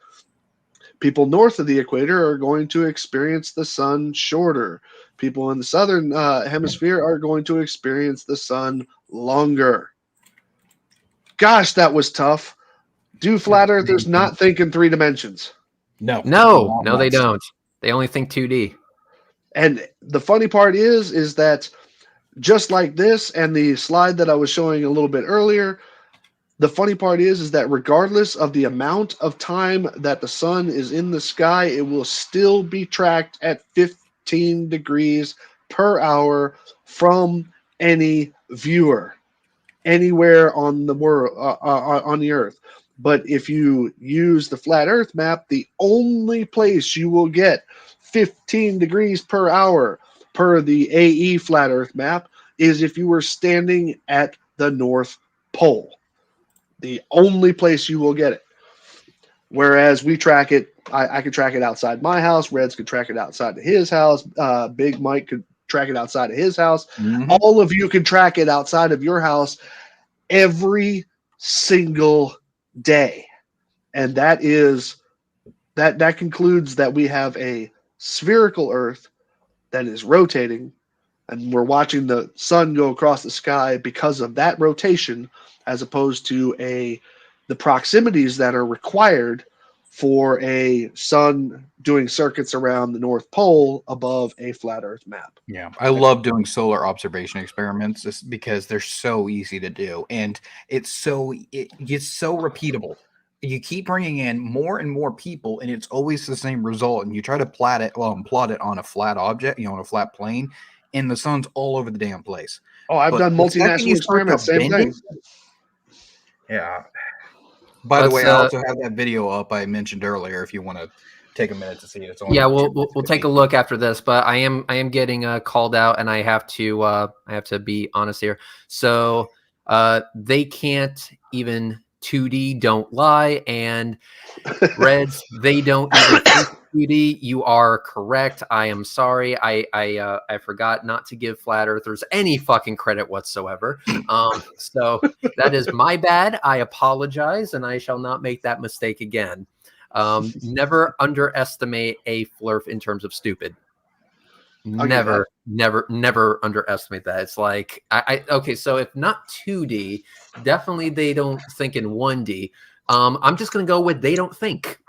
people north of the equator are going to experience the sun shorter. People in the southern hemisphere are going to experience the sun longer. Gosh, that was tough. Do flat earthers not think in 3 dimensions? No, they don't. They only think 2D. And the funny part is that just like this and the slide that I was showing a little bit earlier, the funny part is that regardless of the amount of time that the sun is in the sky, it will still be tracked at 15 degrees per hour from any viewer anywhere on the world, on the Earth. But if you use the flat Earth map, the only place you will get 15 degrees per hour per the AE flat Earth map is if you were standing at the North Pole. The only place you will get it. Whereas we track it, I could track it outside my house. Reds could track it outside of his house. Big Mike could track it outside of his house. Mhm. All of you can track it outside of your house every single day. And that concludes that we have a spherical Earth that is rotating, and we're watching the sun go across the sky because of that rotation, as opposed to the proximities that are required for a sun doing circuits around the North Pole above a flat Earth map. Yeah, I love doing solar observation experiments just because they're so easy to do, and it's so repeatable. You keep bringing in more and more people, and it's always the same result. And you try to plot it on a flat object, on a flat plane, and the sun's all over the damn place. Oh, I've done the second multinational you start to experiments, same bend thing. it- Yeah. By the Let's, way, I also have that video up I mentioned earlier. If you want to take a minute to see it, it's only Yeah, 2 we'll minutes, take a 15. look after this, but I am getting called out, and I have to be honest here. So they can't even 2D, don't lie, and Reds, they don't even think 2D. You are correct. I am sorry. I forgot not to give flat earthers any fucking credit whatsoever. So that is my bad. I apologize, and I shall not make that mistake again. Never underestimate a flurf in terms of stupid. Never underestimate that. It's like okay, so if not 2D, definitely they don't think in 1D. I'm just gonna go with they don't think.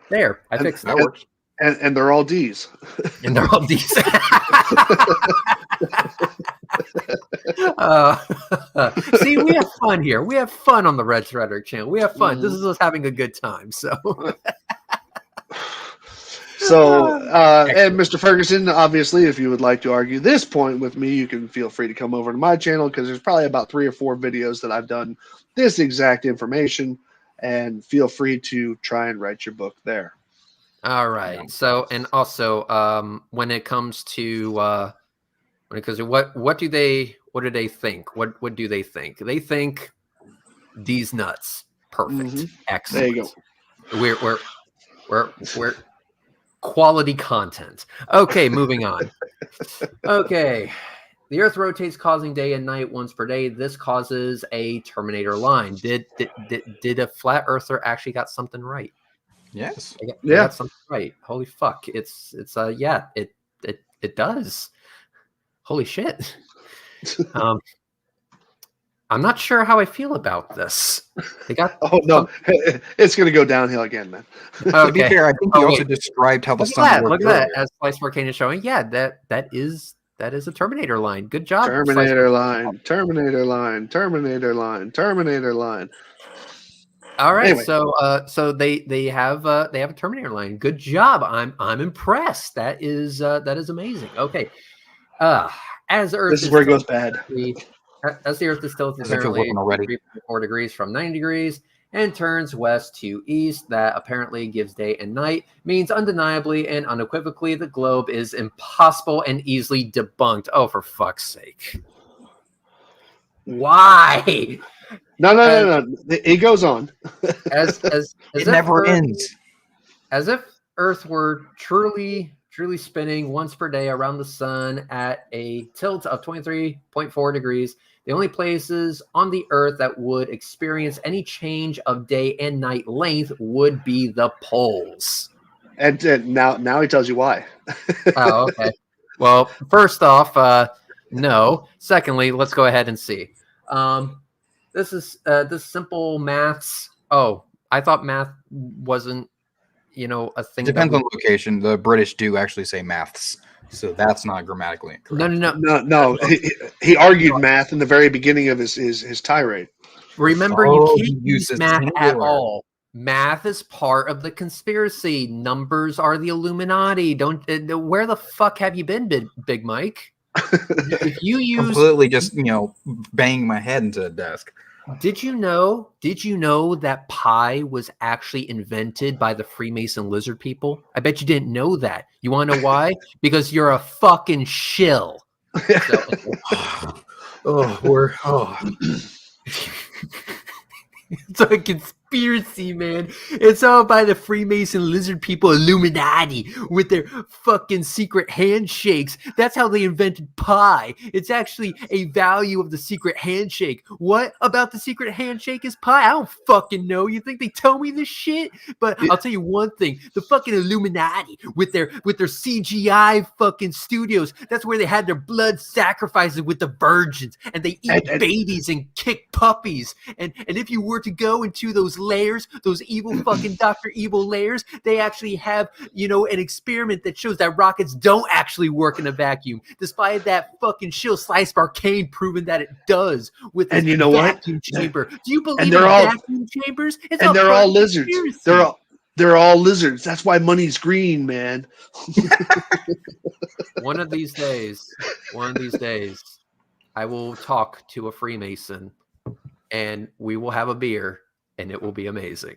There, I fixed That it. works. And they're all D's. And they're all decent. See, we have fun here. We have fun on the Red Rhetoric channel. We have fun. This is us having a good time. So and Mr. Ferguson, obviously, if you would like to argue this point with me, you can feel free to come over to my channel, because there's probably about 3 or 4 videos that I've done this exact information, and feel free to try and write your book there. all right. So, and also, when it comes to what do they think? What do they think? They think these nuts. Perfect. Excellent. There you go. We're quality content. Okay, moving on. Okay. The Earth rotates, causing day and night once per day. This causes a Terminator line. Did a flat earther actually got something right? Yes. They got something right. Holy fuck. It's yeah, it does. Holy shit. I'm not sure how I feel about this. They got it's gonna go downhill again, man. To be fair, I think you also described how the sun worked. Look at that. As Slice Arcane is showing, yeah, that is a Terminator line. Good job. Terminator line. All right, Anyway. so they have a Terminator line. Good job. I'm impressed. That is amazing. Okay. As Earth This is where it goes bad. As the Earth is tilted apparently 3.4 degrees from 90 degrees, and turns west to east. That apparently gives day and night, means undeniably and unequivocally the globe is impossible and easily debunked. Oh, for fuck's sake. Why? No. It goes on. As It if never Earth, ends. as if Earth were truly spinning once per day around the sun at a tilt of 23.4 degrees. The only places on the Earth that would experience any change of day and night length would be the poles. And now he tells you why. Oh, okay. Well, first off, no. Secondly, let's go ahead and see. This is this simple maths. Oh, I thought math wasn't, a thing. Depends on location. The British do actually say maths, so that's not grammatically incorrect. No. He argued math in the very beginning of his tirade. Remember, you Oh, can't he use uses math at singular. all. Math is part of the conspiracy. Numbers are the Illuminati. Don't. Where the fuck have you been, Big Mike? If you use Completely just banging my head into the desk. Did you know that pi was actually invented by the Freemason lizard people? I bet you didn't know that. You want to know why? Because you're a fucking shill. It's a conspiracy, man. It's all by the Freemason lizard people, Illuminati, with their fucking secret handshakes. That's how they invented pi. It's actually a value of the secret handshake. What about the secret handshake is pi? I don't fucking know. You think they tell me this shit? But I'll tell you one thing: the fucking Illuminati with their CGI fucking studios. That's where they had their blood sacrifices with the virgins, and they eat babies and kick puppies. And if you were to go into those layers, those evil fucking Dr. Evil layers, they actually have, an experiment that shows that rockets don't actually work in a vacuum, despite that fucking shill Slice Arcane proving that it does with this vacuum chamber. Do you believe in vacuum chambers? They're all lizards. They're all lizards. That's why money's green, man. One of these days, I will talk to a Freemason, and we will have a beer, and it will be amazing.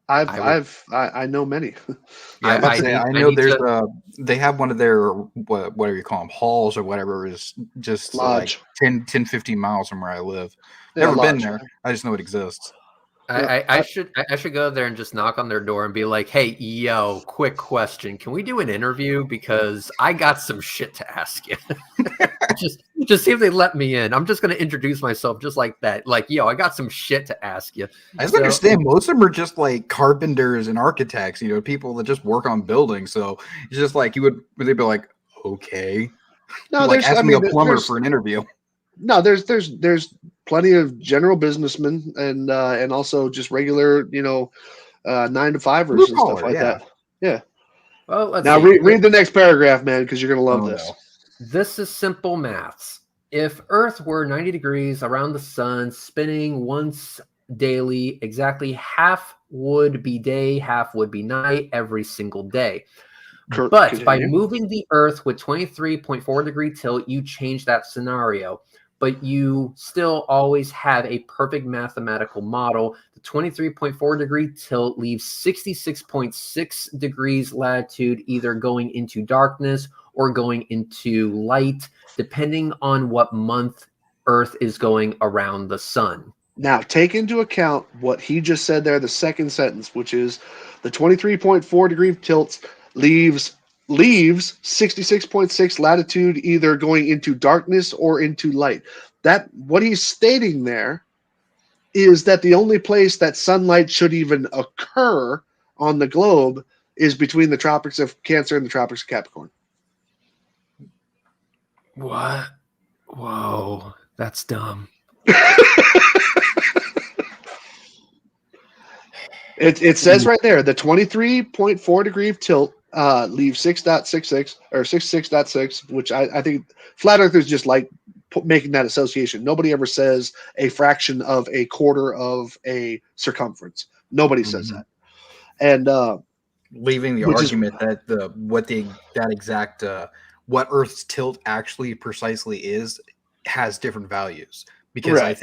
I know many. I know there's they have one of their whatever you call them, halls or whatever, is just lodge. Like 10, 15 miles from where I live. Never been there. I just know it exists. I should go there and just knock on their door and be like, "Hey, yo, quick question. Can we do an interview? Because I got some shit to ask you." just see if they let me in. I'm just going to introduce myself just like that. Like, yo, I got some shit to ask you. I just understand most of them are just like carpenters and architects, people that just work on buildings. So it's just like they'd be like, okay. No, like ask me a plumber for an interview. No, there's plenty of general businessmen and also just regular 9-to-5ers and stuff like that. Yeah. Well, let's now see. read the next paragraph, man, because you're gonna love this. No. This is simple maths. If Earth were 90 degrees around the sun, spinning once daily, exactly half would be day, half would be night every single day. But by moving the Earth with 23.4 degree tilt, you change that scenario. But you still always have a perfect mathematical model. The 23.4 degree tilt leaves 66.6 degrees latitude, either going into darkness or going into light, depending on what month Earth is going around the sun. Now, take into account what he just said there, the second sentence, which is the 23.4 degree tilt leaves 66.6 latitude, either going into darkness or into light. That what he's stating there is that the only place that sunlight should even occur on the globe is between the tropics of Cancer and the tropics of Capricorn. What? Whoa, that's dumb. It says right there, the 23.4 degree tilt leaves 6.66 or 66.6, which I think flat earthers just like making that association. Nobody ever says a fraction of a quarter of a circumference. Nobody says that. And leaving the argument that what Earth's tilt actually precisely is has different values, because right. I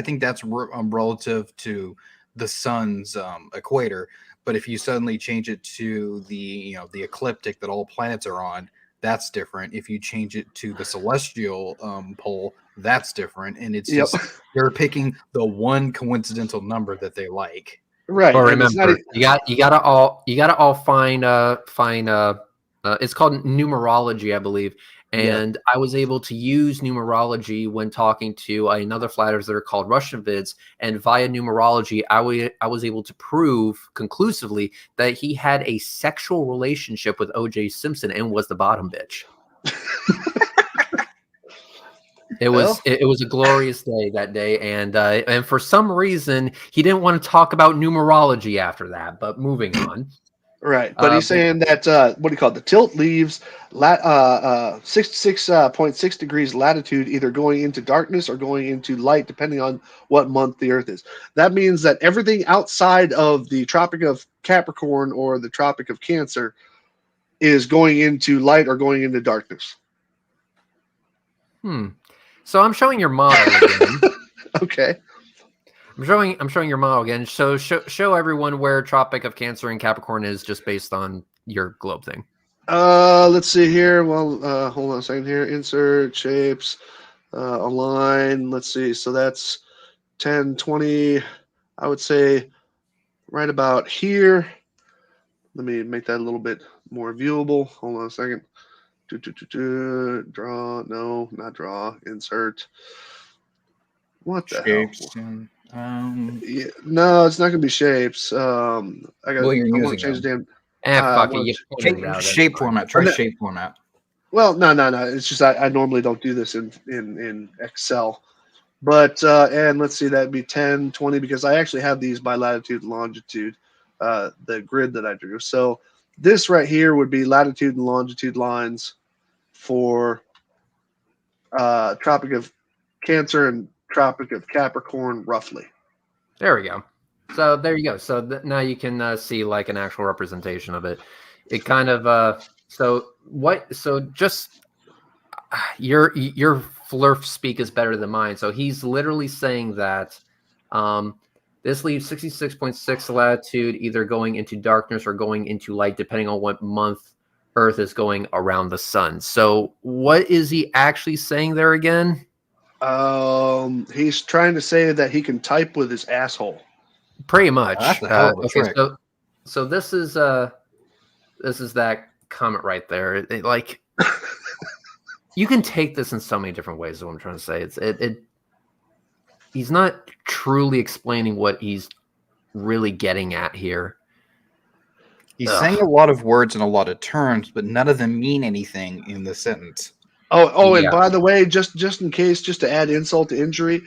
think that's relative to the sun's equator. But if you suddenly change it to the the ecliptic that all planets are on, that's different. If you change it to the celestial pole, that's different. And it's Yep. just they're picking the one coincidental number that they like. Right. Well, And it's not remember, you gotta all find it's called numerology, I believe. Yeah. And I was able to use numerology when talking to another flat earther called Russian Vids, and via numerology, I was able to prove conclusively that he had a sexual relationship with O.J. Simpson and was the bottom bitch. It was a glorious day that day, and for some reason he didn't want to talk about numerology after that. But moving on, right. But he's saying that what do you call it? The tilt leaves 66.6 degrees latitude, either going into darkness or going into light, depending on what month the Earth is. That means that everything outside of the Tropic of Capricorn or the Tropic of Cancer is going into light or going into darkness. So I'm showing your model again. Okay. I'm showing your model again. So show everyone where Tropic of Cancer and Capricorn is, just based on your globe thing. Let's see here. Well, hold on a second here. Insert shapes, align. Let's see. So that's 10, 20. I would say right about here. Let me make that a little bit more viewable. Hold on a second. Draw. No, not draw. Insert. What the Shapes hell? and, Yeah, no, it's not gonna be shapes. I got. Well, you're I want using to change the them. damn. Fuck well, it. You pointed it out. That's shape fine. format. Try no. shape format. Well, no. It's just I normally don't do this in Excel. But and let's see, that'd be 10, 20, because I actually have these by latitude and longitude, the grid that I drew. So this right here would be latitude and longitude lines for Tropic of Cancer and Tropic of Capricorn, roughly. There we go. So there you go. So now you can see like an actual representation of it. It kind of so just your flurf speak is better than mine. So he's literally saying that this leaves 66.6 latitude, either going into darkness or going into light, depending on what month Earth is going around the sun. So what is he actually saying there again? He's trying to say that he can type with his asshole. Pretty much. That's a hell of a Okay, trick. so this is that comment right there. It like you can take this in so many different ways. Is what I'm trying to say. He's not truly explaining what he's really getting at here. He's saying a lot of words and a lot of terms, but none of them mean anything in the sentence. And Yeah. by the way, just in case, just to add insult to injury,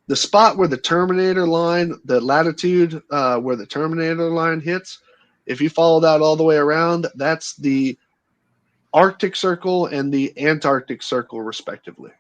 the spot where the Terminator line, the latitude where the Terminator line hits, if you follow that all the way around, that's the Arctic Circle and the Antarctic Circle, respectively.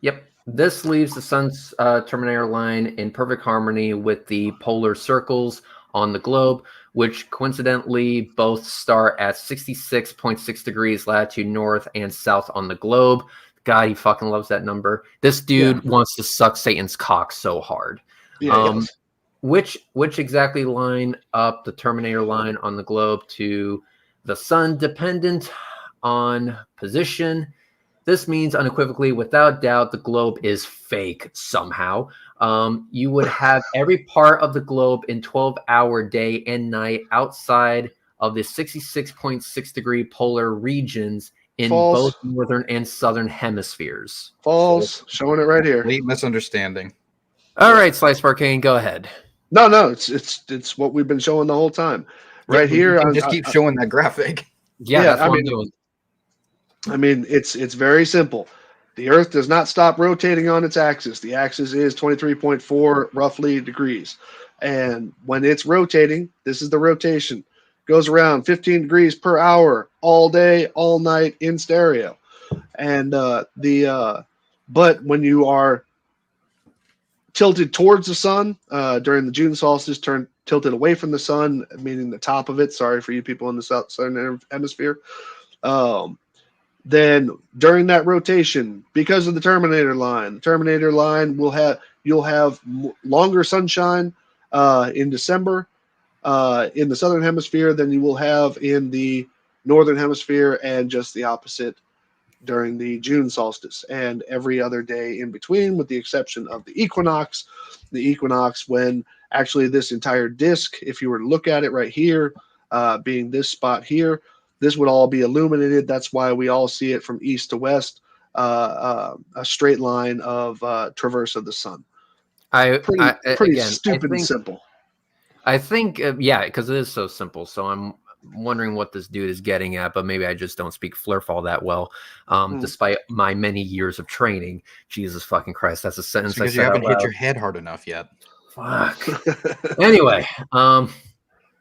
Yep. This leaves the sun's Terminator line in perfect harmony with the polar circles on the globe, which coincidentally both start at 66.6 degrees latitude north and south on the globe. God, he fucking loves that number. This dude wants to suck Satan's cock so hard. Yeah, yes. Which exactly line up the Terminator line on the globe to the sun, dependent on position. This means unequivocally, without doubt, the globe is fake somehow. You would have every part of the globe in 12-hour day and night outside of the 66.6 degree polar regions in both northern and southern hemispheres. False. Showing it right here. Complete misunderstanding. All right, Slice Barcane, go ahead. No, it's what we've been showing the whole time. Right here. Just keep showing that graphic. Yeah, that's what I'm doing. I mean, it's very simple. The Earth does not stop rotating on its axis. The axis is 23.4 roughly degrees. And when it's rotating, this is the rotation, goes around 15 degrees per hour all day, all night in stereo. And but when you are tilted towards the sun during the June solstice, tilted away from the sun, meaning the top of it. Sorry for you people in the southern hemisphere. Then during that rotation, because of the Terminator line will you'll have longer sunshine in December in the southern hemisphere than you will have in the northern hemisphere, and just the opposite during the June solstice and every other day in between, with the exception of the equinox. The equinox, when actually this entire disk, if you were to look at it right here, being this spot here, this would all be illuminated. That's why we all see it from east to west, a straight line of traverse of the sun. Pretty stupid and simple. I think, yeah, because it is so simple. So I'm wondering what this dude is getting at, but maybe I just don't speak Flurfall that well, despite my many years of training. Jesus fucking Christ, that's a sentence I said. Because you haven't hit your head hard enough yet. Fuck. Anyway,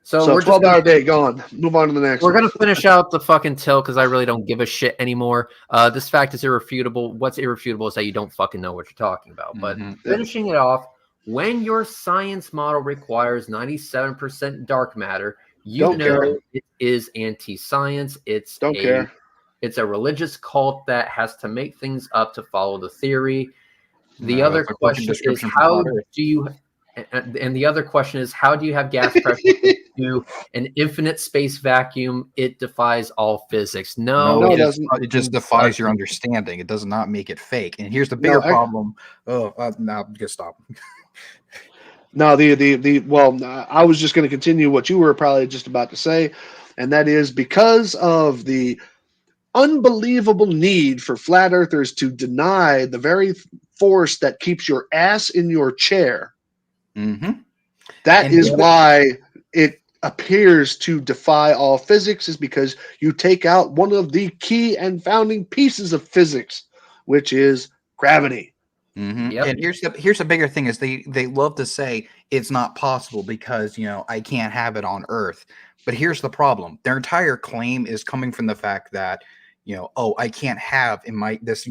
so we're 12-hour day gone. Move on to the next. We're gonna finish out the fucking till because I really don't give a shit anymore. This fact is irrefutable. What's irrefutable is that you don't fucking know what you're talking about. But finishing it off, when your science model requires 97% dark matter, you know it is anti-science. It's a religious cult that has to make things up to follow the theory. The other question is how do you have gas pressure to an infinite space vacuum? It defies all physics. No, it just defies your understanding. It does not make it fake. And here's the bigger problem. No, I'm gonna stop. No, I was just going to continue what you were probably just about to say, and that is because of the unbelievable need for flat earthers to deny the very force that keeps your ass in your chair. That is why it appears to defy all physics, is because you take out one of the key and founding pieces of physics, which is gravity. Yep. And here's the bigger thing is they love to say it's not possible because I can't have it on Earth. But here's the problem: their entire claim is coming from the fact that I can't have in my this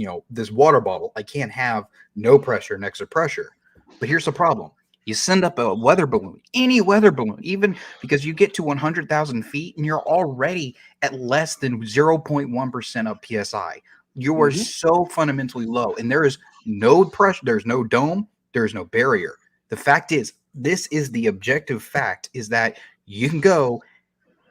water bottle, I can't have no pressure next to pressure. But here's the problem: you send up a weather balloon, any weather balloon, even because you get to 100,000 feet and you're already at less than 0.1% of psi. You are so fundamentally low, and there is no pressure, there's no dome, there's no barrier. The fact is, this is the objective fact, is that you can go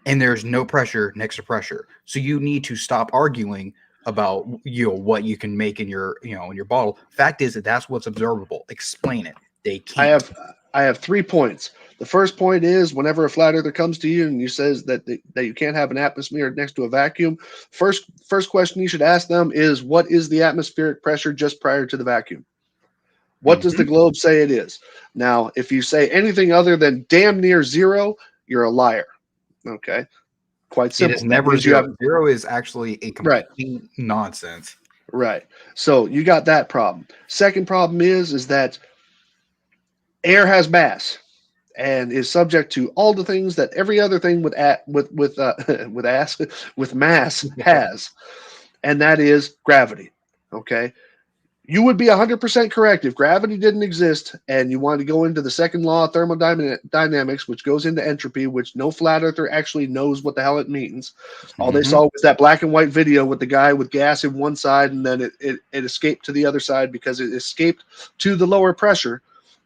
and there's no pressure next to pressure. So you need to stop arguing about what you can make in your in your bottle. Fact is that that's what's observable. Explain it. They can't. I have 3 points. The first point is, whenever a flat earther comes to you and you says that you can't have an atmosphere next to a vacuum, first question you should ask them is, what is the atmospheric pressure just prior to the vacuum? What does the globe say it is? Now, if you say anything other than damn near zero, you're a liar. Okay, quite simple. It is never zero. Zero is actually a complete nonsense. Right. So you got that problem. Second problem is that air has mass and is subject to all the things that every other thing with mass has, and that is gravity. Okay, you would be 100% correct if gravity didn't exist and you wanted to go into the second law of thermodynamics, which goes into entropy, which no flat earther actually knows what the hell it means. All they saw was that black and white video with the guy with gas in one side, and then it escaped to the other side because it escaped to the lower pressure.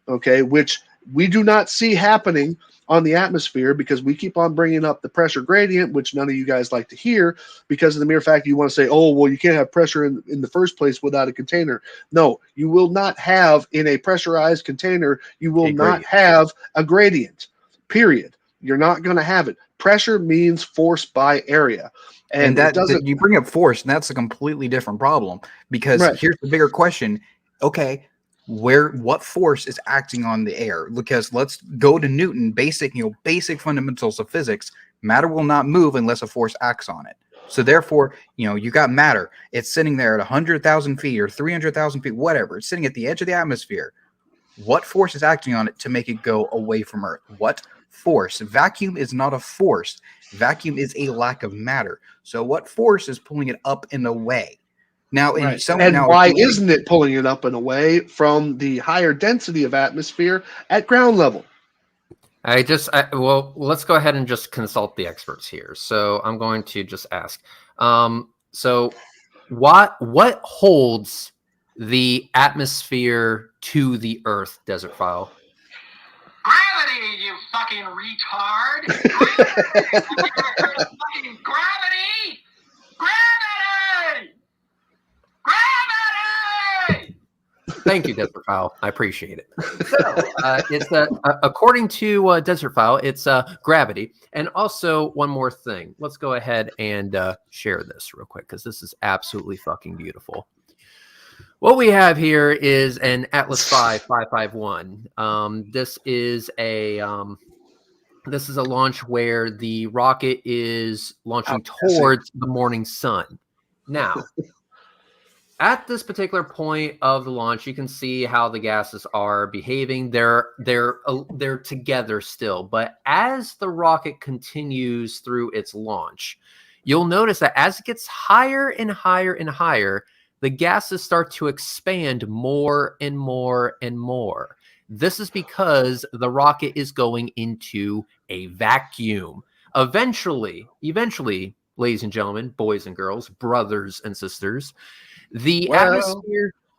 Okay, which we do not see happening on the atmosphere because we keep on bringing up the pressure gradient, which none of you guys like to hear because of the mere fact you want to say, oh, well, you can't have pressure in the first place without a container. No, you will not have in a pressurized container, you will not have a gradient, period. You're not going to have it. Pressure means force by area. And that you bring up force, and that's a completely different problem because here's the bigger question. Okay, what force is acting on the air? Because let's go to Newton, basic fundamentals of physics. Matter will not move unless a force acts on it. So therefore, you got matter. It's sitting there at 100,000 feet or 300,000 feet, whatever. It's sitting at the edge of the atmosphere. What force is acting on it to make it go away from Earth? What force? Vacuum is not a force. Vacuum is a lack of matter. So what force is pulling it up and away? Now, why isn't it pulling it up and away from the higher density of atmosphere at ground level? Well, let's go ahead and just consult the experts here. So I'm going to just ask. So what holds the atmosphere to the Earth, Desert File? Gravity, you fucking retard. Fucking gravity! Gravity! Gravity! Thank you, Desert File. I appreciate it. So, it's according to Desert File, it's gravity. And also, one more thing. Let's go ahead and share this real quick because this is absolutely fucking beautiful. What we have here is an Atlas V 551. This is a launch where the rocket is launching towards the morning sun. Now, at this particular point of the launch, you can see how the gases are behaving. They're together still, but as the rocket continues through its launch, you'll notice that as it gets higher and higher and higher, the gases start to expand more and more and more. This is because the rocket is going into a vacuum. Eventually, ladies and gentlemen, boys and girls, brothers and sisters, the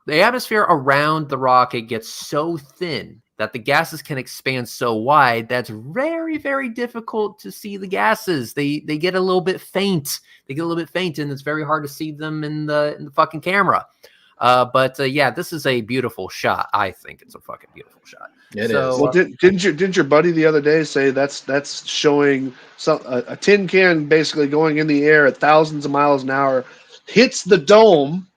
atmosphere around the rocket gets so thin that the gases can expand so wide that's very, very difficult to see the gases. They get a little bit faint. And it's very hard to see them in the fucking camera. But this is a beautiful shot. I think it's a fucking beautiful shot. It is. Well, didn't your buddy the other day say that's showing a tin can basically going in the air at thousands of miles an hour, hits the dome,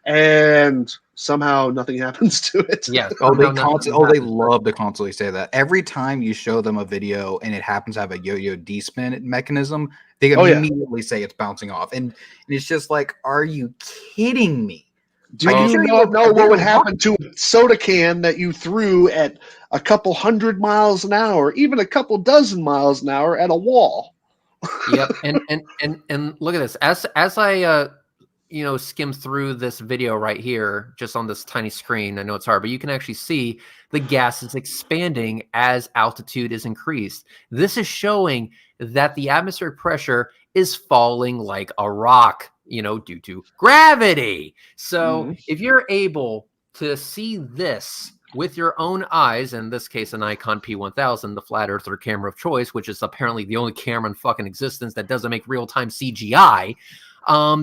and somehow nothing happens to it. Yeah. They love to constantly say that. Every time you show them a video and it happens to have a yo-yo D-spin mechanism, they immediately say it's bouncing off. And it's just like, are you kidding me? Do you know what would happen to a soda can that you threw at a couple 100 miles an hour, even a couple dozen miles an hour at a wall? Yep. And look at this. As I skim through this video right here, just on this tiny screen. I know it's hard, but you can actually see the gas is expanding as altitude is increased. This is showing that the atmospheric pressure is falling like a rock, due to gravity. So if you're able to see this with your own eyes, in this case, a Nikon P1000, the flat earther camera of choice, which is apparently the only camera in fucking existence that doesn't make real-time CGI,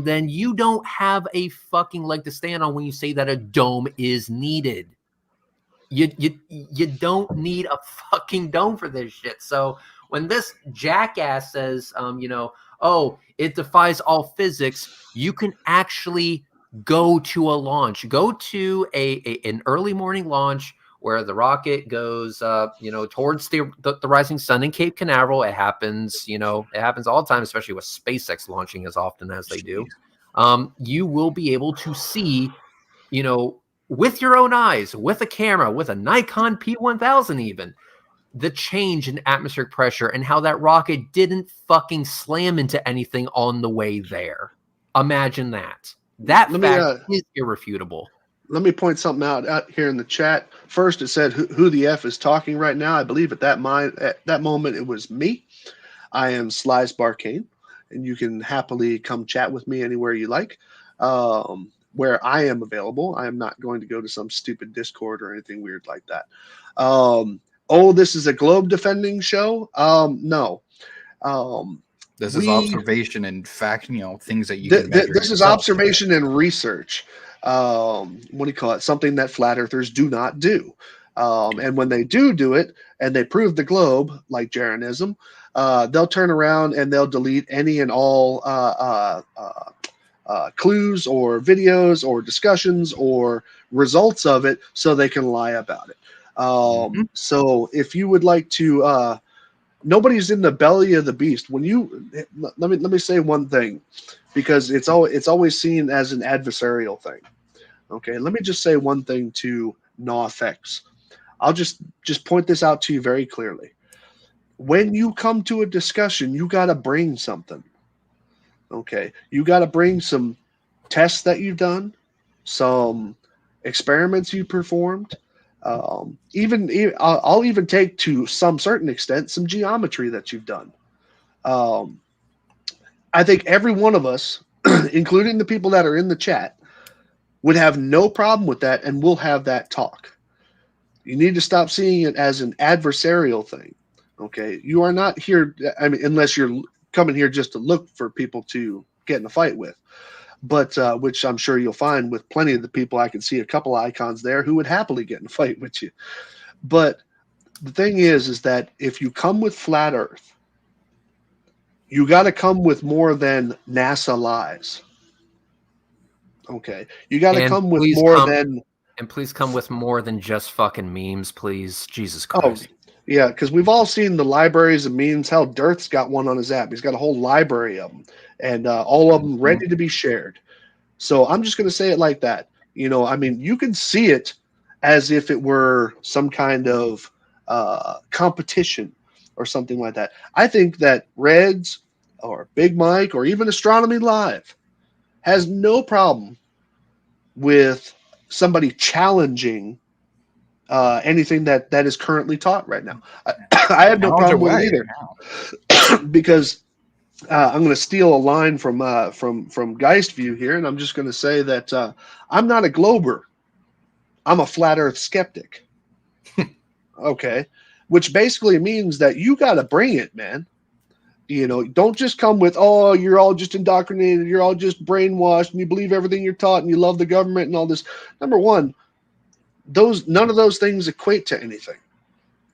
then you don't have a fucking leg to stand on when you say that a dome is needed. You don't need a fucking dome for this shit. So when this jackass says, it defies all physics, you can actually go to a launch. Go to an early morning launch where the rocket goes, towards the rising sun in Cape Canaveral. It happens, it happens all the time, especially with SpaceX launching as often as they do. You will be able to see, with your own eyes, with a camera, with a Nikon P1000 even, the change in atmospheric pressure and how that rocket didn't fucking slam into anything on the way there. Imagine that. That fact is irrefutable. Let me point something out here in the chat. First, it said who the F is talking right now. I believe at that moment it was me. I am Slice Barcane, and you can happily come chat with me anywhere you like, where I am available. I am not going to go to some stupid Discord or anything weird like that. This is a globe defending show? No. This is observation and fact, things that you can measure. This is observation and research. What do you call it? Something that flat earthers do not do. And when they do it, and they prove the globe, like Jeranism, they'll turn around and they'll delete any and all clues or videos or discussions or results of it so they can lie about it. So if you would like to, nobody's in the belly of the beast. When you let me say one thing, because it's always seen as an adversarial thing. Okay, let me just say one thing to NoFX. I'll just point this out to you very clearly. When you come to a discussion, you got to bring something. Okay, you got to bring some tests that you've done, some experiments you performed. I'll even take to some certain extent some geometry that you've done. I think every one of us, including the people that are in the chat, would have no problem with that, and we'll have that talk. You need to stop seeing it as an adversarial thing. Okay, you are not here. I mean, unless you're coming here just to look for people to get in a fight with. But which I'm sure you'll find with plenty of the people. I can see a couple icons there who would happily get in a fight with you. But the thing is that if you come with flat Earth, you got to come with more than NASA lies. Okay, you got to And come with please more come- than. And please come with more than just fucking memes, please. Jesus Oh, Christ. yeah, because we've all seen the libraries of memes. Hell, Dirth's got one on his app. He's got a whole library of them, and all of them ready to be shared. So I'm just going to say it like that. You know, I mean, you can see it as if it were some kind of competition or something like that. I think that Reds or Big Mike or even Astronomy Live has no problem with somebody challenging anything that is currently taught right now. I have no Knowledge problem with away. it either, because I'm going to steal a line from Geist View here, and I'm just going to say that I'm not a glober. I'm a flat Earth skeptic. Okay, which basically means that you got to bring it, man. You know, don't just come with, oh, you're all just indoctrinated, you're all just brainwashed, and you believe everything you're taught, and you love the government and all this. Number one, none of those things equate to anything.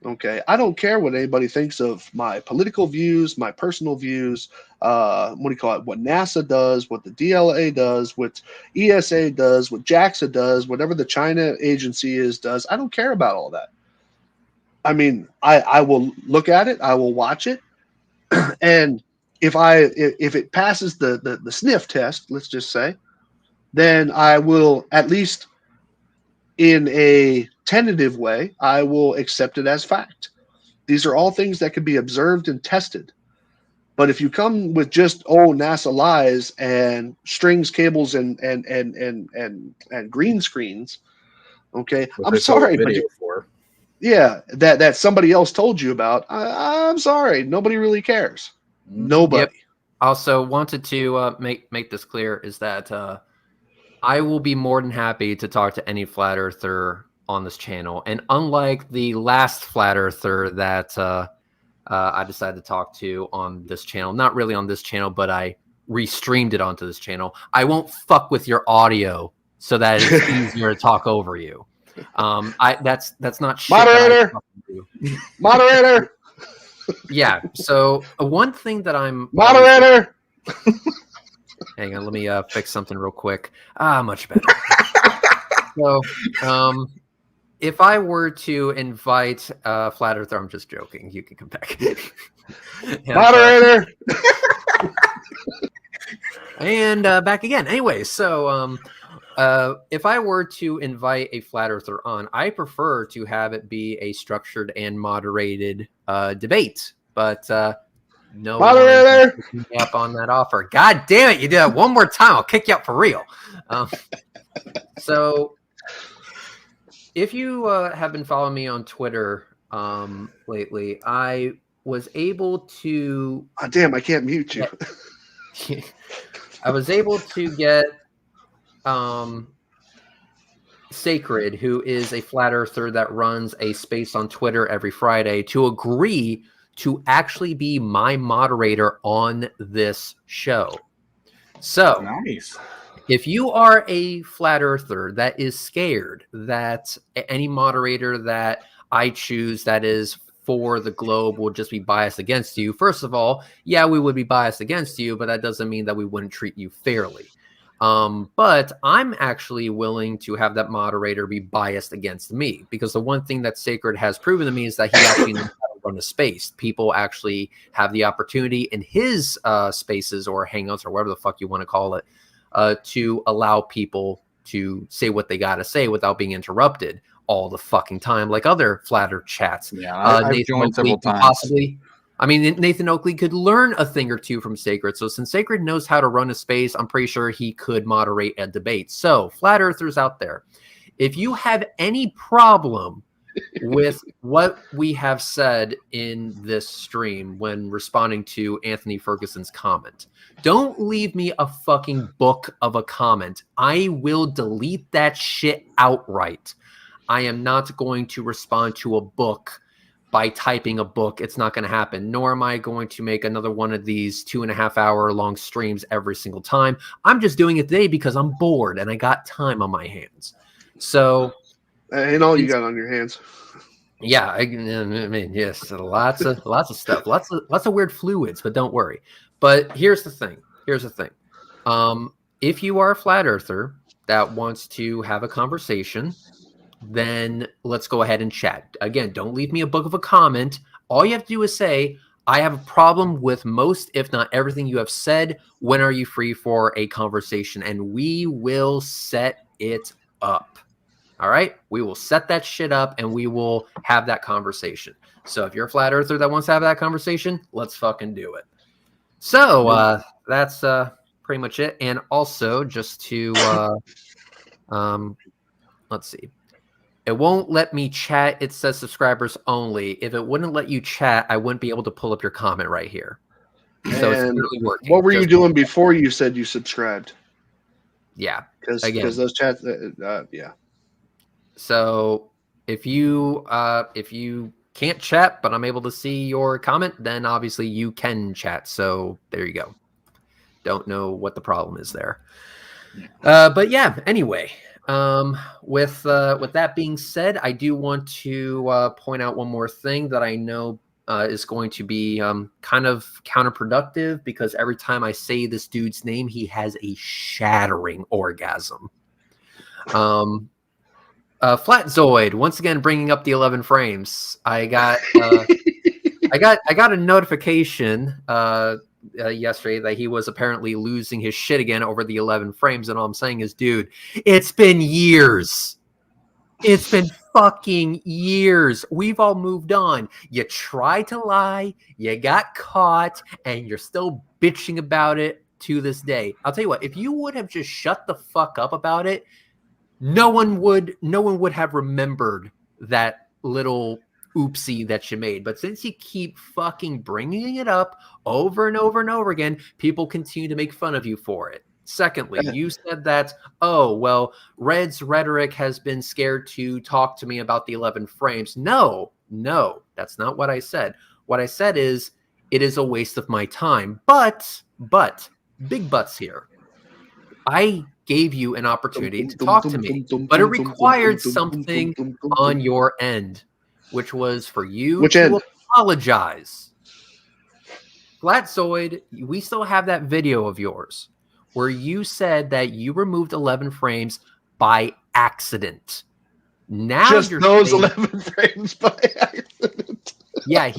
Okay, I don't care what anybody thinks of my political views, my personal views. What do you call it? What NASA does, what the DLA does, what ESA does, what JAXA does, whatever the China agency does. I don't care about all that. I mean, I will look at it, I will watch it, and if it passes the sniff test, let's just say, then I will at least, in a tentative way, I will accept it as fact. These are all things that can be observed and tested. But if you come with just NASA lies and strings, cables, and green screens, okay, I'm sorry, but yeah, that somebody else told you about, I'm sorry, nobody really cares. Nobody. Yep. Also, wanted to make this clear is that I will be more than happy to talk to any flat earther on this channel. And unlike the last flat earther that I decided to talk to on this channel, not really on this channel, but I restreamed it onto this channel, I won't fuck with your audio so that it's easier to talk over you. That's not shit. Moderator. Moderator. Yeah. So one thing that I'm moderator. Hang on, let me fix something real quick. Much better. So, if I were to invite Flat Earther, I'm just joking. You can come back. Moderator. And back again. Anyway, so if I were to invite a Flat Earther on, I prefer to have it be a structured and moderated debate. But no moderator up on that offer. God damn it! You did it one more time. I'll kick you out for real. So, if you have been following me on Twitter lately, I was able to. Oh, damn! I can't mute you. I was able to get Sacred, who is a flat earther that runs a space on Twitter every Friday, to agree to actually be my moderator on this show. So, nice. If you are a flat earther that is scared that any moderator that I choose that is for the globe will just be biased against you, first of all, yeah, we would be biased against you, but that doesn't mean that we wouldn't treat you fairly. But I'm actually willing to have that moderator be biased against me, because the one thing that Sacred has proven to me is that he actually knows how to run a space. People actually have the opportunity in his spaces or hangouts or whatever the fuck you want to call it to allow people to say what they got to say without being interrupted all the fucking time, like other flatter chats. Yeah, I've joined several times. Possibly. I mean, Nathan Oakley could learn a thing or two from Sacred. So since Sacred knows how to run a space, I'm pretty sure he could moderate a debate. So flat earthers out there, if you have any problem with what we have said in this stream when responding to Anthony Ferguson's comment, don't leave me a fucking book of a comment. I will delete that shit outright. I am not going to respond to a book by typing a book. It's not going to happen. Nor am I going to make another one of these 2.5 hour long streams every single time. I'm just doing it today because I'm bored and I got time on my hands. So, and all you got on your hands. yeah, I mean, yes, lots of stuff, lots of weird fluids, but don't worry. But here's the thing. If you are a flat earther that wants to have a conversation, then let's go ahead and chat. Again, don't leave me a book of a comment. All you have to do is say, I have a problem with most, if not everything you have said. When are you free for a conversation? And we will set it up. All right? We will set that shit up and we will have that conversation. So if you're a flat earther that wants to have that conversation, let's fucking do it. So that's pretty much it. And also, just to, let's see. It won't let me chat. It says subscribers only. If it wouldn't let you chat, I wouldn't be able to pull up your comment right here. So it's really working. What were you doing before you said you subscribed? Yeah. Because those chats, yeah. So if you can't chat, but I'm able to see your comment, then obviously you can chat. So there you go. Don't know what the problem is there. But yeah, anyway. With that being said, I do want to point out one more thing that I know is going to be kind of counterproductive, because every time I say this dude's name, he has a shattering orgasm. Flatzoid, once again bringing up the 11 frames. I got a notification yesterday that he was apparently losing his shit again over the 11 frames, and all I'm saying is, dude, it's been years. It's been fucking years. We've all moved on. You tried to lie, you got caught, and you're still bitching about it to this day. I'll tell you what, if you would have just shut the fuck up about it, no one would have remembered that little oopsie that you made. But since you keep fucking bringing it up over and over and over again, people continue to make fun of you for it. Secondly, you said that, oh, well, Red's rhetoric has been scared to talk to me about the 11 frames. No, that's not what I said. What I said is, it is a waste of my time. But, big buts here. I gave you an opportunity to talk to me, but it required something on your end, which was for you to apologize. Flatzoid, we still have that video of yours where you said that you removed 11 frames by accident. Now just you're those saying, 11 frames by accident. Yeah,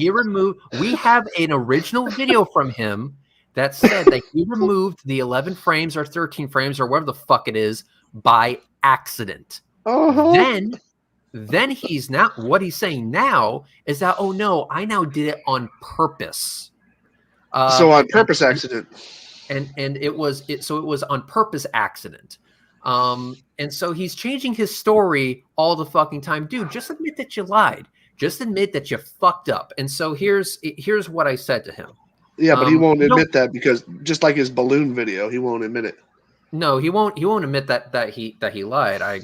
we have an original video from him that said that he removed the 11 frames or 13 frames or whatever the fuck it is by accident. Then he's now, what he's saying now is that, oh no, I now did it on purpose. So on purpose accident. And it was on purpose accident. And so he's changing his story all the fucking time. Dude, just admit that you lied. Just admit that you fucked up. And so here's what I said to him. Yeah, but he won't admit that, because just like his balloon video, he won't admit it. No, he won't admit that he lied. I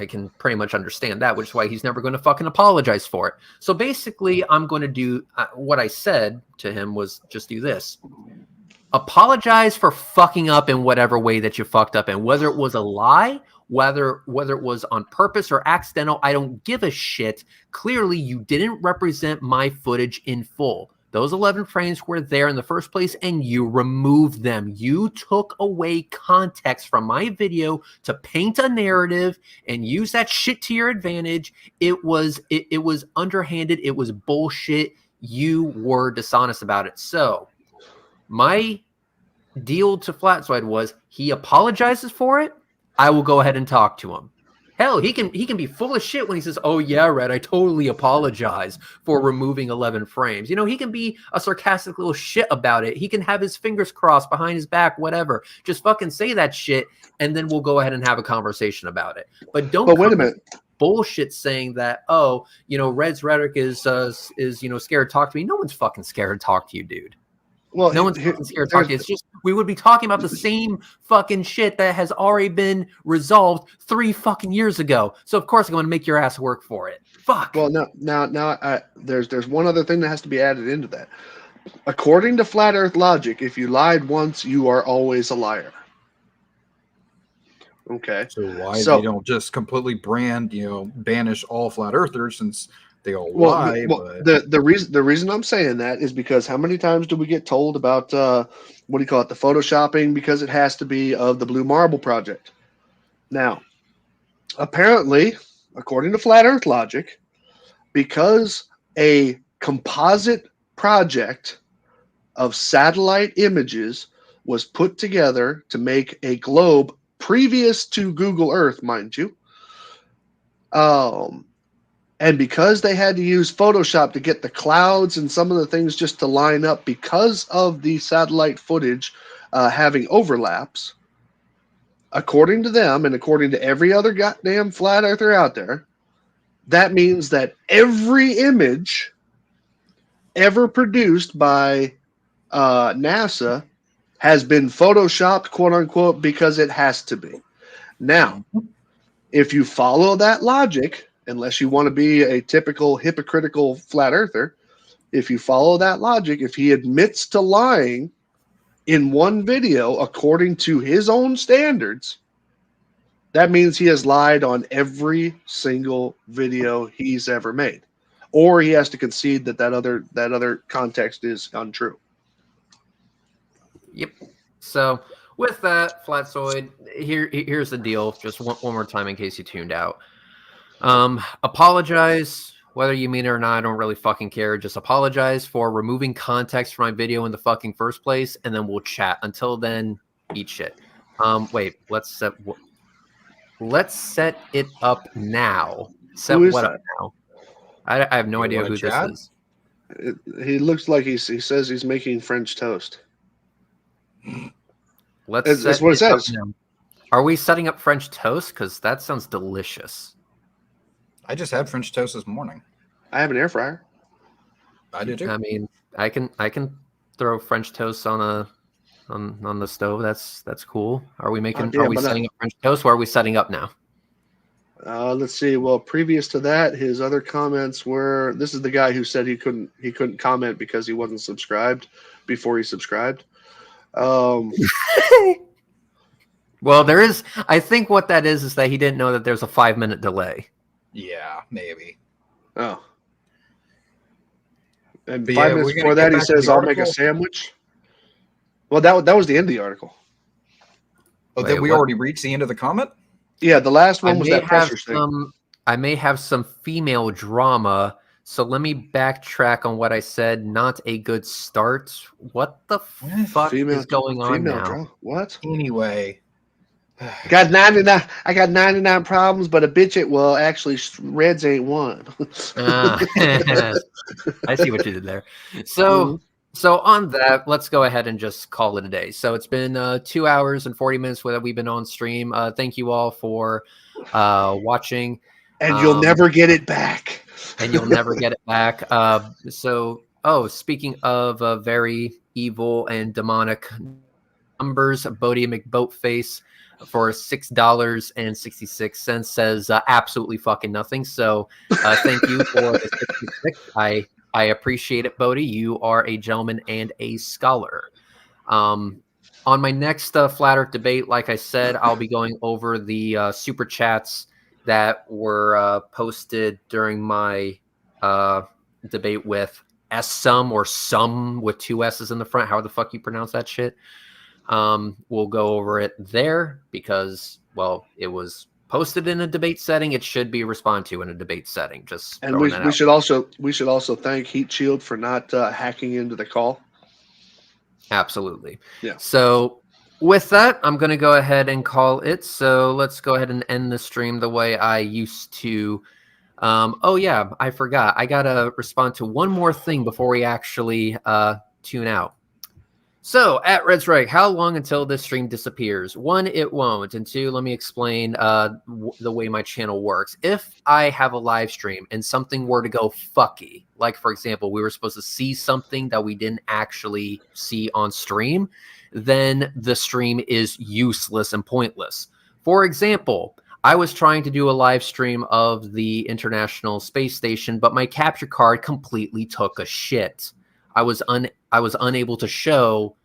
can pretty much understand that, which is why he's never going to fucking apologize for it. So basically, I'm going to do what I said to him was just do this. Apologize for fucking up in whatever way that you fucked up in, whether it was a lie, whether it was on purpose or accidental, I don't give a shit. Clearly, you didn't represent my footage in full. Those 11 frames were there in the first place, and you removed them. You took away context from my video to paint a narrative and use that shit to your advantage. It was underhanded. It was bullshit. You were dishonest about it. So my deal to Flatzoid was, he apologizes for it, I will go ahead and talk to him. Hell, he can be full of shit when he says, oh yeah, Red, I totally apologize for removing 11 frames. You know, he can be a sarcastic little shit about it. He can have his fingers crossed behind his back, whatever. Just fucking say that shit, and then we'll go ahead and have a conversation about it. But don't wait a minute. Bullshit saying that, oh, you know, Red's rhetoric is scared to talk to me. No one's fucking scared to talk to you, dude. Well, no one's fucking scared to talk to you. It's just We would be talking about the same fucking shit that has already been resolved 3 fucking years ago. So of course I'm going to make your ass work for it. Fuck. Well, there's one other thing that has to be added into that. According to flat Earth logic, if you lied once, you are always a liar. Okay. So why So- they don't just completely banish all flat earthers since they all Well, lie? well, But the reason I'm saying that is because how many times do we get told about what do you call it, the photoshopping, because it has to be of the Blue Marble Project. Now, apparently, according to flat Earth logic, because a composite project of satellite images was put together to make a globe previous to Google Earth, mind you. And because they had to use Photoshop to get the clouds and some of the things just to line up because of the satellite footage having overlaps, according to them and according to every other goddamn flat earther out there, that means that every image ever produced by NASA has been photoshopped, quote unquote, because it has to be. Now, if you follow that logic, unless you want to be a typical hypocritical flat earther, if you follow that logic, if he admits to lying in one video according to his own standards, that means he has lied on every single video he's ever made. Or he has to concede that other context is untrue. Yep. So with that, Flatsoid, here's the deal. Just one more time in case you tuned out. Apologize, whether you mean it or not. I don't really fucking care. Just apologize for removing context from my video in the fucking first place, and then we'll chat. Until then, eat shit. Wait. Let's set it up now. Set Who is what that? up now? I have no You idea wanna who chat? this is. He looks like he says he's making French toast. Let's That's set what it up says. now. Are we setting up French toast? Because that sounds delicious. I just had French toast this morning. I have an air fryer. I did too. I mean, I can throw French toast on the stove. That's cool. Are we making? yeah, are we but setting up French toast? Or are we setting up now? Let's see. Well, previous to that, his other comments were. This is the guy who said he couldn't comment because he wasn't subscribed before he subscribed. Well, there is. I think what that is that he didn't know that there's a 5-minute delay. Yeah, maybe. Oh. And But 5 yeah, minutes we're gonna before get that, he back to says, the "I'll make a article? sandwich." Well, that was the end of the article. Oh, Wait, did we what? already reach the end of the comment? Yeah, the last I one was may that have pressure thing. some. I may have some female drama. So let me backtrack on what I said. Not a good start. What the fuck is going on now? Drama. What? Anyway. Got 99. I got 99 problems, but a bitch it. Well, actually, Reds ain't one. I see what you did there. So on that, let's go ahead and just call it a day. So it's been 2 hours and 40 minutes that we've been on stream. Thank you all for watching. And you'll never get it back. And you'll never get it back. Speaking of very evil and demonic numbers, Bodie McBoatface for $6.66 says absolutely fucking nothing. So thank you for the 66. I appreciate it, Bodie. You are a gentleman and a scholar. On my next Flat Earth debate, like I said, I'll be going over the super chats that were posted during my debate with Some or Some with 2 S's in the front. How the fuck you pronounce that shit? We'll go over it there because, well, it was posted in a debate setting. It should be responded to in a debate setting. Just and we should also thank Heat Shield for not hacking into the call. Absolutely. Yeah. So with that, I'm going to go ahead and call it. So let's go ahead and end the stream the way I used to. Oh yeah, I forgot. I got to respond to one more thing before we actually tune out. So at Red Strike, how long until this stream disappears? One, it won't. And two, let me explain the way my channel works. If I have a live stream and something were to go fucky, like for example, we were supposed to see something that we didn't actually see on stream, then the stream is useless and pointless. For example, I was trying to do a live stream of the International Space Station, but my capture card completely took a shit. I was unable to show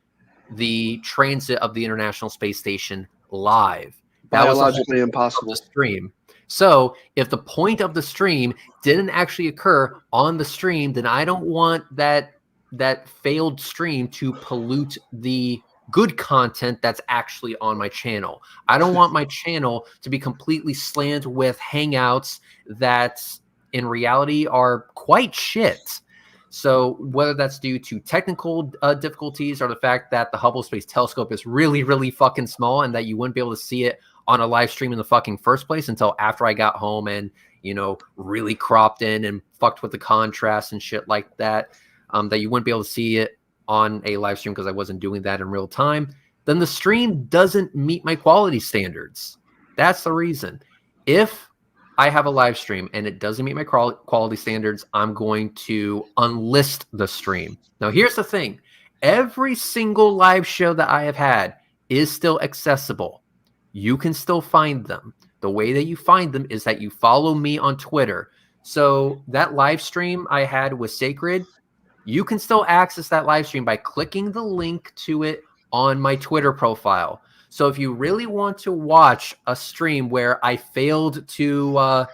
the transit of the International Space Station live. That was Biologically impossible. the stream. So if the point of the stream didn't actually occur on the stream, then I don't want that failed stream to pollute the good content that's actually on my channel. I don't want my channel to be completely slammed with hangouts that in reality are quite shit. So whether that's due to technical difficulties or the fact that the Hubble Space Telescope is really, really fucking small and that you wouldn't be able to see it on a live stream in the fucking first place until after I got home and, you know, really cropped in and fucked with the contrast and shit like that, that you wouldn't be able to see it on a live stream because I wasn't doing that in real time, then the stream doesn't meet my quality standards. That's the reason. If I have a live stream and it doesn't meet my quality standards, I'm going to unlist the stream. Now, here's the thing. Every single live show that I have had is still accessible. You can still find them. The way that you find them is that you follow me on Twitter. So that live stream I had with Sacred, you can still access that live stream by clicking the link to it on my Twitter profile. So if you really want to watch a stream where I failed to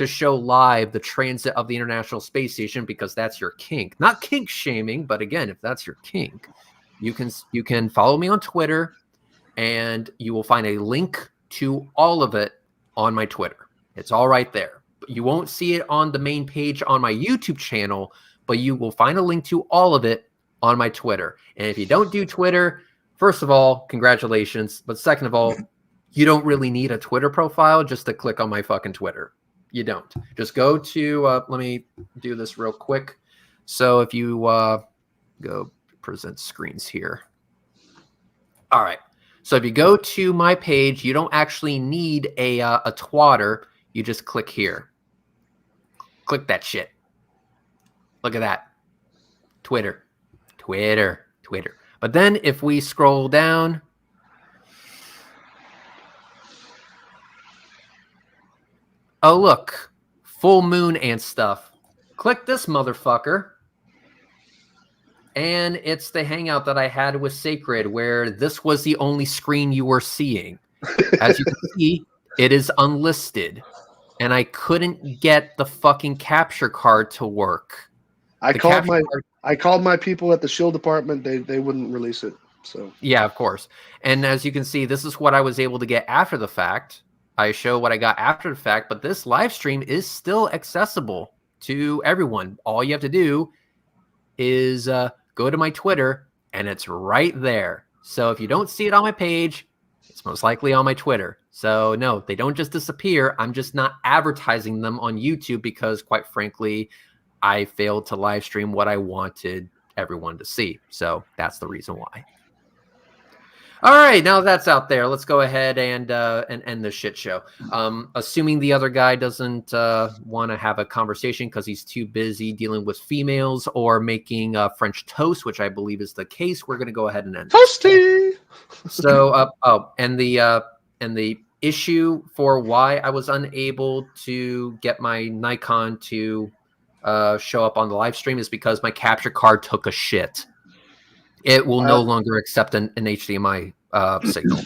show live the transit of the International Space Station because that's your kink, not kink shaming, but again, if that's your kink, you can follow me on Twitter, and you will find a link to all of it on my Twitter. It's all right there. You won't see it on the main page on my YouTube channel, but you will find a link to all of it on my Twitter. And if you don't do Twitter, first of all, congratulations. But second of all, you don't really need a Twitter profile just to click on my fucking Twitter. You don't. Just go to, let me do this real quick. So if you go present screens here. All right. So if you go to my page, you don't actually need a twatter. You just click here. Click that shit. Look at that. Twitter. But then if we scroll down, oh, look, full moon and stuff. Click this motherfucker. And it's the hangout that I had with Sacred where this was the only screen you were seeing. As you can see, it is unlisted. And I couldn't get the fucking capture card to work. I called my people at the shield department. They wouldn't release it. So yeah, of course. And as you can see, this is what I was able to get after the fact. I show what I got after the fact, but this live stream is still accessible to everyone. All you have to do is go to my Twitter, and it's right there. So if you don't see it on my page, it's most likely on my Twitter. So no, they don't just disappear. I'm just not advertising them on YouTube because, quite frankly, I failed to live stream what I wanted everyone to see. So that's the reason why. All right, now that's out there, let's go ahead and end the shit show. Assuming the other guy doesn't want to have a conversation because he's too busy dealing with females or making French toast, which I believe is the case, we're going to go ahead and end. Toasty. So, and the issue for why I was unable to get my Nikon to show up on the live stream is because my capture card took a shit. It will no longer accept an HDMI signal.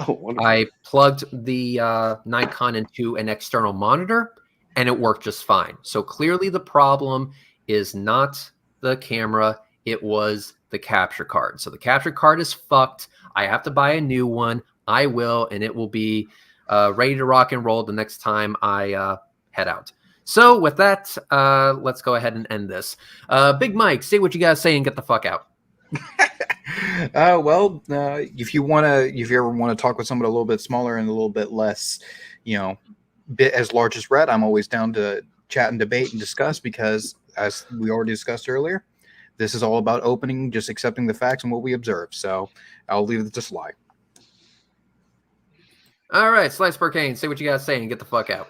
Oh, I plugged the Nikon into an external monitor, and it worked just fine. So clearly the problem is not the camera. It was the capture card. So the capture card is fucked. I have to buy a new one. I will, and it will be ready to rock and roll the next time I head out. So with that, let's go ahead and end this. Big Mike, say what you gotta say and get the fuck out. If you ever want to talk with someone a little bit smaller and a little bit less, bit as large as Red, I'm always down to chat and debate and discuss because, as we already discussed earlier, This is all about opening, just accepting the facts and what we observe. So I'll leave it to Sly. All right, Slice Burkane, say what you got to say and get the fuck out.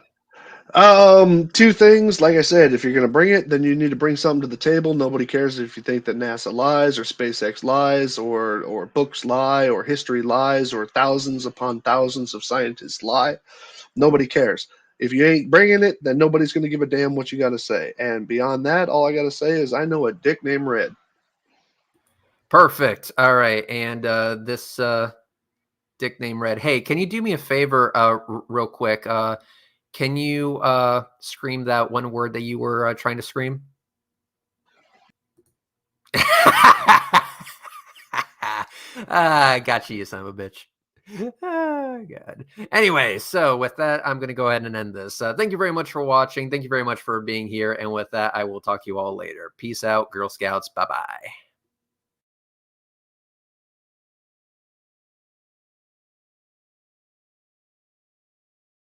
Two things. Like I said, if you're going to bring it, then you need to bring something to the table. Nobody cares if you think that NASA lies or SpaceX lies or books lie or history lies or thousands upon thousands of scientists lie. Nobody cares. If you ain't bringing it, then nobody's going to give a damn what you got to say. And beyond that, all I got to say is I know a dick named Red. Perfect. All right, and this dick named Red. Hey, can you do me a favor, real quick? Can you scream that one word that you were trying to scream? I got you, you son of a bitch. Oh, God. Anyway, so with that, I'm going to go ahead and end this. Thank you very much for watching. Thank you very much for being here. And with that, I will talk to you all later. Peace out, Girl Scouts. Bye-bye.